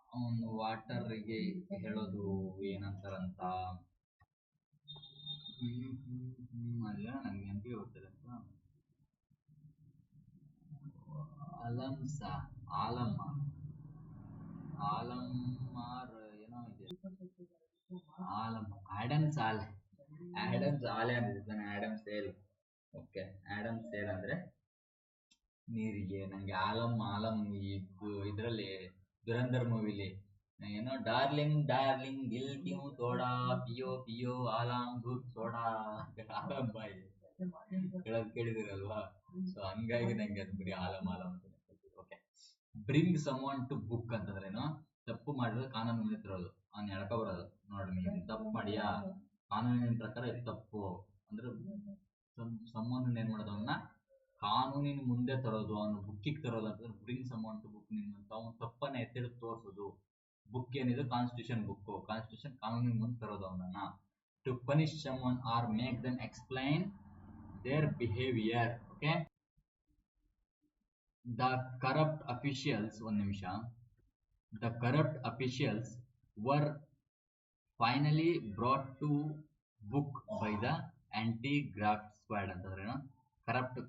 ಅವನು ವಾಟರ್ಗೆ ಹೇಳೋದು ಏನಂತಾರಂತ, ಅಲ್ಲ ನಂಗೆ ನೆನಪಿಗೆ ಗೊತ್ತಿಲ್ಲ ಅಂತ. ಆಲಮ್ಮಾರ್ ಏನೋ ಇದೆ, ಆಡಮ್ಸ್ ಆಲೆ ಅಂದಿದ್ದಾನೆ. Adam's ale. Okay, Adam's ale ಅಂದ್ರೆ ನೀರಿಗೆ. ನಂಗೆ ಆಲಂ ಇದರಲ್ಲಿ ದುರಂಧರ್ ಮೂವಿಲಿ ಏನೋ ಡಾರ್ಲಿಂಗ್ ದಿಲ್ ಕ್ಯೂ ತೋಡಾ ಪಿಯೋ ಪಿಯೋ ಆಲಂ ದೂದ್ ಸೋಡಾ, ಆಲಂ ಬಾಯ್ ಹೇಳೋದು ಕೇಳಿದಿರಲ್ವಾ, ಸೊ ಹಂಗಾಗಿ ನಂಗೆ ಅದು ಬರೀ ಆಲಮ್ ಅಂತ. Okay, bring someone to book ಅಂತಂದ್ರೇನು, ತಪ್ಪು ಮಾಡಿದ್ರೆ ಕಾನೂನು ಮುಂದೆ ತರೋದು, ಅವ್ನು ಎಳ್ಕೊ ಬರೋದು. ನೋಡ್ರಿ ನೀನು ತಪ್ಪು ಮಾಡಿಯಾ, ಕಾನೂನಿನ ಪ್ರಕಾರ ಇದು ತಪ್ಪು ಅಂದ್ರೆ ಸಮ್ಮನ್ ಏನ್ ಮಾಡೋದು, ಅವನ್ನ ಕಾನೂನಿನ ಮುಂದೆ ತರೋದು, ಅವನು ಬುಕ್ಕಿಗೆ ತರೋದು ಅಂತಂದ್ರೆ bring someone to book. ನಿನ್ನಂತ ಅವನು ತಪ್ಪನ್ನ ಎತ್ತಿಡ್ ತೋರಿಸೋದು. ಬುಕ್ ಏನಿದೆ ಕಾನ್ಸ್ಟಿಟ್ಯೂಷನ್ ಬುಕ್, ಕಾನ್ಸ್ಟಿಟ್ಯೂಷನ್ ಕಾನೂನಿನ ಮುಂದೆ ತರೋದು ಅವನನ್ನ. To punish someone or make them explain their behaviour. Okay, the corrupt officials, ಒಂದ್ ನಿಮಿಷ, the corrupt officials were finally brought to book by the anti graft squad ಅಂತಂದ್ರೇನು,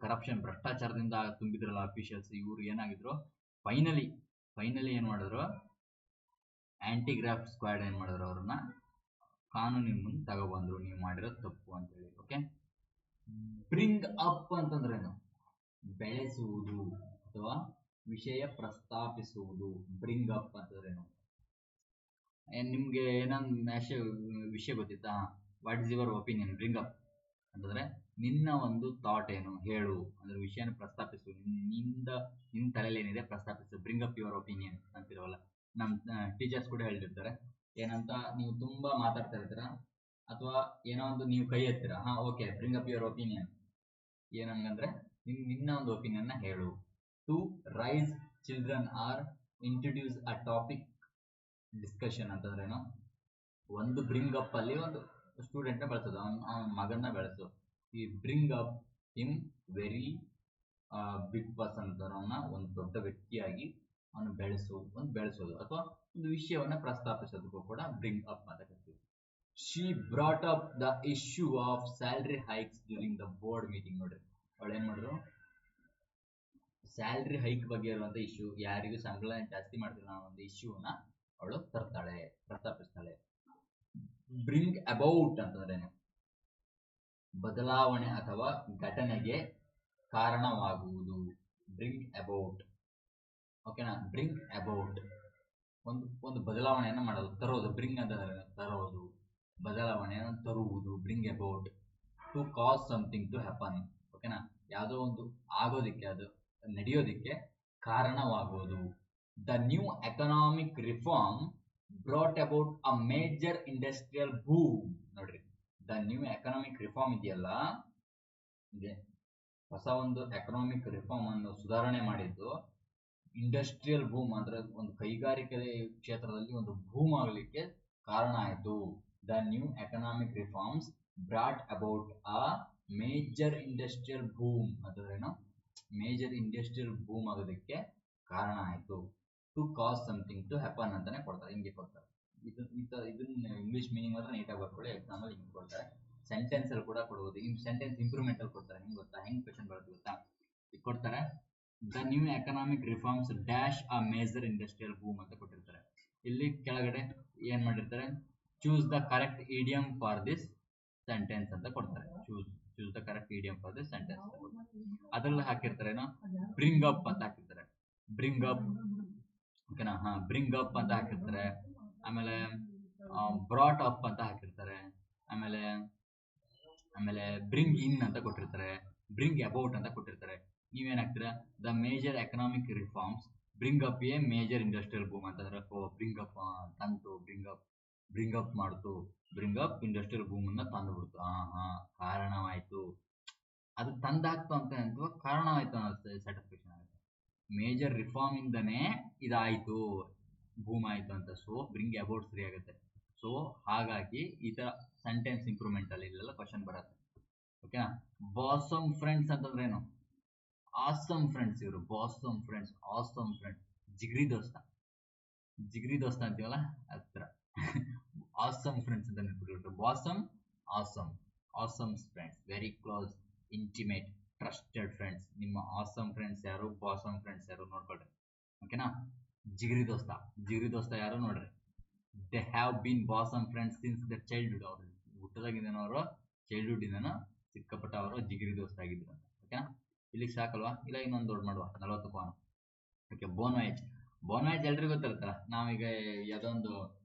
corruption ಭ್ರಷ್ಟಾಚಾರದಿಂದ ತುಂಬಿದ್ರಲ್ಲ officials, ಇವ್ರು ಏನಾಗಿದ್ರು, ಫೈನಲಿ ಏನ್ ಮಾಡಿದ್ರು, ಆಂಟಿ ಗ್ರಾಫ್ಟ್ ಸ್ಕ್ವಾಡ್ ಏನ್ ಮಾಡಿದ್ರು, ಅವ್ರನ್ನ ಕಾನೂನಿನ ಮುಂದೆ ತಗೊಬಂದ್ರು, ನೀವು ಮಾಡಿರೋದು ತಪ್ಪು ಅಂತ ಹೇಳಿ. ಓಕೆ, ಬ್ರಿಂಗ್ ಅಪ್ ಅಂತಂದ್ರೇನು, ಬೆಳೆಸುವುದು ಅಥವಾ ವಿಷಯ ಪ್ರಸ್ತಾಪಿಸುವುದು. ಬ್ರಿಂಗ್ ಅಪ್ ಅಂತಂದ್ರೇನು, ನಿಮ್ಗೆ ಏನೊಂದು ವಿಷಯ ಗೊತ್ತಿತ್ತಾ, what is your opinion, bring up ಅಂತಂದ್ರೆ ನಿನ್ನ ಒಂದು ಥಾಟ್ ಏನು ಹೇಳು, ಅಂದ್ರೆ ವಿಷಯನ ಪ್ರಸ್ತಾಪಿಸು, ನಿನ್ನ ತಲೆಯಲ್ಲಿ ಏನಿದೆ ಪ್ರಸ್ತಾಪಿಸು. ಬ್ರಿಂಗ್ ಅಪ್ ಯುವರ್ ಒಪಿನಿಯನ್ ಅಂತಿರವಲ್ಲ, ನಮ್ಮ ಟೀಚರ್ಸ್ ಕೂಡ ಹೇಳ್ತಿರ್ತಾರೆ. ಏನಂತ, ನೀವು ತುಂಬಾ ಮಾತಾಡ್ತಾ ಇರ್ತೀರ ಅಥವಾ ಏನೋ ಒಂದು ನೀವು ಕೈ ಎತ್ತೀರಾ, ಹಾ okay bring up your opinion, ಏನಂಗಂದ್ರೆ ನಿನ್ನ ಒಂದು ಒಪಿನಿಯನ್ ನ ಹೇಳು. To raise children or introduce a topic discussion ಅಂತಂದ್ರೇನು, ಒಂದು ಬ್ರಿಂಗ್ ಅಪ್ ಅಲ್ಲಿ ಒಂದು ಸ್ಟೂಡೆಂಟ್ ನ ಬೆಳೆಸೋದು, ಅವನ ಮಗನ್ನ ಬೆಳೆಸು. ಈ bring up in very big person ಅಂತ, ಅವನ ಒಂದು ದೊಡ್ಡ ವ್ಯಕ್ತಿಯಾಗಿ ಅವನು ಬೆಳೆಸೋದು ಅಥವಾ ಒಂದು ವಿಷಯವನ್ನ ಪ್ರಸ್ತಾಪಿಸೋದಕ್ಕೂ ಕೂಡ ಬ್ರಿಂಗ್ ಅಪ್ ಅಂತ ಕರಿತೀವಿ. She brought up the issue of salary hikes during the board meeting. ನೋಡ್ರಿ, ಅವಳು ಏನ್ ಮಾಡಿದ್ರು, ಸ್ಯಾಲರಿ ಹೈಕ್ ಬಗ್ಗೆ ಇರುವಂತ ಇಶ್ಯೂ, ಯಾರಿಗೂ ಸಂಬಳ ಜಾಸ್ತಿ ಮಾಡ್ತಿಲ್ಲ ಅನ್ನೋ ಒಂದು ಇಶ್ಯೂನ ಅವಳು ತರ್ತಾಳೆ, ಪ್ರಸ್ತಾಪಿಸ್ತಾಳೆ. ಬ್ರಿಂಗ್ ಅಬೌಟ್ ಅಂತಂದ್ರೇನು, ಬದಲಾವಣೆ ಅಥವಾ ಘಟನೆಗೆ ಕಾರಣವಾಗುವುದು. ಬ್ರಿಂಗ್ ಅಬೌಟ್, ಓಕೆನಾ. ಬ್ರಿಂಗ್ ಅಬೌಟ್ ಒಂದು ಬದಲಾವಣೆಯನ್ನು ಮಾಡೋದು, ತರೋದು. ಬ್ರಿಂಗ್ ಅಂತ ತರೋದು, ಬದಲಾವಣೆಯನ್ನು ತರುವುದು. Bring about. To cause something to happen, ಓಕೆನಾ. ಯಾವುದೋ ಒಂದು ಆಗೋದಿಕ್ಕೆ, ಅದು ನಡೆಯೋದಿಕ್ಕೆ ಕಾರಣವಾಗುವುದು. The new economic reform brought about a major industrial boom. ನೋಡ್ರಿ, ದ ನ್ಯೂ ಎಕನಾಮಿಕ್ ರಿಫಾರ್ಮ್ ಇದೆಯಲ್ಲ, ಇದೆ ಹೊಸ ಒಂದು ಎಕನಾಮಿಕ್ ರಿಫಾರ್ಮ್ ಅನ್ನು ಸುಧಾರಣೆ ಮಾಡಿದ್ದು ಇಂಡಸ್ಟ್ರಿಯಲ್ ಬೂಮ್ ಅಂದ್ರೆ ಒಂದು ಕೈಗಾರಿಕೆ ಕ್ಷೇತ್ರದಲ್ಲಿ ಒಂದು ಬೂಮ್ ಆಗಲಿಕ್ಕೆ ಕಾರಣ ಆಯಿತು. The new economic reforms brought about a major industrial boom ಅಂತಂದ್ರೇನು, ಮೇಜರ್ ಇಂಡಸ್ಟ್ರಿಯಲ್ ಬೂಮ್ ಆಗೋದಕ್ಕೆ ಕಾರಣ ಆಯಿತು. To cause something to happen ಅಂತಾನೆ ಕೊಡ್ತಾರೆ, ಹಿಂಗೆ ಕೊಡ್ತಾರೆ. ಇದನ್ನ ಇಂಗ್ಲಿಷ್ ಮೀನಿಂಗ್ ಮಾತ್ರ ನೀಟಾಗಿ ಬರ್ಕೊಳ್ಳಿ, ಎಕ್ಸಾಮ್ ಅಲ್ಲಿ ಹಿಂಗೆ ಕೊಡ್ತಾರೆ. ಸೆಂಟೆನ್ಸ್ ಅಲ್ಲಿ ಕೂಡ ಕೊಡ್ಬೋದು, ಸೆಂಟೆನ್ಸ್ ಇಂಪ್ರೂವ್ಮೆಂಟ್ ಅಲ್ಲಿ ಕೊಡ್ತಾರೆ. ಹೆಂಗ್ ಗೊತ್ತಾ, ಹೆಂಗ್ ಕ್ವೆಶ್ಚನ್ ಬರುತ್ತೆ ಗೊತ್ತಾ, ಈಗ ಕೊಡ್ತಾರೆ, the new economic reforms dash a major industrial boom ಅಂತ ಕೊಟ್ಟಿರ್ತಾರೆ. ಇಲ್ಲಿ ಕೆಳಗಡೆ ಏನ್ ಮಾಡಿರ್ತಾರೆ, choose the correct idiom for this sentence ಅಂತ ಕೊಡ್ತಾರೆ. Choose the correct idiom for this sentence ಅಂತ ಕೊಡ್ತಾರೆ. ಅದ್ರಲ್ಲಿ ಹಾಕಿರ್ತಾರೆ ಏನೋ ಬ್ರಿಂಗ್ ಅಪ್ ಅಂತ ಹಾಕಿರ್ತಾರೆ. ಬ್ರಿಂಗ್ ಅಪ್, ಓಕೆನಾ. ಹಾ, ಬ್ರಿಂಗ್ ಅಪ್ ಅಂತ ಹಾಕಿರ್ತಾರೆ. ಆಮೇಲೆ ಬ್ರಾಟ್ ಅಪ್ ಅಂತ ಹಾಕಿರ್ತಾರೆ. ಆಮೇಲೆ ಬ್ರಿಂಗ್ ಇನ್ ಅಂತ ಕೊಟ್ಟಿರ್ತಾರೆ. ಬ್ರಿಂಗ್ ಅಬೌಟ್ ಅಂತ ಕೊಟ್ಟಿರ್ತಾರೆ. ನೀವೇನ್ ಹಾಕ್ತೀರಾ, the major economic reforms bring up A major industrial boom ಅಂತಂದ್ರೆ, ಬ್ರಿಂಗ್ ಅಪ್ ತಂತು, ಬ್ರಿಂಗ್ ಅಪ್ ಮಾಡ್ತು, ಬ್ರಿಂಗ್ ಅಪ್ ಇಂಡಸ್ಟ್ರಿಯಲ್ ಬೂಮ್ ಅನ್ನ ತಂದು ಬಿಡ್ತು. ಕಾರಣವಾಯ್ತು, ಅದು ತಂದಾಕ್ತು ಅಂತ ಅಥವಾ ಕಾರಣವಾಯ್ತು ಅನ್ನೋ ಸ್ಯಾಟಿಸ್ಫ್ಯಾಕ್ಷನ್ ಆಗುತ್ತೆ. ಮೇಜರ್ ರಿಫಾರ್ಮ್ ಇಂದನೇ ಇದಾಯ್ತು, ಬೂಮ್ ಆಯ್ತು ಅಂತ. ಸೊ ಬ್ರಿಂಗ್ ಅಬೌಟ್ ಸರಿ ಆಗುತ್ತೆ. ಸೊ ಹಾಗಾಗಿ ಈ ತರ ಸೆಂಟೆನ್ಸ್ ಇಂಪ್ರೂವ್ಮೆಂಟ್ ಅಲ್ಲಿ ಇಲ್ಲೆಲ್ಲ ಕ್ವಶನ್ ಬರುತ್ತೆ, ಓಕೆನಾ. ಬಾಸಮ್ ಫ್ರೆಂಡ್ಸ್ ಅಂತಂದ್ರೆ ಏನು, ಆಸಮ್ ಫ್ರೆಂಡ್ಸ್. ಇವರು ಬಾಸಮ್ ಫ್ರೆಂಡ್ಸ್, ಆಸಮ್ ಫ್ರೆಂಡ್ಸ್, ಜಿಗ್ರಿ ದೋಸ್ತ ಅಂತೀವಲ್ಲ ಹತ್ರ. ಆಸಮ್ ಫ್ರೆಂಡ್ಸ್ ಅಂತ ನೆನ್ಪಿಟ್ಬಿಟ್ರು. Bosom, awesome friends, very close, intimate, trusted friends. ನಿಮ್ಮ ಆಸಮ್ ಫ್ರೆಂಡ್ಸ್ ಯಾರು, ಬಾಸಮ್ ಫ್ರೆಂಡ್ಸ್ ಯಾರು ನೋಡ್ಕೊಳ್ರಿ, ಓಕೆನಾ. ಜಿಗ್ರಿ ದೋಸ್ತ ಯಾರು ನೋಡ್ರಿ. They have been bosom friends since the childhood. ಅವರು ಹುಟ್ಟದಾಗಿದ್ದಾನೋ, ಅವರು ಚೈಲ್ಡ್ಹುಡ್ ಇಂದನೋ ಸಿಕ್ಕಾಪಟ್ಟ ಅವರು ಜಿಗ್ರಿ ದೋಸ್ತ ಆಗಿದ್ರು ಅಂತ, ಓಕೆನಾ. ಇಲ್ಲಿಗೆ ಸಾಕಲ್ವಾ, ಇಲ್ಲ ಇನ್ನೊಂದು ದೊಡ್ಡ ಮಾಡುವ 40 ಪಾನ್. ಓಕೆ, ಬೋನ್ ವಾಯ್ಸ್ ಎಲ್ರಿಗೂ ಗೊತ್ತಿರುತ್ತಲ್ಲ. ನಾವೀಗ ಯಾವುದೋ ಒಂದು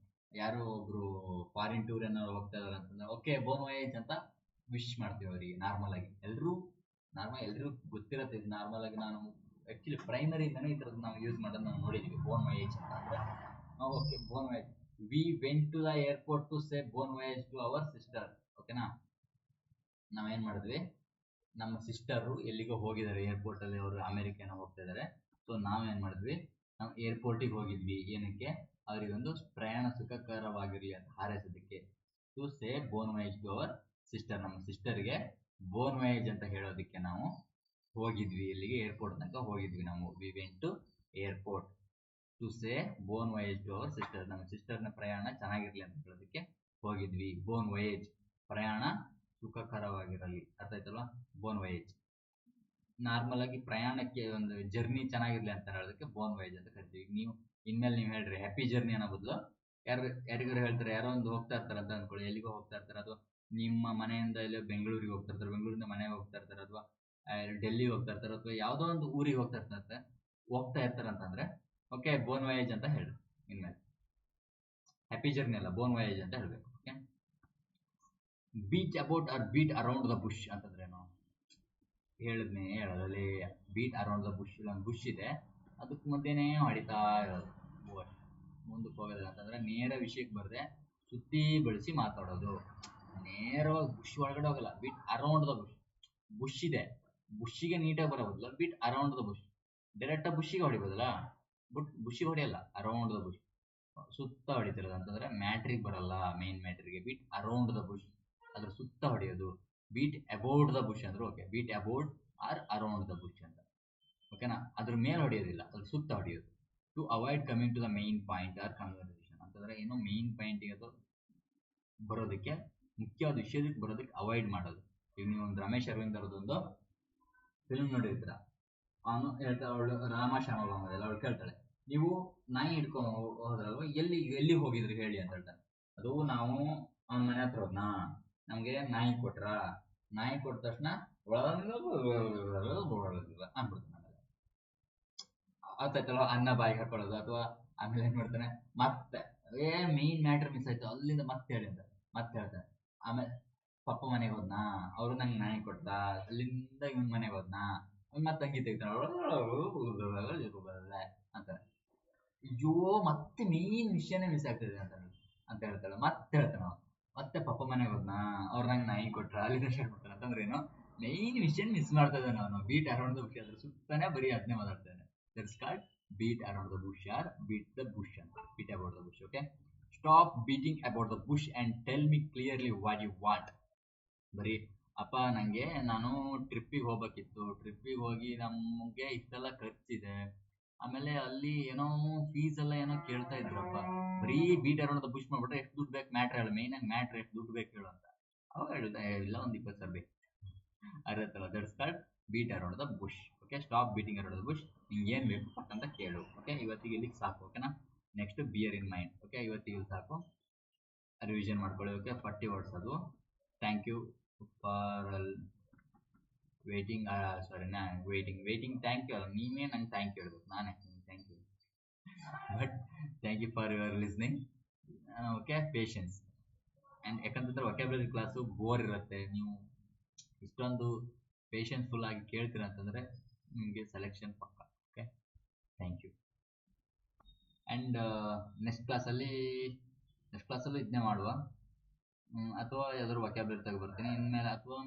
ಯಾರೋ ಒಬ್ರು ಫಾರಿನ್ ಟೂರ್ ಏನಾದ್ರು ಹೋಗ್ತಾ ಇದಾರೆ ಅಂತಂದ್ರೆ, ಓಕೆ ಬೋನ್ ವಾಯ್ಸ್ ಅಂತ ವಿಶ್ ಮಾಡ್ತೀವಿ ಅವರಿಗೆ ನಾರ್ಮಲ್ ಆಗಿ. ಎಲ್ಲರೂ ನಾರ್ಮಲ್ ಎಲ್ರಿಗೂ ಗೊತ್ತಿರುತ್ತೆ. ಇದು ನಾರ್ಮಲ್ ಆಗಿ ನಾನು ಆ್ಯಕ್ಚುಲಿ ಪ್ರೈಮರಿಯಿಂದನೇ ಈ ಥರದ್ದು ನಾವು ಯೂಸ್ ಮಾಡೋದು ನಾವು ನೋಡಿದ್ದೀವಿ. ಬೋನ್ ವಯೇಜ್ ಅಂತ ಅಂದರೆ okay bon voyage. We went to the airport to say bon voyage to our sister. ಓಕೆನಾ, ನಾವೇನು ಮಾಡಿದ್ವಿ, ನಮ್ಮ ಸಿಸ್ಟರು ಎಲ್ಲಿಗೋ ಹೋಗಿದ್ದಾರೆ ಏರ್ಪೋರ್ಟಲ್ಲಿ, ಅವರು ಅಮೆರಿಕನ ಹೋಗ್ತಾ ಇದ್ದಾರೆ. ಸೊ ನಾವೇನು ಮಾಡಿದ್ವಿ, ನಾವು ಏರ್ಪೋರ್ಟಿಗೆ ಹೋಗಿದ್ವಿ. ಏನಕ್ಕೆ, ಅವರಿಗೊಂದು ಪ್ರಯಾಣ ಸುಖಕರವಾಗಿರಲಿ ಅಂತ ಹಾರೈಸೋದಕ್ಕೆ. To say bon voyage to our sister, ನಮ್ಮ ಸಿಸ್ಟರ್ಗೆ ಬೋನ್ ವಯೇಜ್ ಅಂತ ಹೇಳೋದಕ್ಕೆ ನಾವು ಹೋಗಿದ್ವಿ. ಎಲ್ಲಿಗೆ, ಏರ್ಪೋರ್ಟ್ ತನಕ ಹೋಗಿದ್ವಿ ನಾವು. We went to airport to say bon voyage to our sister, ನಮ್ಮ ಸಿಸ್ಟರ್ನ ಪ್ರಯಾಣ ಚೆನ್ನಾಗಿರಲಿ ಅಂತ ಹೇಳೋದಕ್ಕೆ ಹೋಗಿದ್ವಿ. ಬೋನ್ ವಯೇಜ್ ಪ್ರಯಾಣ ಸುಖಕರವಾಗಿರಲಿ, ಅರ್ಥ ಆಯ್ತಲ್ವಾ. ಬೋನ್ ವಯೇಜ್ ನಾರ್ಮಲ್ ಆಗಿ ಪ್ರಯಾಣಕ್ಕೆ ಒಂದು ಜರ್ನಿ ಚೆನ್ನಾಗಿರ್ಲಿ ಅಂತ ಹೇಳೋದಕ್ಕೆ ಬೋನ್ ವಯೇಜ್ ಅಂತ ಕರಿತೀವಿ. ನೀವು ಇನ್ಮೇಲೆ ನೀವು ಹೇಳ್ರಿ ಹ್ಯಾಪಿ ಜರ್ನಿ ಅನ್ನೋ ಬದಲು ಯಾರಿಗಾರು ಹೇಳ್ತಾರೆ, ಯಾರೋ ಒಂದು ಹೋಗ್ತಾ ಇರ್ತಾರೆ ಅಂತ ಅಂದ್ಕೊಳ್ಳಿ, ಎಲ್ಲಿಗೋ ಹೋಗ್ತಾ ಇರ್ತಾರೆ, ಅಥವಾ ನಿಮ್ಮ ಮನೆಯಿಂದ ಇಲ್ಲಿ ಬೆಂಗಳೂರಿಗೆ ಹೋಗ್ತಾ ಇರ್ತಾರೆ, ಬೆಂಗಳೂರಿಂದ ಮನೆಗೆ ಹೋಗ್ತಾ ಇರ್ತಾರೆ, ಅಥವಾ ಡೆಲ್ಲಿಗೆ ಹೋಗ್ತಾ ಇರ್ತಾರೆ, ಅಥವಾ ಯಾವುದೋ ಒಂದು ಊರಿಗೆ ಹೋಗ್ತಾ ಇರ್ತಾರೆ ಅಂತಂದ್ರೆ ಓಕೆ ಬೋನ್ ವಯೇಜ್ ಅಂತ ಹೇಳಿ. ಇನ್ಮೇಲೆ ಹ್ಯಾಪಿ ಜರ್ನಿ ಅಲ್ಲ, ಬೋನ್ ವಯೇಜ್ ಅಂತ ಹೇಳ್ಬೇಕು. Okay, beat about or beat around the bush ಅಂತಂದ್ರೇನು ಹೇಳೋದಲ್ಲಿ. ಬೀಟ್ ಅರೌಂಡ್ ದ ಬುಷ್, ಇಲ್ಲೊಂದು ಬುಷ್ ಇದೆ, ಅದಕ್ಕೆ ಮಧ್ಯೆನೇ ಹೊಡಿತಾ ಇರೋದು, ಮುಂದಕ್ಕೆ ಹೋಗೋದಿಲ್ಲ ಅಂತಂದ್ರೆ ನೇರ ವಿಷಯಕ್ಕೆ ಬರದೆ ಸುತ್ತಿ ಬೆಳೆಸಿ ಮಾತಾಡೋದು. ನೇರವಾಗಿ ಬುಷ್ ಒಳಗಡೆ ಹೋಗಲ್ಲ. Beat around the bush, bush ಇದೆ, ಬುಷ್ಷಿಗೆ ನೀಟಾಗಿ ಬರೋದಿಲ್ಲ. ಬೀಟ್ ಅರೌಂಡ್ ದ ಬುಷ್, ಡೈರೆಕ್ಟಾಗಿ ಬುಷ್ಷಿಗೆ ಹೊಡಿಬೋದಲ್ಲ, ಬಟ್ ಬುಷ್ಷಿಗೆ ಹೊಡೆಯಲ್ಲ, ಅರೌಂಡ್ ದ ಬುಷ್ ಸುತ್ತ ಹೊಡಿತಿರೋದು ಅಂತಂದ್ರೆ ಮ್ಯಾಟ್ರಿಗೆ ಬರಲ್ಲ, ಮೇನ್ ಮ್ಯಾಟ್ರಿಗೆ. ಬೀಟ್ ಅರೌಂಡ್ ದ ಬುಷ್ ಅದ್ರ ಸುತ್ತ ಹೊಡೆಯೋದು. ಬೀಟ್ ಅಬೌಟ್ ದ ಬುಷ್ ಅಂದ್ರೆ okay, beat about or around the bush ಅಂತ. ಓಕೆನಾ, ಅದ್ರ ಮೇಲೆ ಹೊಡೆಯೋದಿಲ್ಲ, ಅದ್ರ ಸುತ್ತ ಹೊಡೆಯೋದು. To avoid coming to the main point or conversation ಅಂತಂದ್ರೆ ಏನು, ಮೇನ್ ಪಾಯಿಂಟಿಗೆ ಅದು ಬರೋದಕ್ಕೆ, ಮುಖ್ಯವಾದ ವಿಷಯದಕ್ಕೆ ಬರೋದಕ್ಕೆ ಅವಾಯ್ಡ್ ಮಾಡೋದು. ಈಗ ನೀವು ಒಂದು ರಮೇಶ್ ಅರವಿಂದ್ ಅವ್ರದ್ದೊಂದು ಫಿಲ್ಮ್ ನೋಡಿರ್ತೀರ, ಅವನು ಹೇಳ್ತಾ, ಅವಳು ರಾಮ ಶ್ಯಾಮಲ್ಲ, ಅವಳು ಕೇಳ್ತಾಳೆ, ನೀವು ನಾಯಿ ಹಿಡ್ಕೊಂಡು ಹೋದ್ರಲ್ವ, ಎಲ್ಲಿ ಹೋಗಿದ್ರಿ ಹೇಳಿ ಅಂತ ಹೇಳ್ತಾನೆ. ಅದು ನಾವು ಅವನ ಮನೆ ಹತ್ರ ಹೋದ್ನಾ, ನಮಗೆ ನಾಯಿ ಕೊಟ್ರ, ನಾಯಿ ಕೊಟ್ಟ ತಕ್ಷಣ ಅನ್ಬಿಡ್ತಾನೆ. ಆಯ್ತಾಯ್ತಲ್ವ, ಅನ್ನ ಬಾಯಿಗೆ ಹಾಕೊಳ್ಳೋದು. ಅಥವಾ ಆಮೇಲೆ ಏನ್ ಮಾಡ್ತಾನೆ, ಮತ್ತೆ ಮೇನ್ ಮ್ಯಾಟ್ರ್ ಮಿಸ್ ಆಯ್ತು, ಅಲ್ಲಿಂದ ಮತ್ತೆ ಹೇಳಿ ಅಂತ ಮತ್ತೆ ಹೇಳ್ತಾನೆ. ಆಮೇಲೆ ಪಪ್ಪ ಮನೆಗೆ ಹೋದ್ನಾ, ಅವರು ನಂಗೆ ನಾಯಿ ಕೊಟ್ಟ, ಅಲ್ಲಿಂದ ಇವನ್ ಮನೆಗೆ ಹೋದ್ನಾ, ಮತ್ತೆ ತಂಗಿ ತೆಗಿತಾನೆ ಅಂತಾನೆ. ಅಯ್ಯೋ ಮತ್ತೆ ಮೇನ್ ವಿಷಯನೇ ಮಿಸ್ ಆಗ್ತದೆ ಅಂತ ಹೇಳ್ತಾಳೆ. ಮತ್ತೆ ಹೇಳ್ತಾನೆ, ಮತ್ತೆ ಪಪ್ಪ ಮನೆಗೆ ಹೋದ್ನಾ, ಅವ್ರು ನಂಗೆ ನಾಯಿ ಕೊಟ್ರ, ಅಲ್ಲಿಂದ ಹೇಳ್ಬಿಡ್ತಾನೆ. ಅಂತಂದ್ರೆ ಏನು, ಮೇನ್ ವಿಷಯ ಮಿಸ್ ಮಾಡ್ತಾ ಇದ್ದಾನೆ ಅವನು. ಬೀಟ್ ಅರೌಂಡ್ ದ ಬುಷ್ ಅದ್ರ ಸುತ್ತಾನೆ ಬರೀ ಅದನ್ನೇ ಮಾತಾಡ್ತಾನೆ. That's called beat around the bush or beat the bush ಅಂತ. Beat about the bush. Okay, stop beating about the bush and tell me clearly what you want. ಬರೀ ಅಪ್ಪ ನಂಗೆ ನಾನು ಟ್ರಿಪ್ಪಿಗೆ ಹೋಗ್ಬೇಕಿತ್ತು, ಟ್ರಿಪ್ಪಿಗೆ ಹೋಗಿ ನಮಗೆ ಇಷ್ಟೆಲ್ಲ ಖರ್ಚಿದೆ, ಆಮೇಲೆ ಅಲ್ಲಿ ಏನೋ ಫೀಸ್ ಎಲ್ಲ ಏನೋ ಕೇಳ್ತಾ ಇದ್ರಪ್ಪ, ಬರೀ ಬೀಟ್ ಅರೌಂಡ್ ದ ಬುಷ್ ಮಾಡ್ಬಿಟ್ರೆ ಎಷ್ಟು ದುಡ್ಡು ಬೇಕು ಮ್ಯಾಟ್ರ್ ಹೇಳು, ಮೇನ್ ಆಗಿ ಮ್ಯಾಟ್ರ್ ಎಷ್ಟು ದುಡ್ಡು ಬೇಕು ಹೇಳು ಅಂತ. ಅವಾಗ ಹೇಳ್ತಾ ಇಲ್ಲ, ಒಂದು 20,000 ಬೇಕು ಅರತ್ತಲ್ಲ. That's called beat around the bush. Okay, stop beating around the bush. ನಿಂಗೆ ಏನು ಬೇಕು ಅಂತ ಕೇಳು. ಓಕೆ, ಇವತ್ತಿಗೆ ಇಲ್ಲಿಗೆ ಸಾಕು. ಓಕೆನಾ, next bear in mind. Okay, ಇವತ್ತಿಗೆ ಇಲ್ಲಿ ಸಾಕು, ರಿವಿಷನ್ ಮಾಡ್ಕೊಳ್ಳಿ. ಓಕೆ, 40 ವರ್ಡ್ಸ್ ಅದು. Thank you for waiting. Sorry, waiting thank you ಅಲ್ಲ, ನೀವೇ ನಂಗೆ ಥ್ಯಾಂಕ್ ಯು ಹೇಳ್ಬೇಕು, ನಾನೇ thank you. But thank you for your listening. Okay, patience. And ಯಾಕಂತಂದ್ರೆ ವೊಕ್ಯಾಬ್ಯುಲರಿ ಕ್ಲಾಸು ಬೋರ್ ಇರುತ್ತೆ, ನೀವು ಇಷ್ಟೊಂದು ಪೇಷನ್ಸ್ಫುಲ್ ಆಗಿ ಕೇಳ್ತೀರ ಅಂತಂದರೆ ನಿಮಗೆ ಸೆಲೆಕ್ಷನ್ ಪಕ್ಕ. Okay, thank you. And next ಕ್ಲಾಸಲ್ಲೂ ಇದನ್ನೇ ಮಾಡುವ, ಅಥವಾ ಯಾವ್ದಾದ್ರು ವೊಕ್ಯಾಬ್ಯುಲರಿ ತಗೊಬರ್ತೀನಿ ಇನ್ಮೇಲೆ. ಅಥವಾ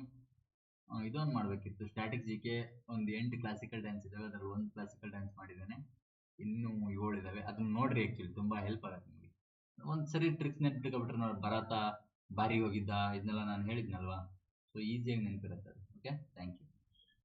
ಇದೊಂದು ಮಾಡಬೇಕಿತ್ತು, ಸ್ಟ್ಯಾಟಿಕ್ ಜಿ ಕೆ ಒಂದು 8 ಕ್ಲಾಸಿಕಲ್ ಡ್ಯಾನ್ಸ್ ಇದ್ದಾವೆ, ಅದರಲ್ಲಿ 1 ಕ್ಲಾಸಿಕಲ್ ಡ್ಯಾನ್ಸ್ ಮಾಡಿದ್ದೇನೆ, ಇನ್ನೂ 7 ಇದ್ದಾವೆ. ಅದನ್ನ ನೋಡ್ರಿ, ಆ್ಯಕ್ಚುಲಿ ತುಂಬ ಹೆಲ್ಪ್ ಆಗುತ್ತೆ ನಿಮಗೆ. ಒಂದು ಸರಿ ಟ್ರಿಕ್ಸ್ ನೆನ್ಪಿಟ್ಕೊಬಿಟ್ರೆ ನೋಡಿ, ಭರತ ಬಾರಿಗೆ ಹೋಗಿದ್ದ, ಇದನ್ನೆಲ್ಲ ನಾನು ಹೇಳಿದ್ನಲ್ವಾ, ಸೊ ಈಸಿಯಾಗಿ ನೆನಪಿರುತ್ತೆ ಅದು. Okay, thank you.